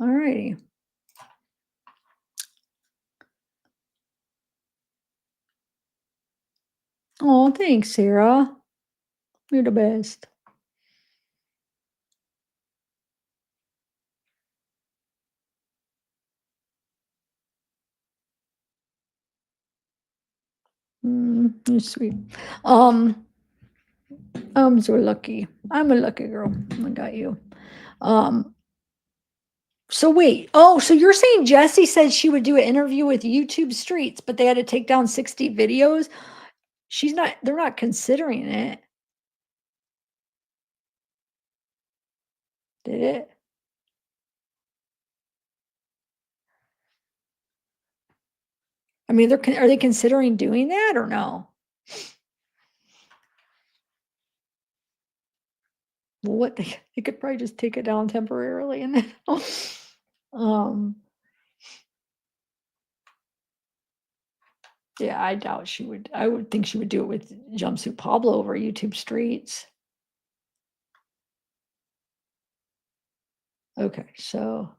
All righty. Oh, thanks, Sarah. You're the best. You're sweet. I'm so lucky. I'm a lucky girl. I got you. So wait. Oh, so you're saying Jessie said she would do an interview with YouTube Streets, but they had to take down 60 videos? They're not considering it. Did it? I mean, are they considering doing that or no? Well, what they could probably just take it down temporarily and then yeah, I doubt she would. I would think she would do it with Jumpsuit Pablo over YouTube Streets. Okay, so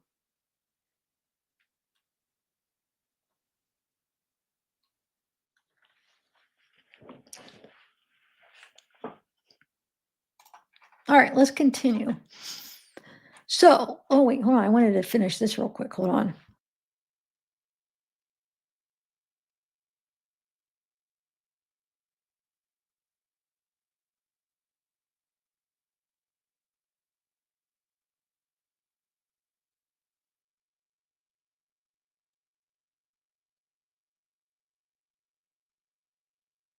all right, let's continue. So, oh wait, hold on. I wanted to finish this real quick. Hold on.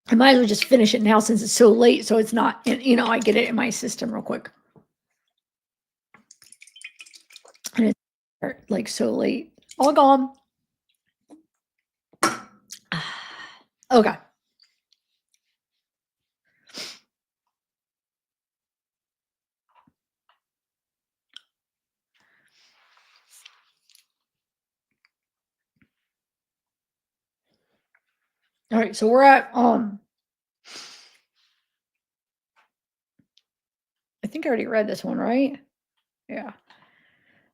I might as well just finish it now since it's so late. So it's not, I get it in my system real quick. And it's like so late. All gone. Okay. All right, so we're at I think I already read this one, right? Yeah.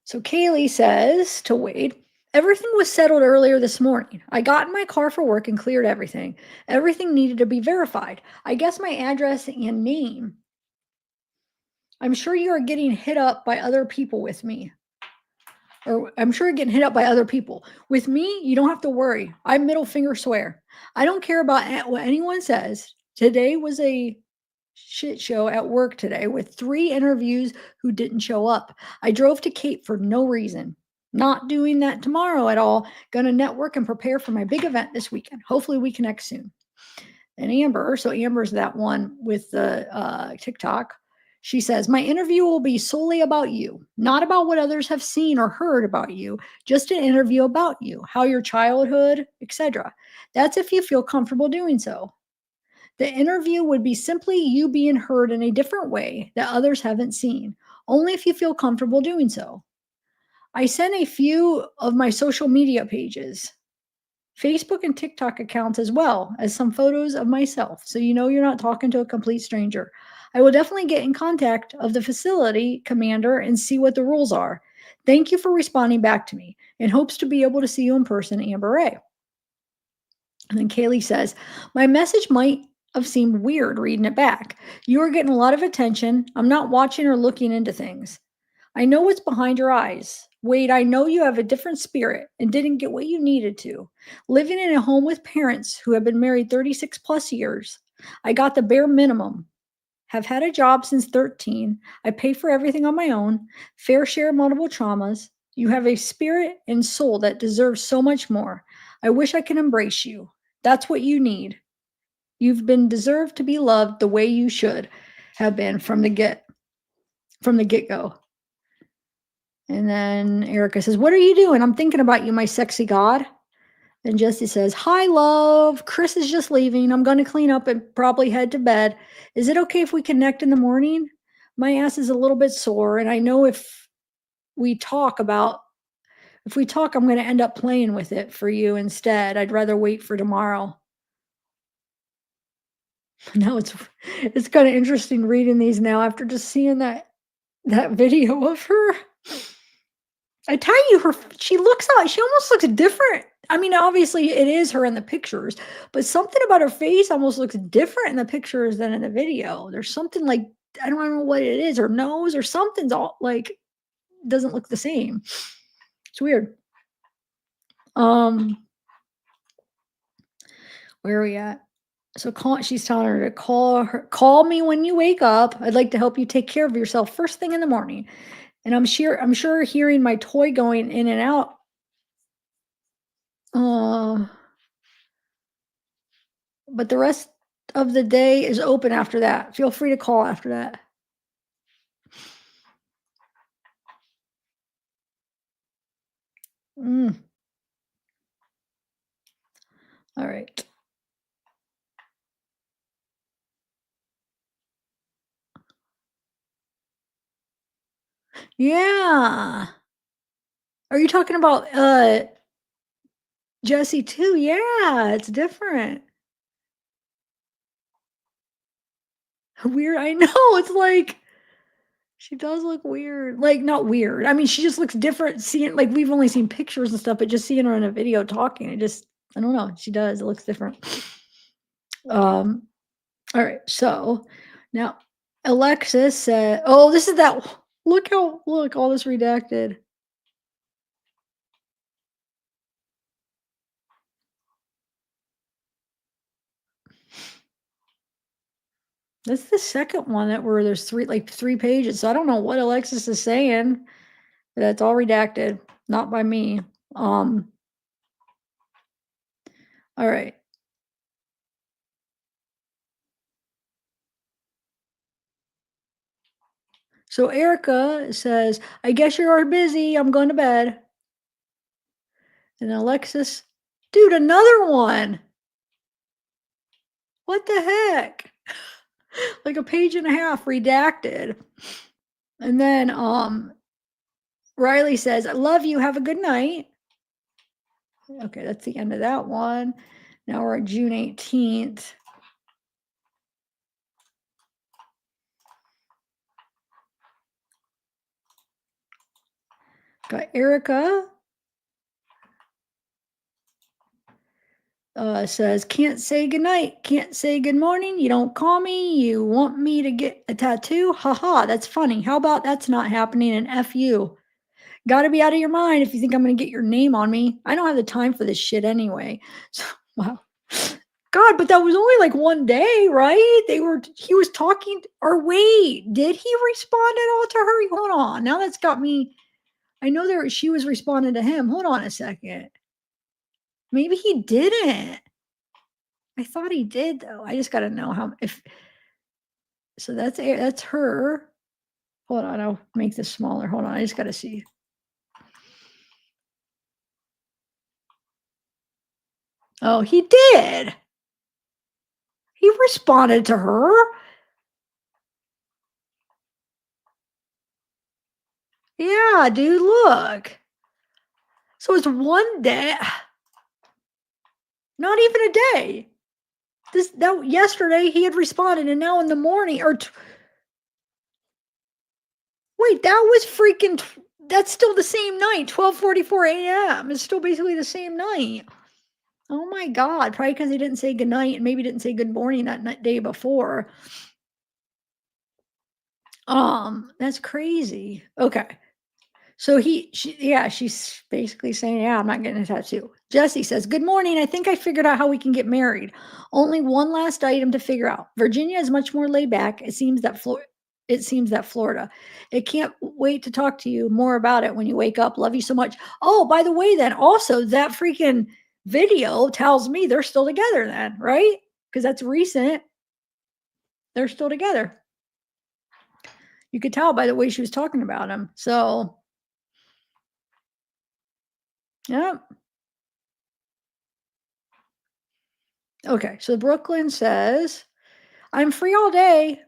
So Kaylee says to Wade, everything was settled earlier this morning. I got in my car for work and cleared everything. Everything needed to be verified. I guess my address and name. I'm sure you are getting hit up by other people with me. Or I'm sure you're getting hit up by other people. With me, you don't have to worry. I middle finger swear. I don't care about what anyone says. Today was a shit show at work today with 3 interviews who didn't show up. I drove to Cape for no reason. Not doing that tomorrow at all. Gonna network and prepare for my big event this weekend. Hopefully we connect soon. And Amber's that one with the TikTok. She says, my interview will be solely about you, not about what others have seen or heard about you, just an interview about you, how your childhood, etc. That's if you feel comfortable doing so. The interview would be simply you being heard in a different way that others haven't seen, only if you feel comfortable doing so. I sent a few of my social media pages, Facebook and TikTok accounts, as well as some photos of myself, so you know you're not talking to a complete stranger. I will definitely get in contact of the facility commander and see what the rules are. Thank you for responding back to me, in hopes to be able to see you in person, Amber Ray. And then Kaylee says, my message might have seemed weird reading it back. You are getting a lot of attention. I'm not watching or looking into things. I know what's behind your eyes. Wade, I know you have a different spirit and didn't get what you needed to. Living in a home with parents who have been married 36 plus years, I got the bare minimum. Have had a job since 13. I pay for everything on my own. Fair share of multiple traumas. You have a spirit and soul that deserves so much more. I wish I could embrace you. That's what you need. You've been deserved to be loved the way you should have been from the get-go. And then Erica says, "What are you doing? I'm thinking about you, my sexy god." And Jesse says, "Hi, love. Chris is just leaving. I'm going to clean up and probably head to bed. Is it okay if we connect in the morning? My ass is a little bit sore, and I know if we talk, I'm going to end up playing with it for you instead. I'd rather wait for tomorrow." Now it's kind of interesting reading these now after just seeing that video of her. I tell you, she almost looks different. I mean, obviously it is her in the pictures, but something about her face almost looks different in the pictures than in the video. There's something like, I don't know what it is, her nose or something's all like, doesn't look the same. It's weird. Where are we at? So she's telling her to call me when you wake up. I'd like to help you take care of yourself first thing in the morning. And I'm sure hearing my toy going in and out. But the rest of the day is open after that. Feel free to call after that. All right. Yeah. Are you talking about Jesse too? Yeah, it's different. Weird. I know. It's like she does look weird. Like, not weird. I mean, she just looks different. Seeing, like, we've only seen pictures and stuff, but just seeing her in a video talking, I don't know. She does. It looks different. All right. So now Alexis said, "Oh, this is that. Look all this redacted." This is the second one where there's three pages. So I don't know what Alexis is saying. But that's all redacted, not by me. All right. So Erica says, "I guess you're busy. I'm going to bed." And Alexis, "Dude, another one. What the heck?" Like a page and a half redacted. And then Riley says, "I love you. Have a good night." Okay, that's the end of that one. Now we're at June 18th. Got Erica. Says, "Can't say goodnight, can't say good morning. You don't call me. You want me to get a tattoo? Haha, that's funny. How about that's not happening and F you? Gotta be out of your mind if you think I'm gonna get your name on me. I don't have the time for this shit anyway." So, wow. God, but that was only like one day, right? He was talking, or wait, did he respond at all to her? Hold on. Now that's got me. I know she was responding to him. Hold on a second. Maybe he didn't. I thought he did though. I just got to know so that's her. Hold on, I'll make this smaller. Hold on, I just got to see. Oh, he did. He responded to her. Yeah, dude, look. So it's one day. Not even a day. Yesterday he had responded, and now in the morning, wait, that was freaking. That's still the same night, 12:44 a.m. It's still basically the same night. Oh my God! Probably because he didn't say good night and maybe didn't say good morning that day before. That's crazy. Okay, So she's basically saying, yeah, I'm not getting a tattoo. Jesse says, good morning. I think I figured out how we can get married. Only one last item to figure out. Virginia is much more laid back. It seems that Florida. It can't wait to talk to you more about it when you wake up. Love you so much. Oh, by the way, then also that freaking video tells me they're still together then, right? Because that's recent. They're still together. You could tell by the way she was talking about him. So, yeah. Okay, so Brooklyn says, I'm free all day.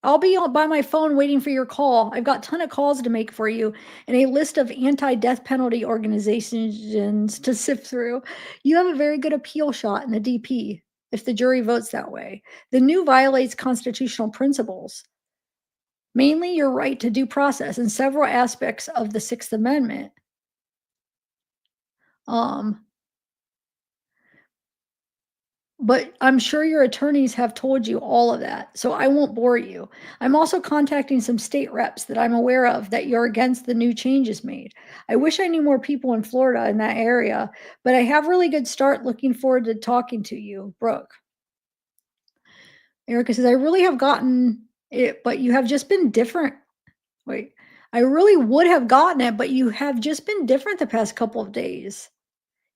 I'll be by my phone waiting for your call. I've got a ton of calls to make for you and a list of anti-death penalty organizations to sift through. You have a very good appeal shot in the DP if the jury votes that way. The new violates constitutional principles, mainly your right to due process and several aspects of the Sixth Amendment. But I'm sure your attorneys have told you all of that, so I won't bore you. I'm also contacting some state reps that I'm aware of that you're against the new changes made. I wish I knew more people in Florida in that area, but I have really good start. Looking forward to talking to you, Brooke. Erica says, I really have gotten it, but you have just been different. Wait, I really would have gotten it, but you have just been different the past couple of days.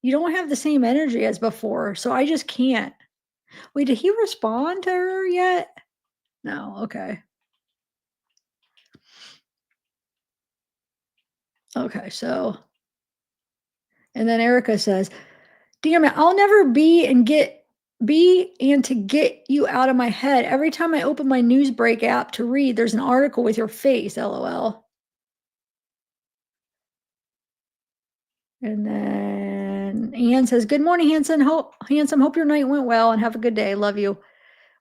You don't have the same energy as before, so I just can't. Wait, did he respond to her yet? No, okay. Okay, so, and then Erica says, damn it, I'll never be and to get you out of my head. Every time I open my Newsbreak app to read, there's an article with your face, LOL. And then Ann says, good morning, handsome. Hope your night went well and have a good day. Love you.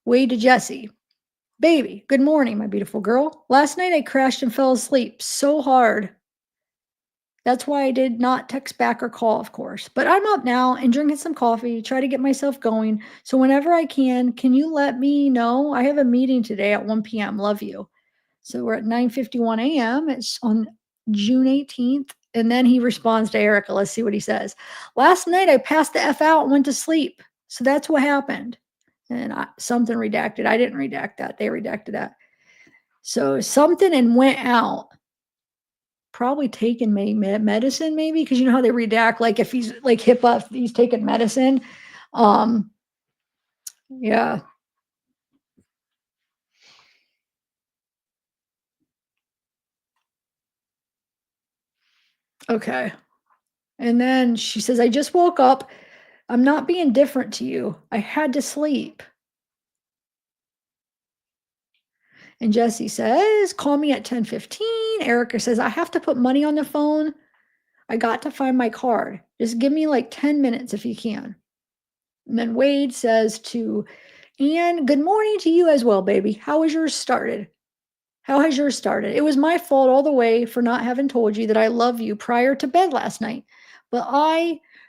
Wade to Jesse. Baby, good morning, my beautiful girl. Last night I crashed and fell asleep so hard. That's why I did not text back or call, of course. But I'm up now and drinking some coffee, try to get myself going. So whenever I can you let me know? I have a meeting today at 1 p.m. Love you. So we're at 9:51 a.m. It's on June 18th. And then he responds to Erica. Let's see what he says. Last night I passed the F out and went to sleep. So that's what happened. And something redacted. I didn't redact that. They redacted that. So something and went out. Probably taking medicine, maybe, because you know how they redact, like if he's like HIPAA, if he's taking medicine. Yeah. Okay. And then she says, I just woke up. I'm not being different to you. I had to sleep. And Jesse says, call me at 10:15. Erica says, I have to put money on the phone. I got to find my card. Just give me like 10 minutes if you can. And then Wade says to Anne, good morning to you as well, baby. How has yours started? It was my fault all the way for not having told you that I love you prior to bed last night. But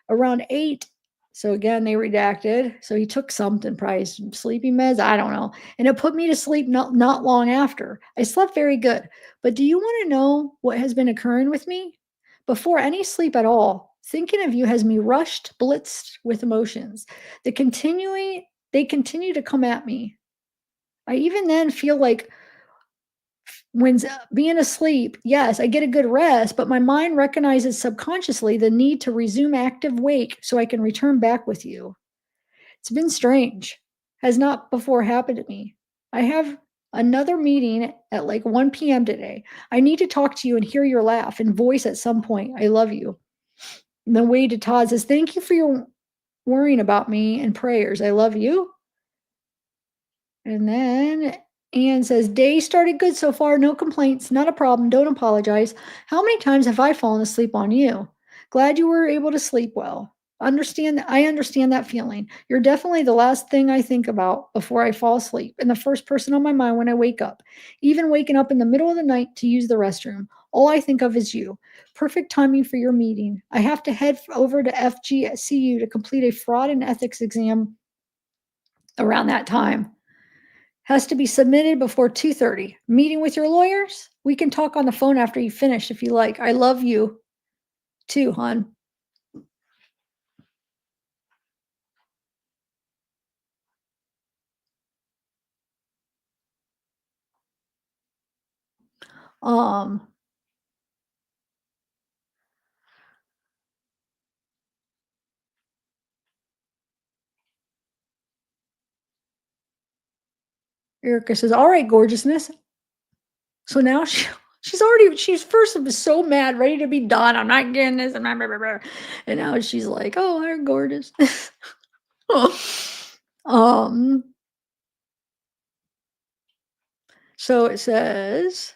around 8, so again, they redacted. So he took something, probably some sleeping meds, I don't know. And it put me to sleep not long after. I slept very good. But do you want to know what has been occurring with me? Before any sleep at all, thinking of you has me rushed, blitzed with emotions. They continue to come at me. I even then feel like when being asleep, yes, I get a good rest, but my mind recognizes subconsciously the need to resume active wake so I can return back with you. It's been strange. Has not before happened to me. I have another meeting at like 1 p.m. today. I need to talk to you and hear your laugh and voice at some point. I love you. And then Wade to Todd says, thank you for your worrying about me and prayers. I love you. And then Anne says, day started good so far. No complaints. Not a problem. Don't apologize. How many times have I fallen asleep on you? Glad you were able to sleep well. I understand that feeling. You're definitely the last thing I think about before I fall asleep and the first person on my mind when I wake up. Even waking up in the middle of the night to use the restroom. All I think of is you. Perfect timing for your meeting. I have to head over to FGCU to complete a fraud and ethics exam around that time. Has to be submitted before 2:30. Meeting with your lawyers? We can talk on the phone after you finish if you like. I love you too, hon. Um, Erica says, "All right, gorgeousness." So now she's first was so mad, ready to be done. I'm not getting this, and blah, blah, blah, blah. And now she's like, "Oh, they're gorgeous." um. So it says,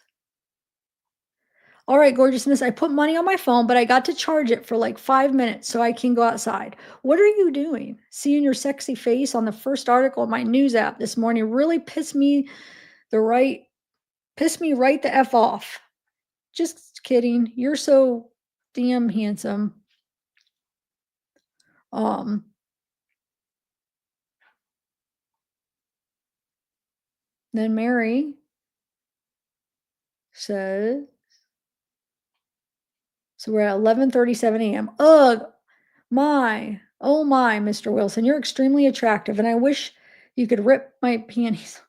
"All right, gorgeousness. I put money on my phone, but I got to charge it for like 5 minutes so I can go outside. What are you doing? Seeing your sexy face on the first article of my news app this morning really pissed me right the F off. Just kidding. You're so damn handsome." Um, then Mary says, so we're at 11:37 a.m. Ugh, oh my, Mr. Wilson, you're extremely attractive, and I wish you could rip my panties.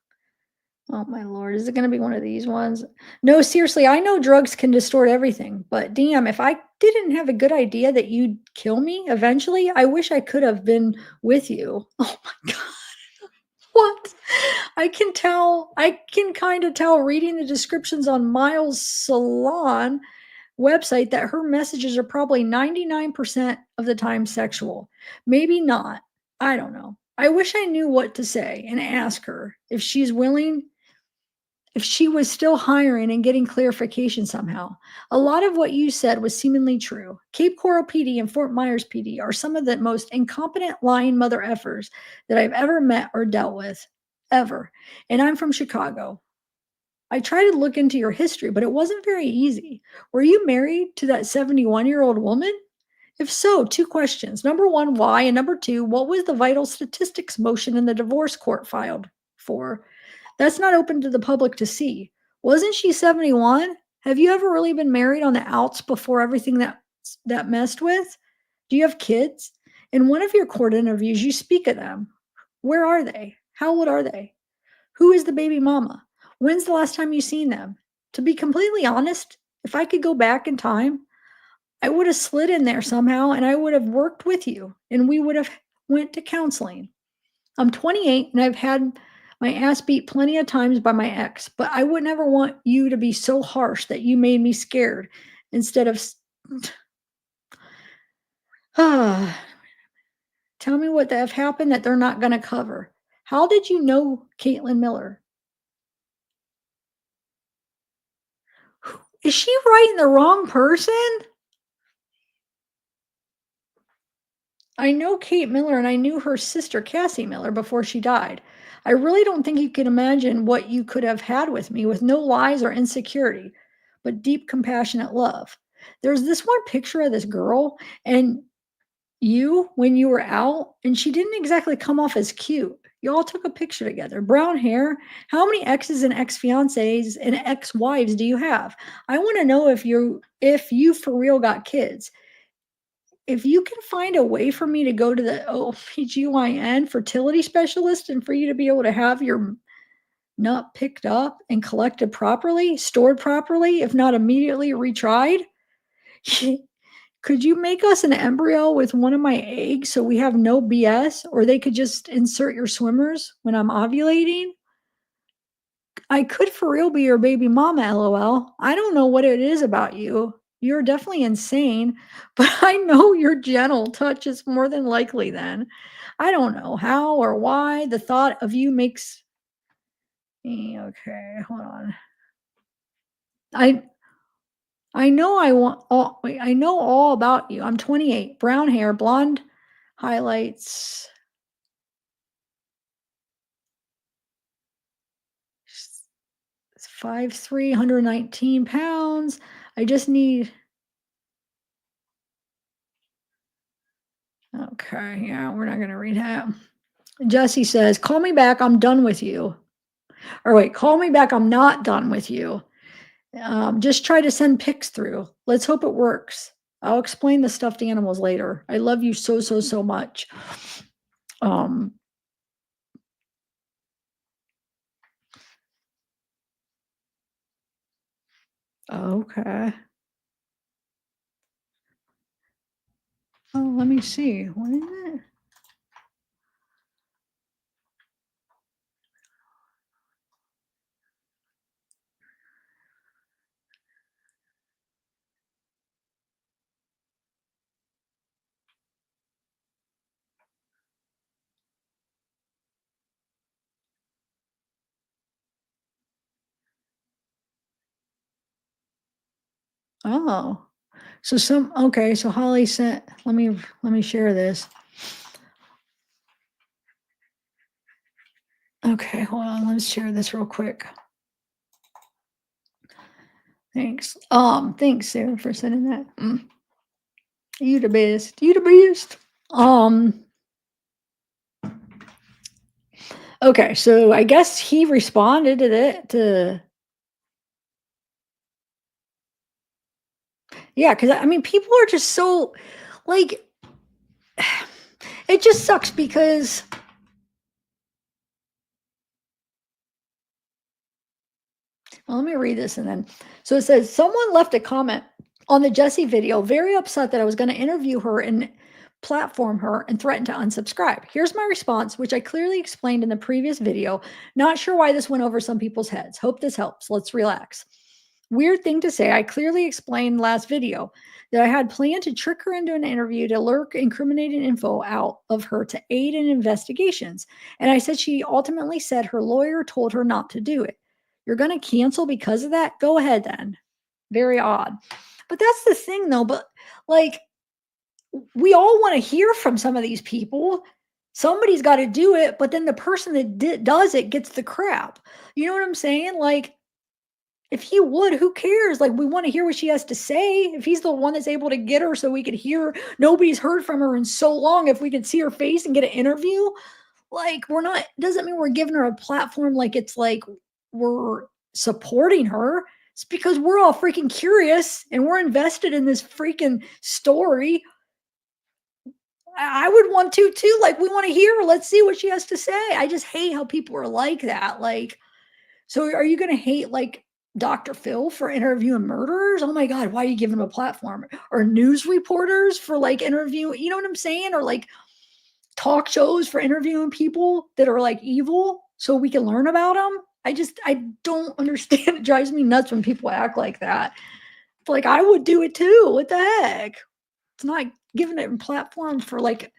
Oh my lord, is it going to be one of these ones? No, seriously, I know drugs can distort everything, but damn, if I didn't have a good idea that you'd kill me eventually, I wish I could have been with you. Oh my god. What? I can kind of tell reading the descriptions on Miles' salon website that her messages are probably 99% of the time sexual. Maybe not. I don't know. I wish I knew what to say and ask her if she's willing, if she was still hiring and getting clarification somehow. A lot of what you said was seemingly true. Cape Coral PD and Fort Myers PD are some of the most incompetent lying mother effers that I've ever met or dealt with, ever. And I'm from Chicago. I tried to look into your history, but it wasn't very easy. Were you married to that 71-year-old woman? If so, two questions. Number one, why? And number two, what was the vital statistics motion in the divorce court filed for? That's not open to the public to see. Wasn't she 71? Have you ever really been married on the outs before everything that messed with? Do you have kids? In one of your court interviews, you speak of them. Where are they? How old are they? Who is the baby mama? When's the last time you seen them? To be completely honest, if I could go back in time, I would have slid in there somehow and I would have worked with you and we would have went to counseling. I'm 28 and I've had my ass beat plenty of times by my ex, but I would never want you to be so harsh that you made me scared instead of tell me what the F happened that they're not going to cover. How did you know Caitlin Miller? Is she writing the wrong person? I know Kate Miller and I knew her sister Cassie Miller before she died. I really don't think you can imagine what you could have had with me with no lies or insecurity, but deep, compassionate love. There's this one picture of this girl and you when you were out, and she didn't exactly come off as cute. You all took a picture together. Brown hair. How many exes and ex-fiancés and ex-wives do you have? I want to know if you for real got kids. If you can find a way for me to go to the OBGYN fertility specialist and for you to be able to have your nut picked up and collected properly, stored properly, if not immediately retried, could you make us an embryo with one of my eggs so we have no BS? Or they could just insert your swimmers when I'm ovulating? I could for real be your baby mama, LOL. I don't know what it is about you. You're definitely insane, but I know your gentle touch is more than likely then. I don't know how or why the thought of you makes me okay, hold on. I know I know all about you. I'm 28, brown hair, blonde highlights. 5'3", 119 pounds. I just need. Okay, yeah, we're not going to read that. Jesse says, call me back. I'm done with you. Or wait, call me back. I'm not done with you. Just try to send pics through. Let's hope it works. I'll explain the stuffed animals later. I love you so, so, so much. Um, okay. Oh, let me see. What is it? Oh, so okay, so Holly sent, let me share this. Okay, hold on, let's share this real quick. Thanks. Thanks, Sarah, for sending that. You the best. You the best. Okay, so I guess he responded to that yeah, because I mean people are just so like it just sucks because well, let me read this and then so it says someone left a comment on the Jessie video, very upset that I was going to interview her and platform her and threaten to unsubscribe. Here's my response, which I clearly explained in the previous video. Not sure why this went over some people's heads. Hope this helps. Let's relax. Weird thing to say. I clearly explained last video that I had planned to trick her into an interview to lurk incriminating info out of her to aid in investigations. And I said she ultimately said her lawyer told her not to do it. You're going to cancel because of that? Go ahead then. Very odd. But that's the thing though. But like, we all want to hear from some of these people. Somebody's got to do it, but then the person that does it gets the crap. You know what I'm saying? Like, if he would, who cares? Like, we want to hear what she has to say. If he's the one that's able to get her so we could hear, nobody's heard from her in so long. If we could see her face and get an interview, like, we're not, doesn't mean we're giving her a platform like it's like we're supporting her. It's because we're all freaking curious and we're invested in this freaking story. I would want to too. Like, we want to hear her. Let's see what she has to say. I just hate how people are like that. Like, so are you going to hate like Dr. Phil for interviewing murderers? Oh my God, why are you giving him a platform? Or news reporters for like interviewing, you know what I'm saying? Or like talk shows for interviewing people that are like evil so we can learn about them. I don't understand. It drives me nuts when people act like that. Like, I would do it too. What the heck? It's not giving it a platform for like,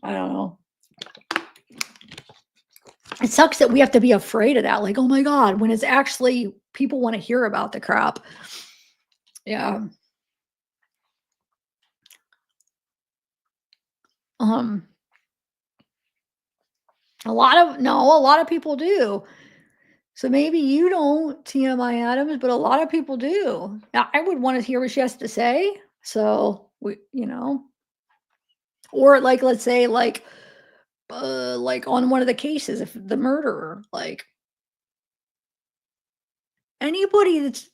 I don't know. It sucks that we have to be afraid of that. Like, oh my God, when it's actually people want to hear about the crap. Yeah. A lot of people do. So maybe you don't, TMI Adams, but a lot of people do. Now, I would want to hear what she has to say. So we, or like, let's say like on one of the cases, if the murderer, like anybody that's,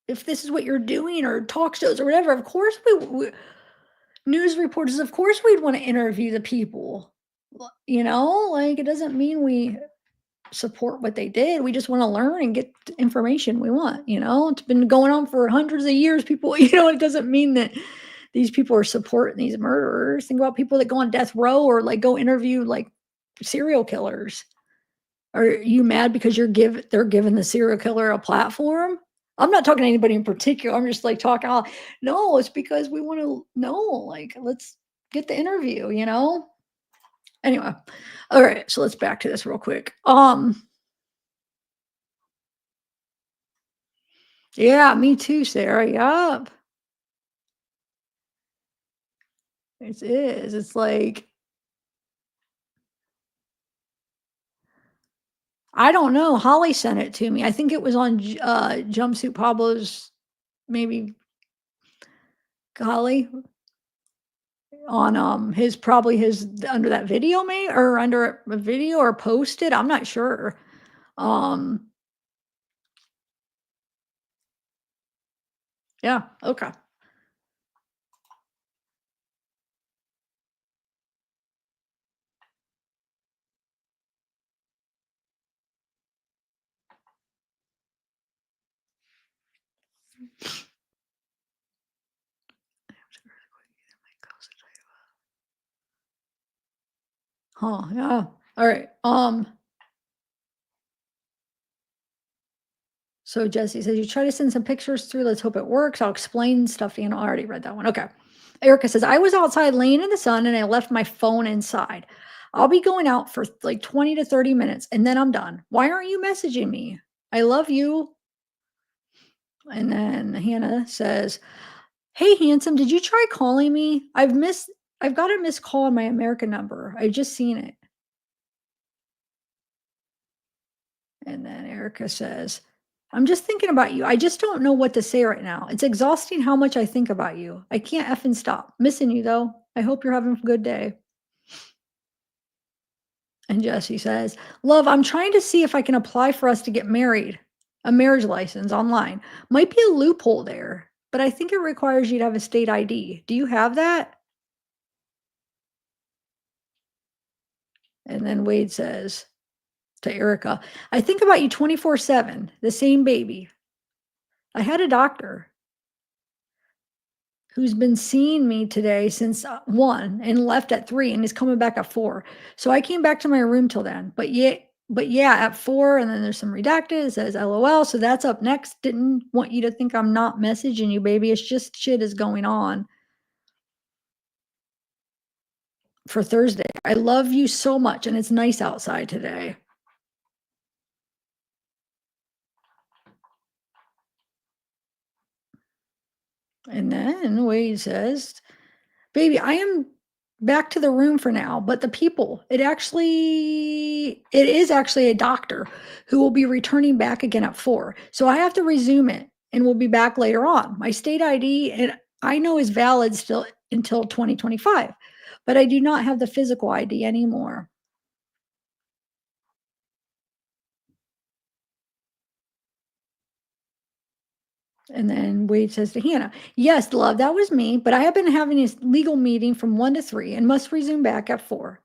if this is what you're doing or talk shows or whatever, of course we news reporters, of course we'd want to interview the people. Like it doesn't mean we support what they did. We just want to learn and get the information we want. It's been going on for hundreds of years. People, it doesn't mean that these people are supporting these murderers. Think about people that go on death row or like go interview like serial killers. Are you mad because they're giving the serial killer a platform? I'm not talking to anybody in particular. I'm just like talking. No, it's because we want to know. Like, let's get the interview. Anyway, all right. So let's back to this real quick. Yeah, me too, Sarah. Yup. It is. It's like I don't know. Holly sent it to me. I think it was on Jumpsuit Pablo's, maybe Holly on his, probably his, under that video, maybe, or under a video or posted. I'm not sure. Um Yeah. Okay. Huh. Yeah. All right. So Jesse says, you try to send some pictures through. Let's hope it works. I'll explain stuff to you. I already read that one. Okay. Erica says, I was outside laying in the sun and I left my phone inside. I'll be going out for like 20 to 30 minutes and then I'm done. Why aren't you messaging me? I love you. And then Hannah says, hey, handsome, did you try calling me? I've got a missed call on my American number. I've just seen it. And then Erica says, I'm just thinking about you. I just don't know what to say right now. It's exhausting how much I think about you. I can't effing stop. Missing you though. I hope you're having a good day. And Jesse says, love, I'm trying to see if I can apply for us to get married. A marriage license online. Might be a loophole there, but I think it requires you to have a state ID. Do you have that? And then Wade says to Erica, I think about you 24/7, the same baby. I had a doctor who's been seeing me today since 1 and left at 3 and is coming back at 4. So I came back to my room till then. But yeah, at 4, and then there's some redacted. It says LOL. So that's up next. Didn't want you to think I'm not messaging you, baby. It's just shit is going on for Thursday. I love you so much, and it's nice outside today. And then Wade says, baby, I am back to the room for now, but the people, it is actually a doctor who will be returning back again at 4. So I have to resume it and we'll be back later on. My state ID, and I know is valid still until 2025, but I do not have the physical ID anymore. And then Wade says to Hannah, yes, love, that was me, but I have been having a legal meeting from 1 to 3 and must resume back at 4.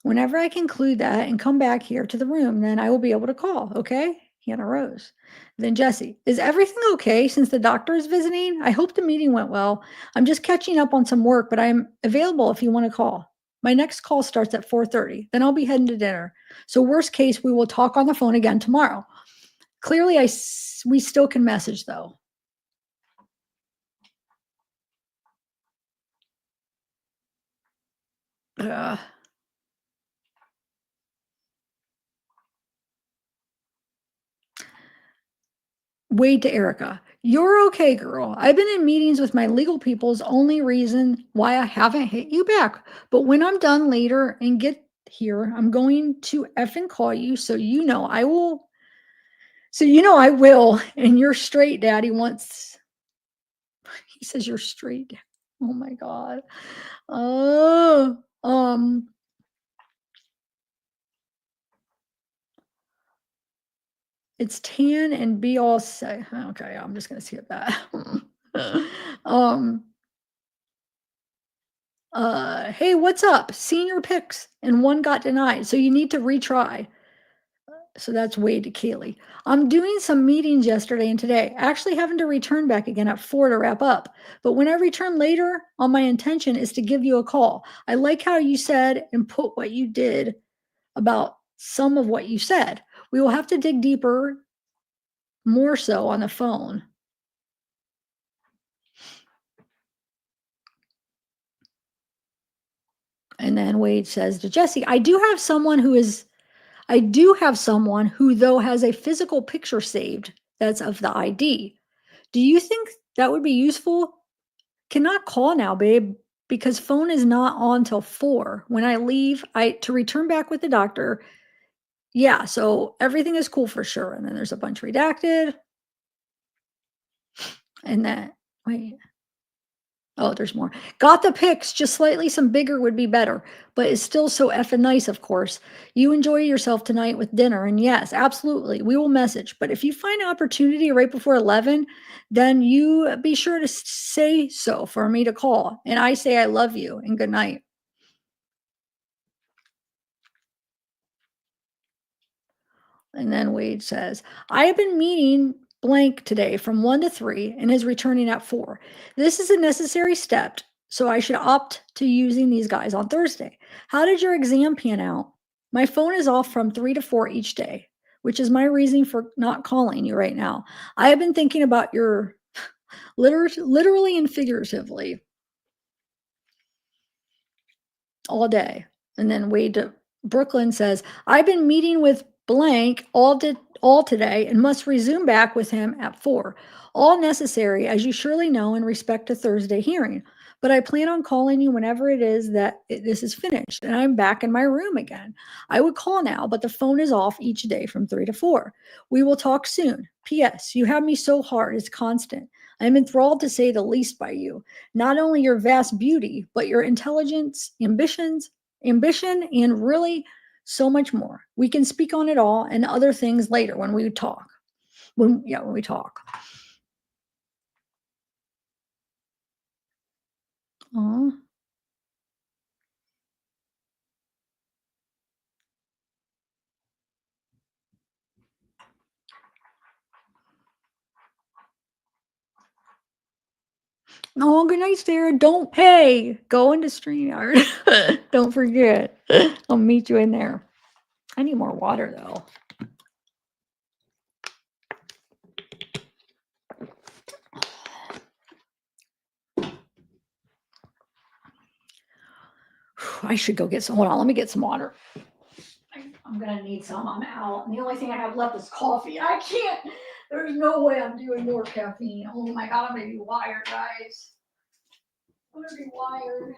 Whenever I conclude that and come back here to the room, then I will be able to call, okay? Hannah Rose. Then Jesse, is everything okay since the doctor is visiting? I hope the meeting went well. I'm just catching up on some work, but I'm available if you want to call. My next call starts at 4:30. Then I'll be heading to dinner. So worst case, we will talk on the phone again tomorrow. Clearly, we still can message though. Wade to Erica, you're okay, girl. I've been in meetings with my legal people's only reason why I haven't hit you back. But when I'm done later and get here, I'm going to effing call you so you know I will. So you know I will. And you're straight, daddy wants. He says you're straight. Oh my God. Oh, it's tan and be all say. Okay, I'm just gonna skip that. Hey, what's up? Senior picks and one got denied, so you need to retry. So that's Wade to Kaylee. I'm doing some meetings yesterday and today, actually having to return back again at 4 to wrap up. But when I return later, on my intention is to give you a call. I like how you said and put what you did about some of what you said. We will have to dig deeper, more so on the phone. And then Wade says to Jesse, I do have someone who, though, has a physical picture saved that's of the ID. Do you think that would be useful? Cannot call now, babe, because phone is not on till 4. When I leave, to return back with the doctor. Yeah, so everything is cool for sure. And then there's a bunch redacted. And then, wait. Oh, there's more. Got the pics, just slightly some bigger would be better, but it's still so effing nice, of course. You enjoy yourself tonight with dinner, and yes, absolutely, we will message. But if you find an opportunity right before 11, then you be sure to say so for me to call. And I say I love you and good night. And then Wade says, I have been meeting blank today from 1 to 3 and is returning at 4. This is a necessary step, so I should opt to using these guys on Thursday. How did your exam pan out? My phone is off from 3 to 4 each day, which is my reason for not calling you right now. I have been thinking about your literally and figuratively all day. And then Wade to Brooklyn says, I've been meeting with blank all today and must resume back with him at 4. All necessary, as you surely know, in respect to Thursday hearing. But I plan on calling you whenever it is that this is finished and I'm back in my room again. I would call now, but the phone is off each day from 3 to 4. We will talk soon. P.S. You have me so hard, it's constant. I am enthralled to say the least by you. Not only your vast beauty, but your intelligence, ambition, and really so much more. We can speak on it all and other things later when we talk. When we talk. Aw. Oh, good night, Sarah. Don't pay. Go into StreamYard. Don't forget. I'll meet you in there. I need more water though. I should go get some. Hold on, let me get some water. I'm gonna need some. I'm out. And the only thing I have left is coffee. I can't. There's no way I'm doing more caffeine. Oh my god, I'm gonna be wired, guys. I'm gonna be wired.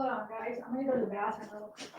Hold on, guys. I'm gonna go to the bathroom real quick.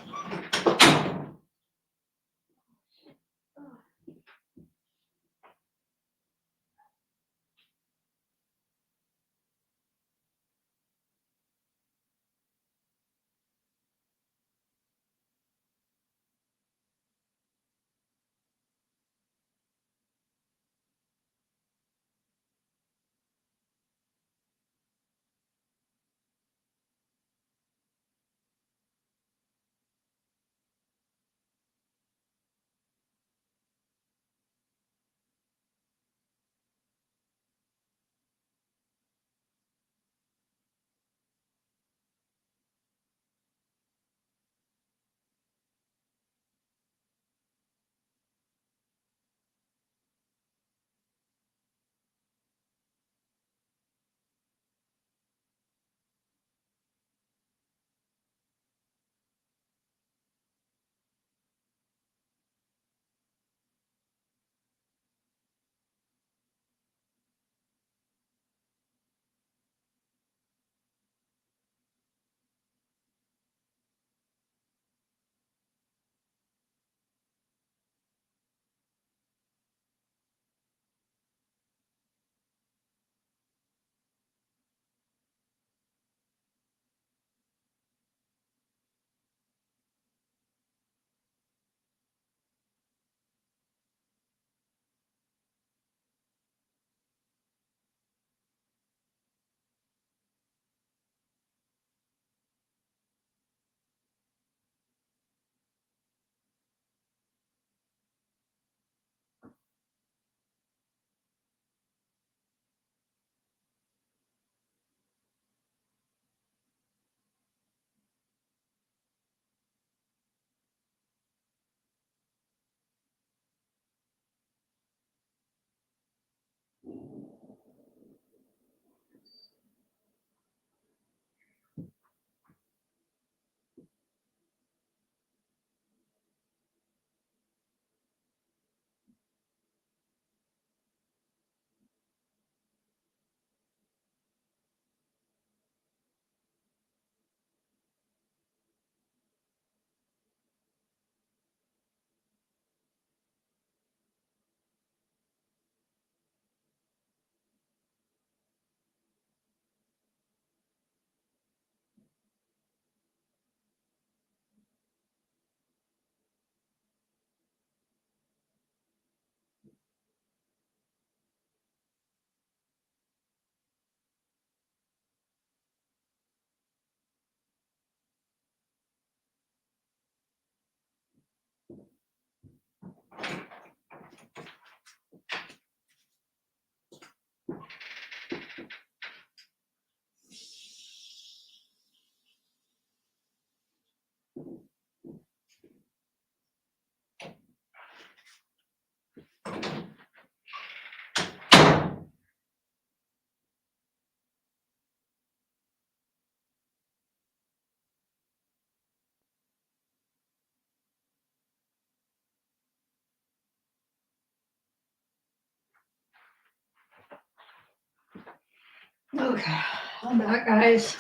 Okay, I'm back, guys.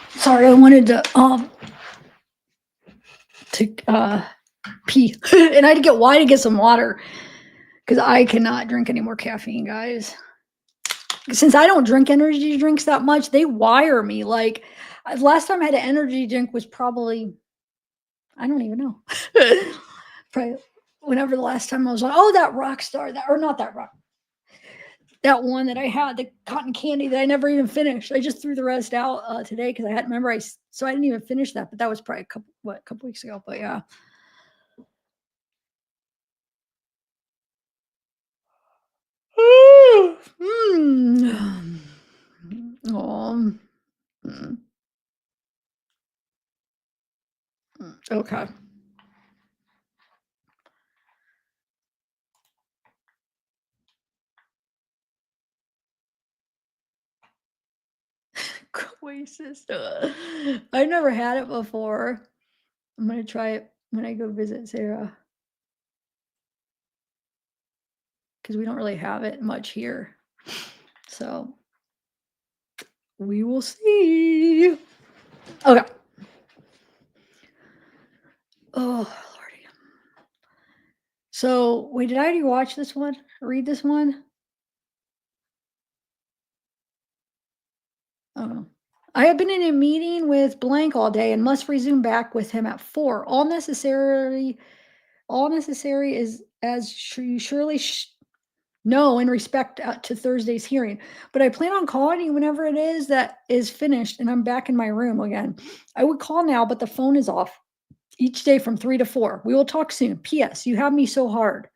Sorry, I wanted to pee, and I had to get wine to get some water because I cannot drink any more caffeine, guys. Since I don't drink energy drinks that much, they wire me. Like last time I had an energy drink was probably I don't even know. Probably whenever the last time I was on. Oh, that rock star, that or not that rock. That one that I had, the cotton candy that I never even finished. I just threw the rest out today because I hadn't remember. So I didn't even finish that, but that was probably a couple weeks ago. But yeah. Mm. Oh. Mm. Okay. Oasis. I've never had it before. I'm gonna try it when I go visit Sarah because we don't really have it much here. So we will see. Okay. Oh, Lordy. So, wait, did I already watch this one? Read this one? Oh. I have been in a meeting with blank all day and must resume back with him at 4. All necessary is as you surely know in respect to Thursday's hearing. But I plan on calling you whenever it is that is finished and I'm back in my room again. I would call now, but the phone is off each day from 3 to 4. We will talk soon. P.S. You have me so hard.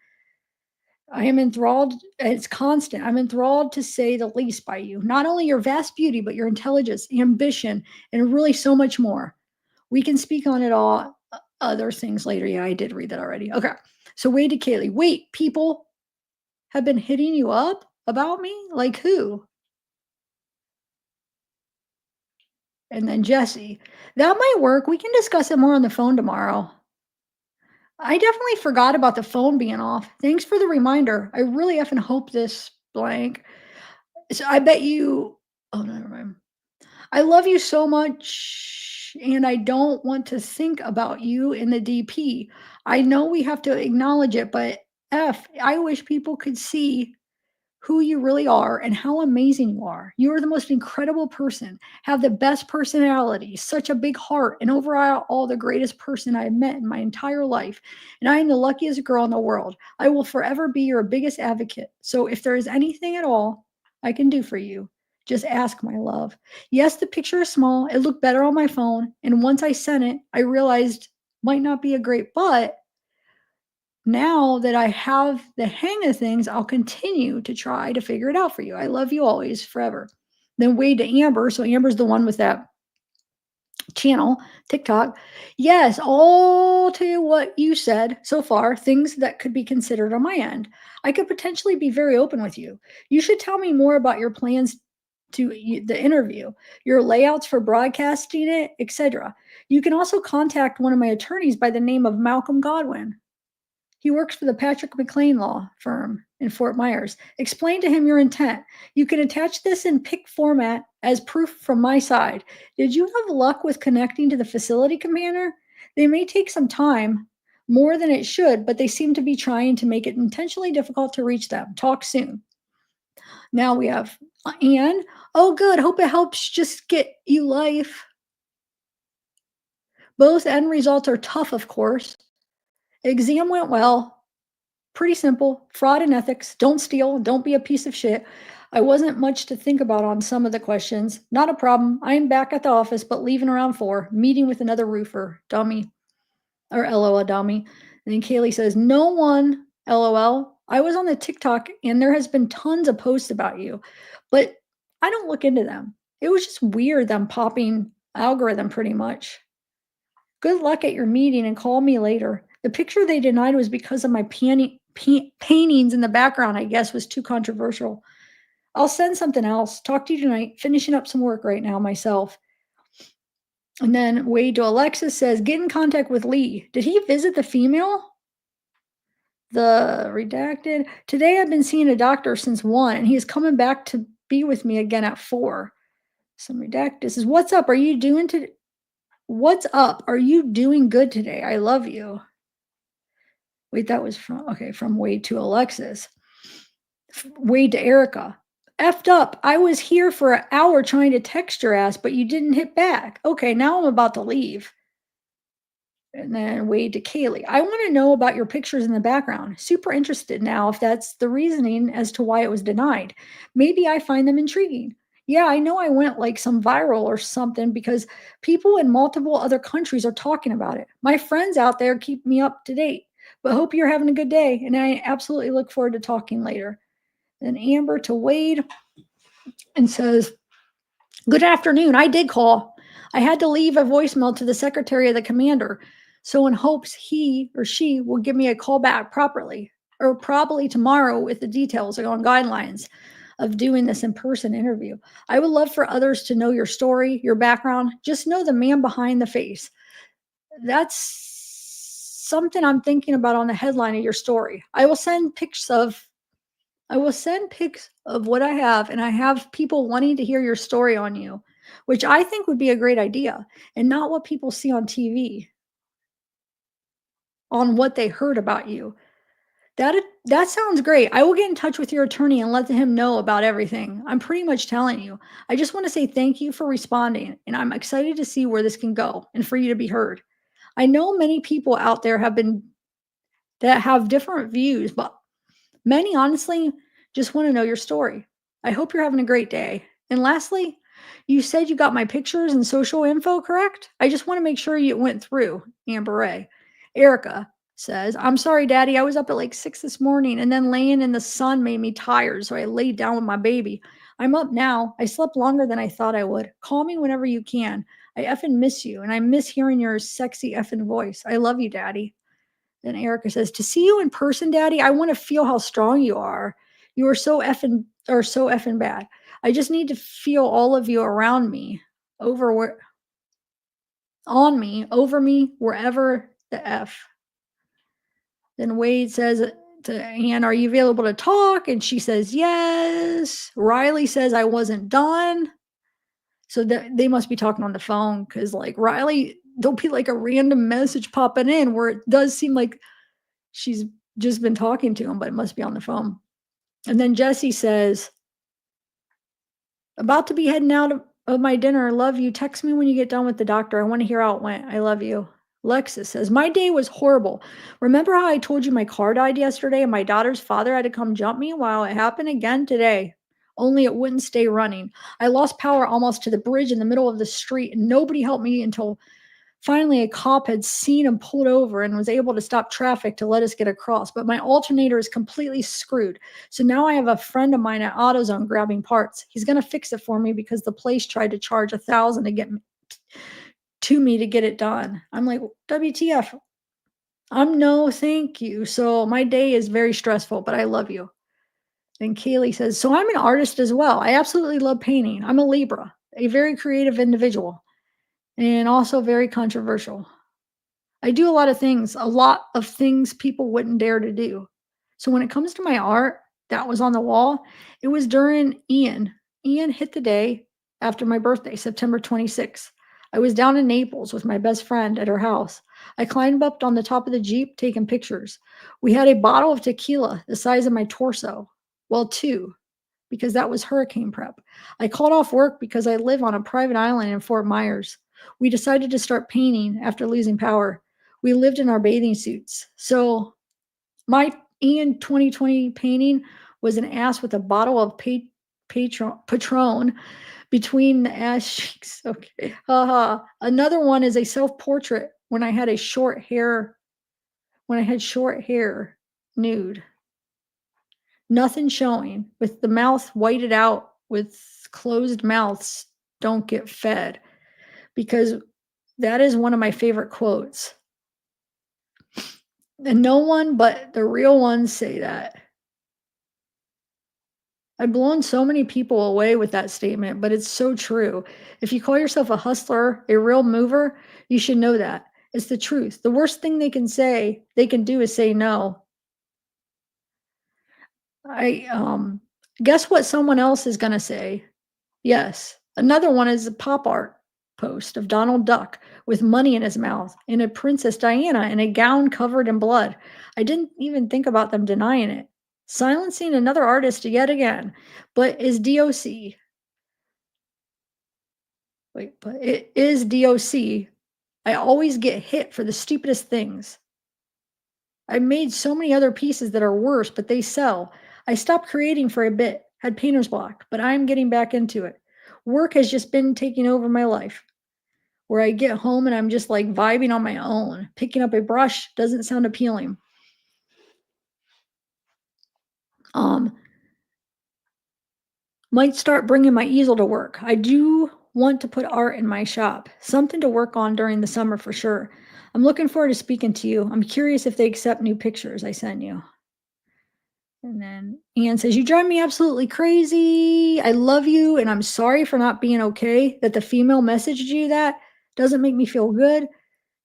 I am enthralled. It's constant. I'm enthralled to say the least by you. Not only your vast beauty, but your intelligence, ambition, and really so much more. We can speak on it all other things later. Yeah, I did read that already. Okay. So Wade to Kaylee. Wait, people have been hitting you up about me? Like who? And then Jesse. That might work. We can discuss it more on the phone tomorrow. I definitely forgot about the phone being off. Thanks for the reminder. I really effing hope this blank. So I bet you. Oh, never mind. I love you so much, and I don't want to think about you in the DP. I know we have to acknowledge it, but I wish people could see who you really are and how amazing you are. You are the most incredible person, have the best personality, such a big heart, and overall the greatest person I have met in my entire life. And I am the luckiest girl in the world. I will forever be your biggest advocate. So if there is anything at all I can do for you, just ask, my love. Yes, the picture is small. It looked better on my phone. And once I sent it, I realized might not be a great but now that I have the hang of things, I'll continue to try to figure it out for you. I love you always, forever. Then Wade to Amber. So Amber's the one with that channel, TikTok. Yes, all to what you said so far, things that could be considered on my end. I could potentially be very open with you. You should tell me more about your plans to the interview, your layouts for broadcasting it, etc. You can also contact one of my attorneys by the name of Malcolm Godwin. He works for the Patrick McLean law firm in Fort Myers. Explain to him your intent. You can attach this in PIC format as proof from my side. Did you have luck with connecting to the facility commander? They may take some time, more than it should, but they seem to be trying to make it intentionally difficult to reach them. Talk soon. Now we have Anne. Oh, good. Hope it helps just get you life. Both end results are tough, of course. Exam went well. Pretty simple. Fraud and ethics. Don't steal. Don't be a piece of shit. I wasn't much to think about on some of the questions. Not a problem. I'm back at the office, but leaving around 4. Meeting with another roofer. Dummy. Or LOL, dummy. And then Kaylee says, no one, LOL. I was on the TikTok and there has been tons of posts about you, but I don't look into them. It was just weird them popping algorithm pretty much. Good luck at your meeting and call me later. The picture they denied was because of my paintings in the background, I guess, was too controversial. I'll send something else. Talk to you tonight. Finishing up some work right now myself. And then Wade to Alexis says, get in contact with Lee. Did he visit the female? The redacted. Today I've been seeing a doctor since 1, and he is coming back to be with me again at 4. Some redacted. This is, what's up? Are you doing today? What's up? Are you doing good today? I love you. Wait, that was from Wade to Alexis. Wade to Erica. Effed up. I was here for an hour trying to text your ass, but you didn't hit back. Okay, now I'm about to leave. And then Wade to Kaylee. I want to know about your pictures in the background. Super interested now if that's the reasoning as to why it was denied. Maybe I find them intriguing. Yeah, I know I went like some viral or something because people in multiple other countries are talking about it. My friends out there keep me up to date, but hope you're having a good day. And I absolutely look forward to talking later. Then Amber to Wade and says, good afternoon. I did call. I had to leave a voicemail to the secretary of the commander. So in hopes he or she will give me a call back properly or probably tomorrow with the details on guidelines of doing this in-person interview. I would love for others to know your story, your background. Just know the man behind the face. That's something I'm thinking about on the headline of your story. I will send pics of what I have, and I have people wanting to hear your story on you, which I think would be a great idea and not what people see on TV. on what they heard about you. That sounds great. I will get in touch with your attorney and let him know about everything. I'm pretty much telling you. I just want to say thank you for responding, and I'm excited to see where this can go and for you to be heard. I know many people out there that have different views, but many honestly just want to know your story. I hope you're having a great day. And lastly, you said you got my pictures and social info correct? I just want to make sure you went through, Amber Ray. Erica says, I'm sorry, Daddy. I was up at like 6 this morning and then laying in the sun made me tired. So I laid down with my baby. I'm up now. I slept longer than I thought I would. Call me whenever you can. I effing miss you and I miss hearing your sexy effing voice. I love you, Daddy. Then Erica says, to see you in person, Daddy, I want to feel how strong you are. You are so effing bad. I just need to feel all of you around me, on me, over me, wherever the F. Then Wade says to Anne, are you available to talk? And she says, yes. Riley says, I wasn't done. So they must be talking on the phone because, like, Riley, there'll be like a random message popping in where it does seem like she's just been talking to him, but it must be on the phone. And then Jesse says, about to be heading out of my dinner. I love you. Text me when you get done with the doctor. I want to hear how it went. I love you. Lexus says, my day was horrible. Remember how I told you my car died yesterday and my daughter's father had to come jump me? Well, it happened again today. Only it wouldn't stay running. I lost power almost to the bridge in the middle of the street and nobody helped me until finally a cop had seen him pulled over and was able to stop traffic to let us get across. But my alternator is completely screwed. So now I have a friend of mine at AutoZone grabbing parts. He's going to fix it for me because the place tried to charge $1,000 to get to me to get it done. I'm like, WTF? I'm no thank you. So my day is very stressful, but I love you. And Kaylee says, so I'm an artist as well. I absolutely love painting. I'm a Libra, a very creative individual, and also very controversial. I do a lot of things people wouldn't dare to do. So when it comes to my art that was on the wall, it was during Ian. Ian hit the day after my birthday, September 26th. I was down in Naples with my best friend at her house. I climbed up on the top of the Jeep taking pictures. We had a bottle of tequila the size of my torso. Well, 2, because that was hurricane prep. I called off work because I live on a private island in Fort Myers. We decided to start painting after losing power. We lived in our bathing suits. So my Ian 2020 painting was an ass with a bottle of Patron between the ass cheeks. Okay. Haha. Another one is a self-portrait when I had short hair, nude. Nothing showing, with the mouth whited out, with closed mouths don't get fed, because that is one of my favorite quotes. And no one but the real ones say that. I've blown so many people away with that statement, but it's so true. If you call yourself a hustler, a real mover, you should know that. It's the truth. The worst thing they can do is say no. Guess what someone else is going to say? Yes. Another one is a pop art post of Donald Duck with money in his mouth and a Princess Diana in a gown covered in blood. I didn't even think about them denying it. Silencing another artist yet again, but is DOC. But it is DOC. I always get hit for the stupidest things. I made so many other pieces that are worse, but they sell. I stopped creating for a bit, had painter's block, but I'm getting back into it. Work has just been taking over my life, where I get home and I'm just like vibing on my own. Picking up a brush doesn't sound appealing. Might start bringing my easel to work. I do want to put art in my shop. Something to work on during the summer for sure. I'm looking forward to speaking to you. I'm curious if they accept new pictures I send you. And then Anne says, you drive me absolutely crazy. I love you, and I'm sorry for not being okay that the female messaged you. That doesn't make me feel good.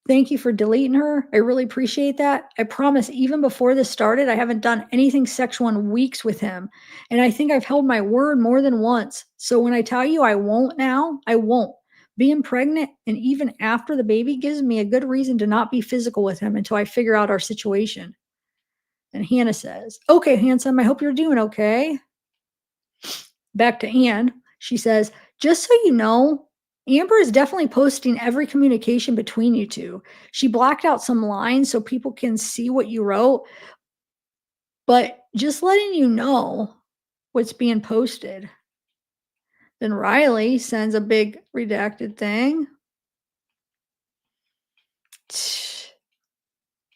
Thank you for deleting her. I really appreciate that. I promise, even before this started, I haven't done anything sexual in weeks with him. And I think I've held my word more than once. So when I tell you I won't now, I won't. being pregnant and even after the baby gives me a good reason to not be physical with him until I figure out our situation. And Hannah says, okay, handsome, I hope you're doing okay. Back to Anne. She says, just so you know, Amber is definitely posting every communication between you two. She blacked out some lines so people can see what you wrote, but just letting you know what's being posted. Then Riley sends a big redacted thing.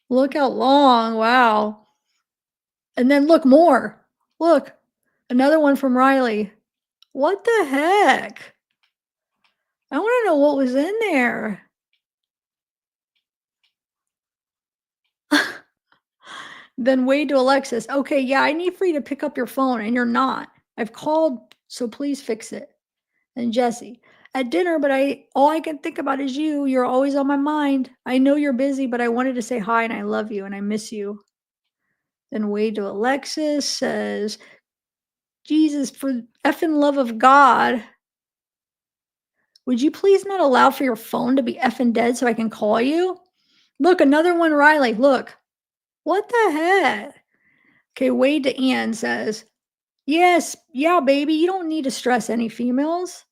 Look how long. Wow. And then look more. Look, another one from Riley. What the heck? I want to know what was in there. Then Wade to Alexis. Okay, yeah, I need for you to pick up your phone, and you're not. I've called, so please fix it. And Jesse. At dinner, but all I can think about is you. You're always on my mind. I know you're busy, but I wanted to say hi and I love you and I miss you. Then Wade to Alexis says, Jesus, for effing love of God, would you please not allow for your phone to be effing dead so I can call you? Look, another one, Riley. Look. What the heck? Okay, Wade to Ann says, yes, yeah, baby, you don't need to stress any females.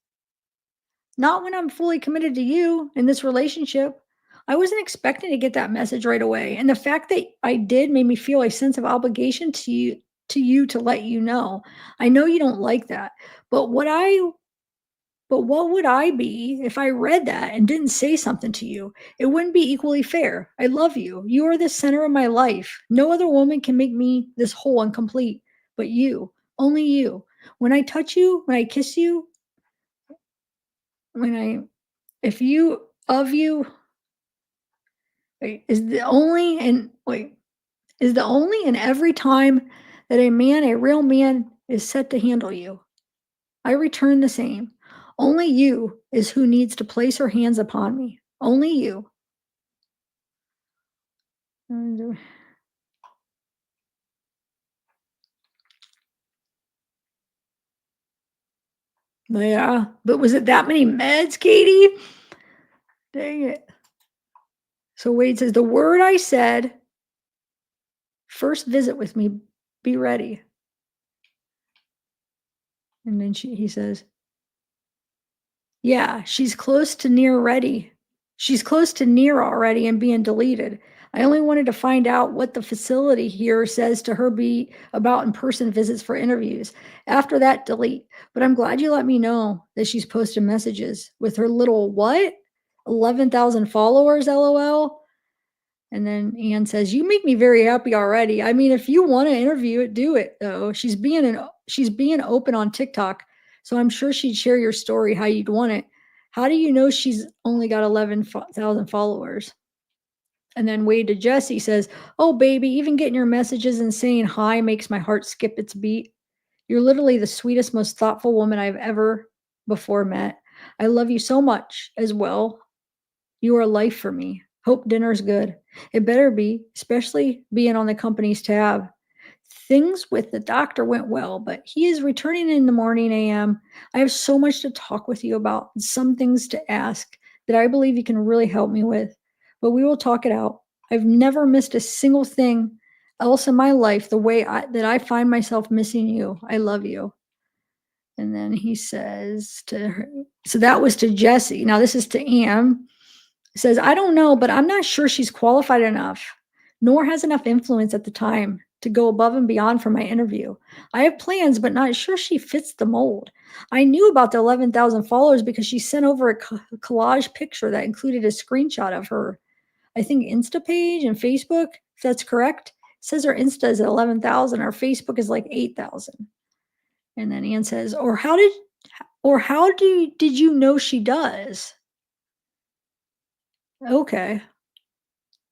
Not when I'm fully committed to you in this relationship. I wasn't expecting to get that message right away. And the fact that I did made me feel a sense of obligation to you to let you know. I know you don't like that. But what would I be if I read that and didn't say something to you? It wouldn't be equally fair. I love you. You are the center of my life. No other woman can make me this whole and complete, but you, only you. When I touch you, when I kiss you, if you, of you, is the only and every time that a real man, is set to handle you. I return the same. Only you is who needs to place her hands upon me. Only you. Yeah, but was it that many meds, Katie? Dang it. So Wade says, the word I said, first visit with me, be ready. And then he says, yeah, she's close to near ready. She's close to near already and being deleted. I only wanted to find out what the facility here says to her be about in-person visits for interviews. After that, delete. But I'm glad you let me know that she's posted messages with her little what? 11,000 followers, LOL. And then Anne says, you make me very happy already. I mean, if you want to interview it, do it though. She's being open on TikTok. So I'm sure she'd share your story how you'd want it. How do you know she's only got 11,000 followers? And then Wade to Jesse says, oh, baby, even getting your messages and saying hi makes my heart skip its beat. You're literally the sweetest, most thoughtful woman I've ever before met. I love you so much as well. You are life for me. Hope dinner's good. It better be, especially being on the company's tab. Things with the doctor went well, but he is returning in the morning AM. I have so much to talk with you about, and some things to ask that I believe you can really help me with, but we will talk it out. I've never missed a single thing else in my life the way that I find myself missing you. I love you. And then he says to her, so that was to Jesse. Now this is to Anne. Says, I don't know, but I'm not sure she's qualified enough, nor has enough influence at the time to go above and beyond for my interview. I have plans, but not sure she fits the mold. I knew about the 11,000 followers because she sent over a collage picture that included a screenshot of her, I think, Insta page and Facebook, if that's correct. It says her Insta is at 11,000, our Facebook is like 8,000. And then Anne says, did you know she does? Okay.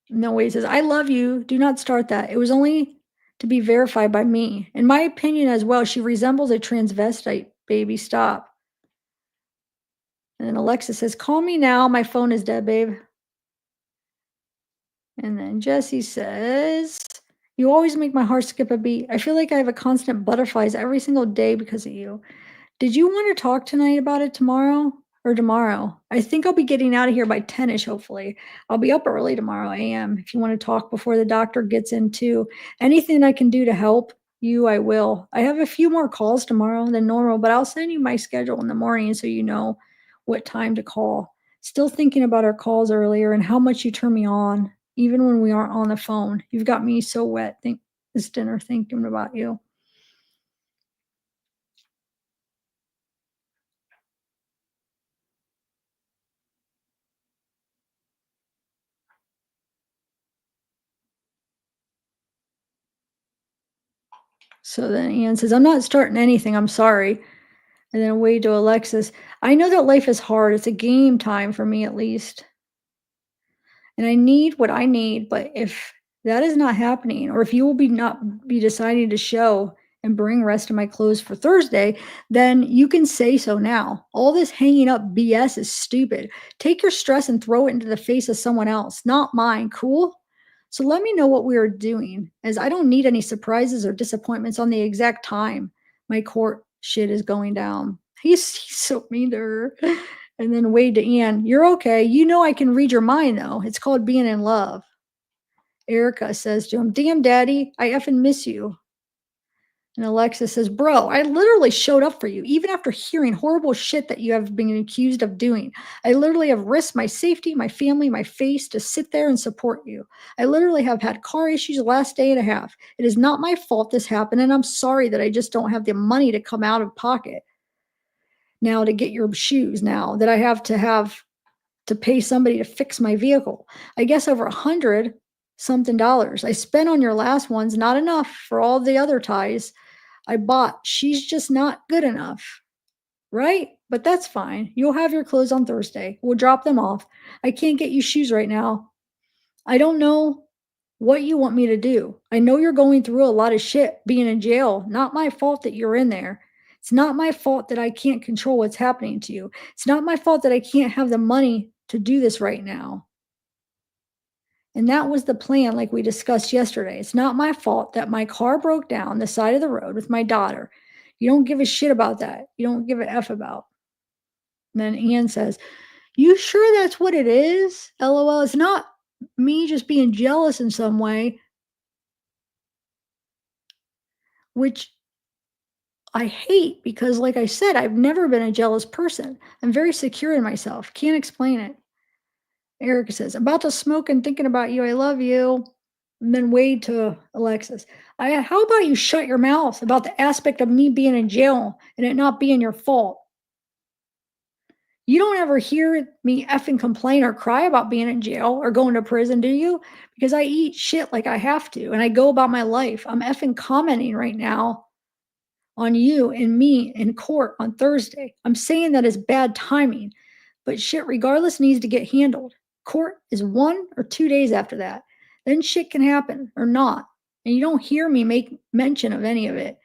No way. He says, I love you. Do not start that. It was only to be verified by me. In my opinion as well, she resembles a transvestite. Baby, stop. And then Alexa says, call me now. My phone is dead, babe. And then Jesse says, you always make my heart skip a beat. I feel like I have a constant butterflies every single day because of you. Did you want to talk tonight about it tomorrow? or tomorrow? I think I'll be getting out of here by 10ish, hopefully. I'll be up early tomorrow AM. If you want to talk before the doctor gets into anything I can do to help you, I will. I have a few more calls tomorrow than normal, but I'll send you my schedule in the morning so you know what time to call. Still thinking about our calls earlier and how much you turn me on, even when we aren't on the phone. You've got me so wet this dinner thinking about you. So then Ann says, I'm not starting anything. I'm sorry. And then away to Alexis. I know that life is hard. It's a game time for me, at least. And I need what I need. But if that is not happening, or if you will not be deciding to show and bring rest of my clothes for Thursday, then you can say so now. All this hanging up BS is stupid. Take your stress and throw it into the face of someone else, not mine. Cool? So let me know what we are doing, as I don't need any surprises or disappointments on the exact time my court shit is going down. He's so mean to her. And then Wade to Ann, you're okay. You know I can read your mind, though. It's called being in love. Erica says to him, damn, daddy, I effing miss you. And Alexa says, bro, I literally showed up for you, even after hearing horrible shit that you have been accused of doing. I literally have risked my safety, my family, my face to sit there and support you. I literally have had car issues the last day and a half. It is not my fault this happened, and I'm sorry that I just don't have the money to come out of pocket now to get your shoes, now that I have to pay somebody to fix my vehicle. I guess over $100 something I spent on your last ones, not enough for all the other ties I bought. She's just not good enough, right? But that's fine. You'll have your clothes on Thursday. We'll drop them off. I can't get you shoes right now. I don't know what you want me to do. I know you're going through a lot of shit being in jail. Not my fault that you're in there. It's not my fault that I can't control what's happening to you. It's not my fault that I can't have the money to do this right now. And that was the plan, like we discussed yesterday. It's not my fault that my car broke down the side of the road with my daughter. You don't give a shit about that. You don't give a F about. And then Ann says, you sure that's what it is? LOL. It's not me just being jealous in some way, which I hate because, like I said, I've never been a jealous person. I'm very secure in myself. Can't explain it. Erica says, about to smoke and thinking about you. I love you. And then Wade to Alexis. How about you shut your mouth about the aspect of me being in jail and it not being your fault? You don't ever hear me effing complain or cry about being in jail or going to prison, do you? Because I eat shit like I have to and I go about my life. I'm effing commenting right now on you and me in court on Thursday. I'm saying that is bad timing, but shit regardless needs to get handled. Court is 1 or 2 days after that. Then shit can happen or not. And you don't hear me make mention of any of it.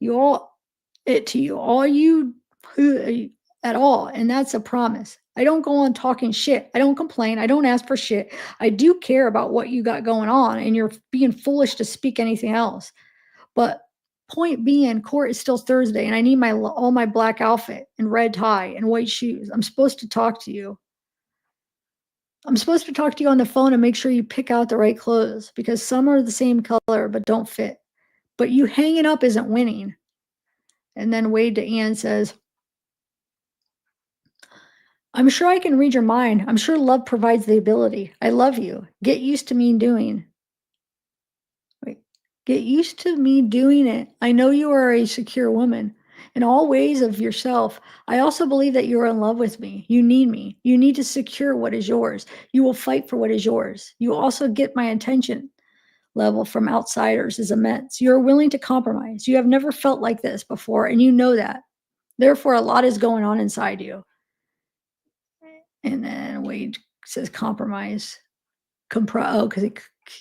All you who at all. And that's a promise. I don't go on talking shit. I don't complain. I don't ask for shit. I do care about what you got going on, and you're being foolish to speak anything else. But point being, court is still Thursday, and I need all my black outfit and red tie and white shoes. I'm supposed to talk to you. I'm supposed to talk to you on the phone and make sure you pick out the right clothes, because some are the same color but don't fit. But you hanging up isn't winning. And then Wade to Ann says, I'm sure I can read your mind. I'm sure love provides the ability. I love you. Get used to me doing. Get used to me doing it. I know you are a secure woman in all ways of yourself. I also believe that you are in love with me. You need me. You need to secure what is yours. You will fight for what is yours. You also get my attention level from outsiders is immense. You are willing to compromise. You have never felt like this before, and you know that. Therefore, a lot is going on inside you. And then Wade says compromise. Because he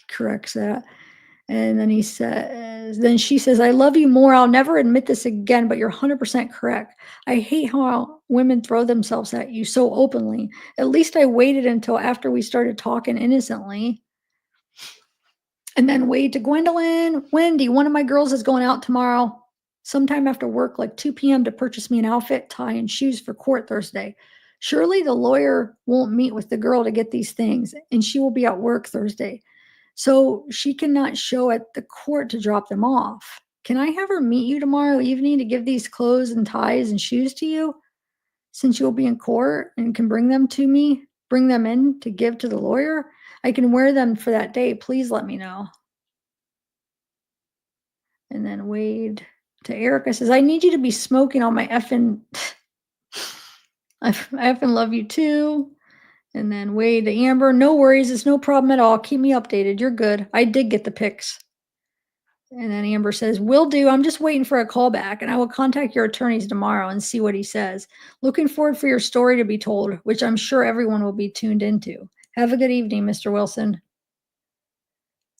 corrects that. And then then she says, I love you more. I'll never admit this again, but you're 100% correct. I hate how women throw themselves at you so openly. At least I waited until after we started talking innocently. And then Wade to Gwendolyn. Wendy, one of my girls is going out tomorrow, sometime after work, like 2 p.m. to purchase me an outfit, tie, and shoes for court Thursday. Surely the lawyer won't meet with the girl to get these things, and she will be at work Thursday. So she cannot show at the court to drop them off. Can I have her meet you tomorrow evening to give these clothes and ties and shoes to you? Since you'll be in court and can bring them to me, bring them in to give to the lawyer, I can wear them for that day. Please let me know. And then Wade to Erica says, I need you to be smoking on my effing. I effing love you too. And then Wade to Amber, no worries. It's no problem at all. Keep me updated. You're good. I did get the pics. And then Amber says, will do. I'm just waiting for a call back, and I will contact your attorneys tomorrow and see what he says. Looking forward for your story to be told, which I'm sure everyone will be tuned into. Have a good evening, Mr. Wilson.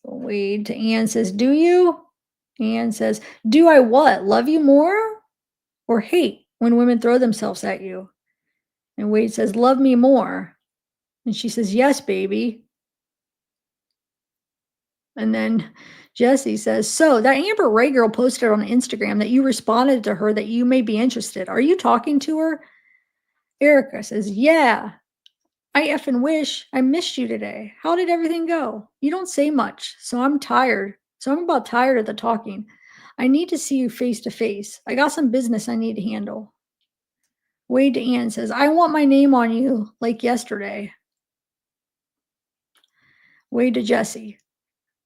Wade to Ann says, do you? Ann says, do I what? Love you more or hate when women throw themselves at you? And Wade says, love me more. And she says, yes, baby. And then Jesse says, so that Amber Ray girl posted on Instagram that you responded to her that you may be interested. Are you talking to her? Erica says, yeah. I effing wish I missed you today. How did everything go? You don't say much, so I'm tired. So I'm about tired of the talking. I need to see you face to face. I got some business I need to handle. Wade to Ann says, I want my name on you like yesterday. Wade to Jesse.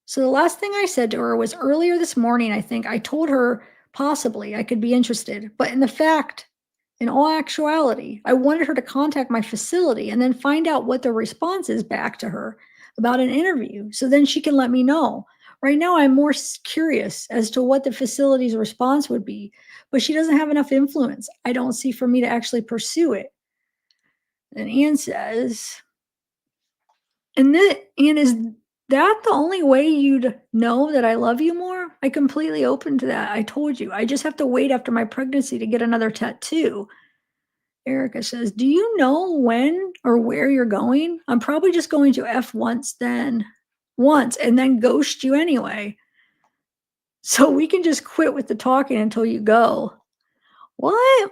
So the last thing I said to her was earlier this morning, I think I told her possibly I could be interested. But in all actuality, I wanted her to contact my facility and then find out what the response is back to her about an interview. So then she can let me know. Right now, I'm more curious as to what the facility's response would be, but she doesn't have enough influence, I don't see, for me to actually pursue it. And Ann says, Ann, is that the only way you'd know that I love you more? I completely open to that. I told you. I just have to wait after my pregnancy to get another tattoo. Erica says, do you know when or where you're going? I'm probably just going to F once and then ghost you anyway. So we can just quit with the talking until you go. What?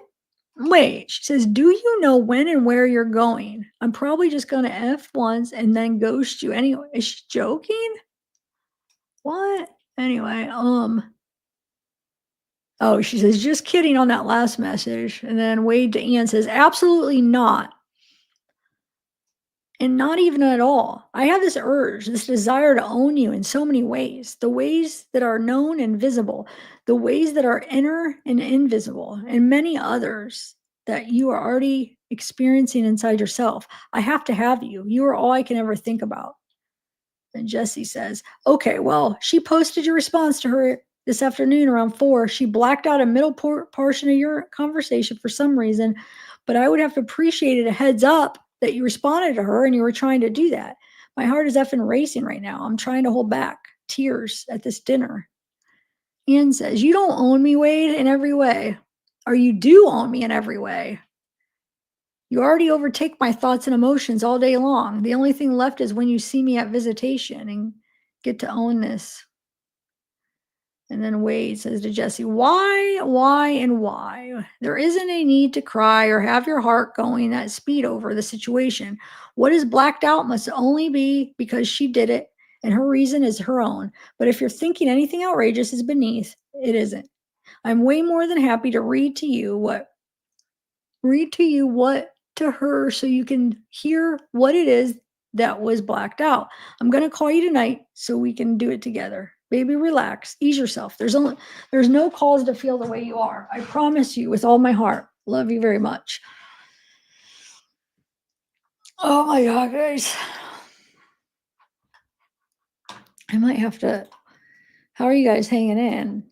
Wait, she says, do you know when and where you're going? I'm probably just going to F once and then ghost you anyway. Is she joking? What? Anyway, oh, she says, just kidding on that last message. And then Wade to Ann says, absolutely not. And not even at all. I have this urge, this desire to own you in so many ways. The ways that are known and visible, the ways that are inner and invisible, and many others that you are already experiencing inside yourself. I have to have you. You are all I can ever think about. And Jesse says, okay, well, she posted your response to her this afternoon around 4. She blacked out a middle portion of your conversation for some reason, but I would have appreciated a heads up that you responded to her and you were trying to do that. My heart is effing racing right now. I'm trying to hold back tears at this dinner. Ian says, you don't own me, Wade, in every way. Or you do own me in every way. You already overtake my thoughts and emotions all day long. The only thing left is when you see me at visitation and get to own this. And then Wade says to Jesse, why, and why? There isn't a need to cry or have your heart going at speed over the situation. What is blacked out must only be because she did it, and her reason is her own. But if you're thinking anything outrageous is beneath, it isn't. I'm way more than happy to read to you what to her so you can hear what it is that was blacked out. I'm going to call you tonight so we can do it together. Baby, relax, ease yourself. There's no cause to feel the way you are. I promise you with all my heart. Love you very much. Oh my God, guys. I might have to, how are you guys hanging in?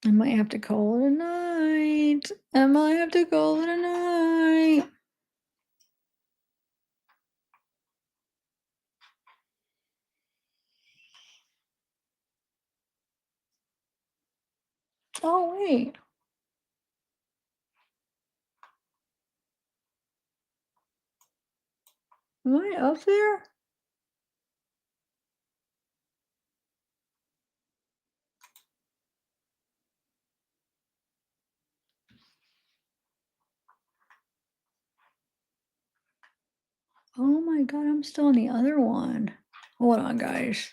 I might have to call it a night. I might have to call it a night. Oh, wait. Am I up there? Oh my God, I'm still on the other one. Hold on, guys.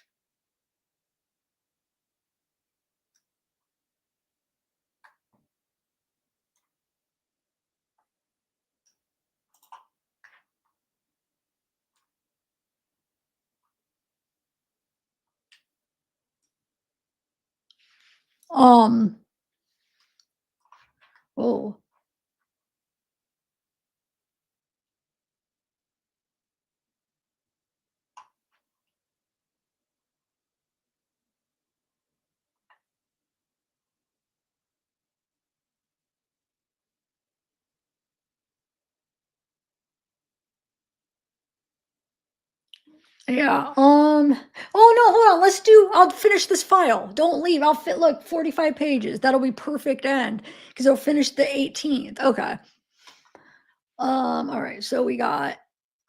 Um, oh, yeah. Oh no, hold on. I'll finish this file. Don't leave. I'll fit, look, 45 pages. That'll be perfect end because I'll finish the 18th. Okay. All right. So we got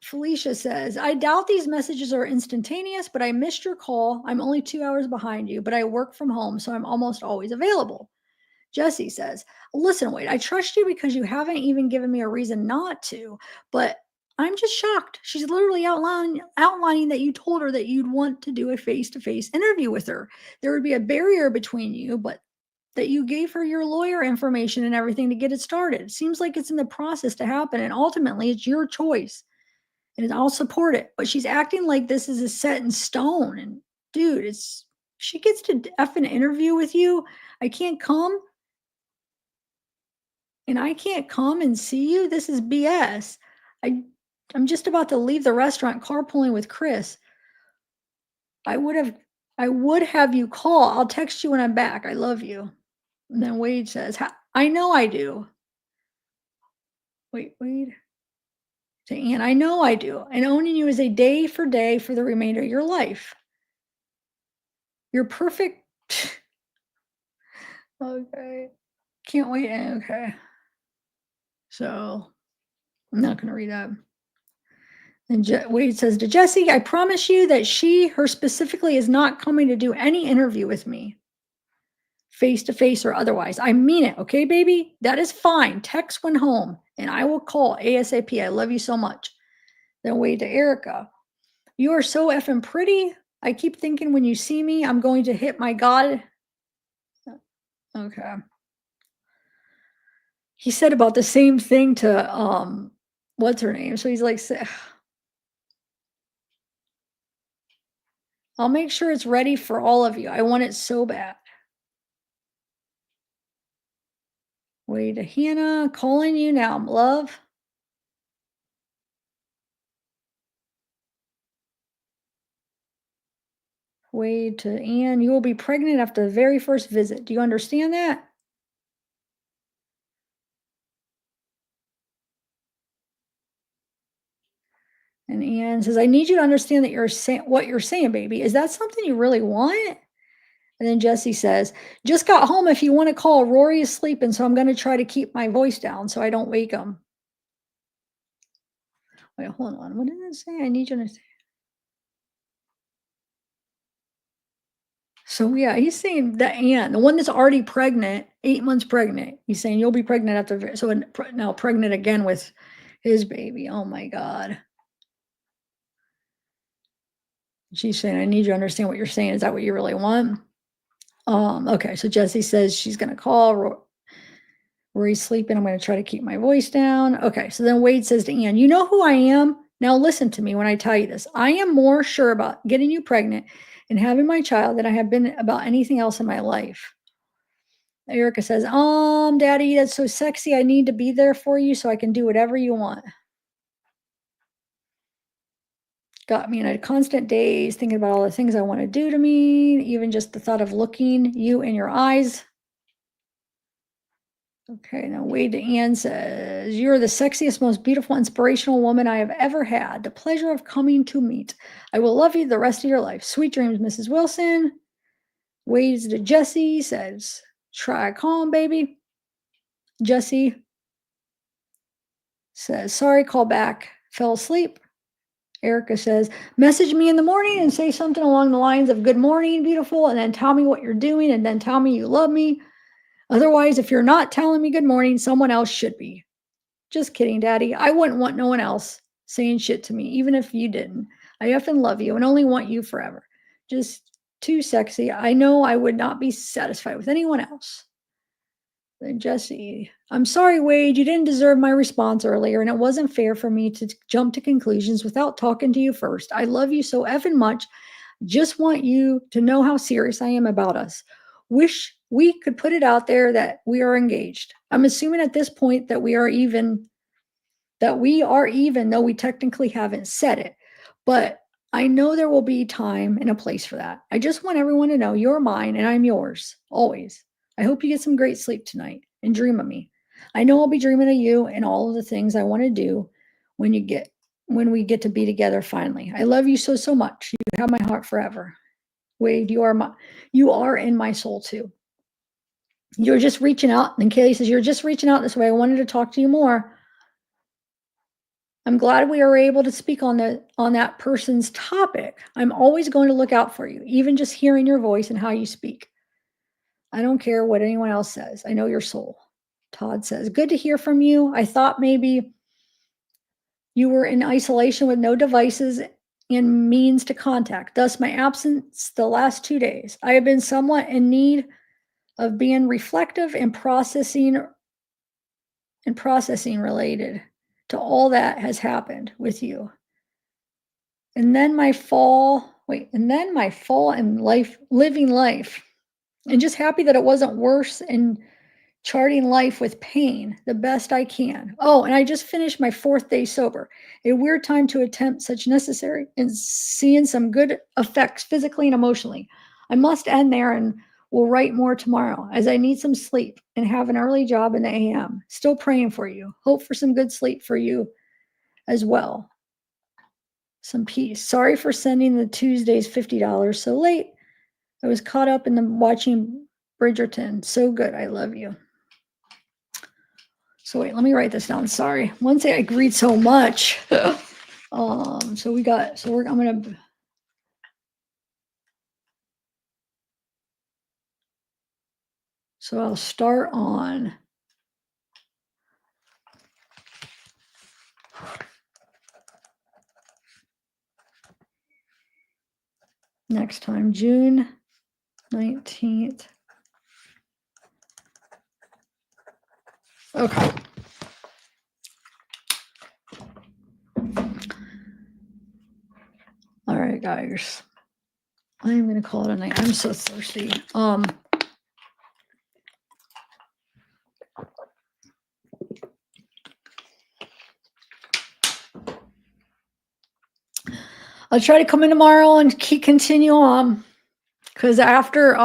Felicia says, I doubt these messages are instantaneous, but I missed your call. I'm only 2 hours behind you, but I work from home, so I'm almost always available. Jesse says, listen, Wade, I trust you because you haven't even given me a reason not to, but I'm just shocked. She's literally outlining that you told her that you'd want to do a face-to-face interview with her. There would be a barrier between you, but that you gave her your lawyer information and everything to get it started. It seems like it's in the process to happen, and ultimately it's your choice. And I'll support it. But she's acting like this is a set in stone. And dude, she gets to effing interview with you. I can't come and I can't come and see you. This is BS. I'm just about to leave the restaurant carpooling with Chris. I would have you call. I'll text you when I'm back. I love you. And then Wade says, I know I do. Wade. To Anne, I know I do. And owning you is a day for the remainder of your life. You're perfect. Okay. Can't wait. Okay. So I'm not going to read that. And Wade says to Jesse, I promise you that her specifically is not coming to do any interview with me, face to face or otherwise. I mean it. Okay, baby? That is fine. Text when home and I will call ASAP. I love you so much. Then Wade to Erica. You are so effing pretty. I keep thinking when you see me, I'm going to hit my God. Okay. He said about the same thing to what's her name? So he's like, I'll make sure it's ready for all of you. I want it so bad. Wait to Hannah, calling you now, love. Wade to Anne, you will be pregnant after the very first visit. Do you understand that? And Anne says, I need you to understand that you're saying what you're saying, baby. Is that something you really want? And then Jesse says, just got home. If you want to call, Rory is sleeping, so I'm going to try to keep my voice down so I don't wake him. Wait, hold on. What did it say? I need you to. So yeah, he's saying that Anne, the one that's already pregnant, 8 months pregnant, he's saying you'll be pregnant after, so now pregnant again with his baby. Oh my God. She's saying, I need you to understand what you're saying. Is that what you really want? Okay, so Jesse says she's gonna call. Rory's sleeping. I'm gonna try to keep my voice down. Okay, so then Wade says to Anne, you know who I am? Now listen to me when I tell you this. I am more sure about getting you pregnant and having my child than I have been about anything else in my life. Erica says, Daddy, that's so sexy. I need to be there for you so I can do whatever you want. Got me in a constant daze, thinking about all the things I want to do to me, even just the thought of looking you in your eyes. Okay, now Wade to Anne says, you're the sexiest, most beautiful, inspirational woman I have ever had. The pleasure of coming to meet. I will love you the rest of your life. Sweet dreams, Mrs. Wilson. Wade's to Jesse, says, try calm, baby. Jesse says, sorry, call back. Fell asleep. Erica says, message me in the morning and say something along the lines of good morning, beautiful, and then tell me what you're doing, and then tell me you love me. Otherwise, if you're not telling me good morning, someone else should be. Just kidding, Daddy. I wouldn't want no one else. saying shit to me, even if you didn't. I effing love you and only want you forever. Just too sexy. I know I would not be satisfied with anyone else. Then Jesse, I'm sorry, Wade, you didn't deserve my response earlier, and it wasn't fair for me to jump to conclusions without talking to you first. I love you so effing much. Just want you to know how serious I am about us. Wish we could put it out there that we are engaged. I'm assuming at this point that we are even, though we technically haven't said it. But I know there will be time and a place for that. I just want everyone to know you're mine and I'm yours, always. I hope you get some great sleep tonight and dream of me. I know I'll be dreaming of you and all of the things I want to do when we get to be together finally. I love you so, so much. You have my heart forever. Wade, you are in my soul too. You're just reaching out. And Kaylee says, you're just reaching out this way. I wanted to talk to you more. I'm glad we are able to speak on that person's topic. I'm always going to look out for you, even just hearing your voice and how you speak. I don't care what anyone else says. I know your soul. Todd says, good to hear from you. I thought maybe you were in isolation with no devices and means to contact. Thus, my absence the last 2 days. I have been somewhat in need of being reflective and processing related to all that has happened with you. And then my fall in life, living life, and just happy that it wasn't worse and charting life with pain the best I can. Oh, and I just finished my 4th day sober. A weird time to attempt such necessary and seeing some good effects physically and emotionally. I must end there and will write more tomorrow as I need some sleep and have an early job in the AM. Still praying for you. Hope for some good sleep for you as well. Some peace. Sorry for sending the Tuesdays $50 so late. I was caught up in the watching Bridgerton. So good. I love you. So wait, let me write this down. Sorry. Once I agreed so much. I'm gonna. So I'll start on. Next time, June 19th. Okay. All right, guys. I'm gonna call it a night. I'm so thirsty. I'll try to come in tomorrow and continue on, because after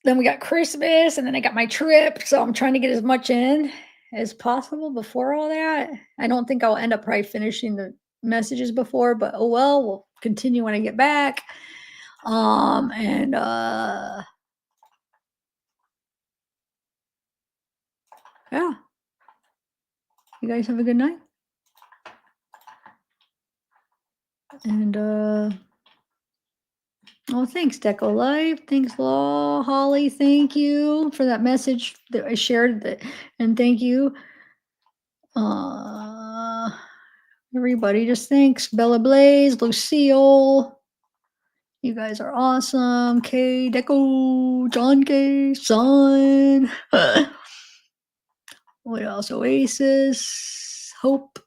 then we got Christmas and then I got my trip, so I'm trying to get as much in as possible before all that. I don't think I'll end up probably finishing the messages before, but oh well, we'll continue when I get back. Yeah. You guys have a good night. And oh, thanks, Deco Life. Thanks, Law Holly. Thank you for that message that I shared. And thank you, everybody. Just thanks, Bella Blaze, Lucille. You guys are awesome. Kay, Deco, John K, Son. What else? Oasis, Hope,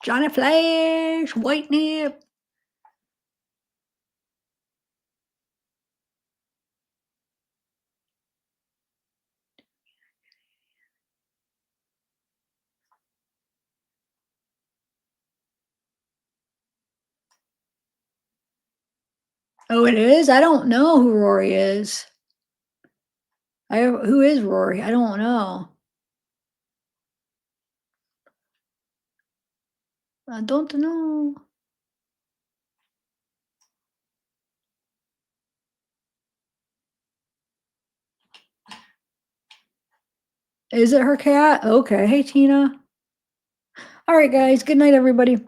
Johnny Flash, White Nip. Oh, it is? I don't know who Rory is. Who is Rory? I don't know. I don't know. Is it her cat? Okay. Hey, Tina. All right, guys. Good night, everybody.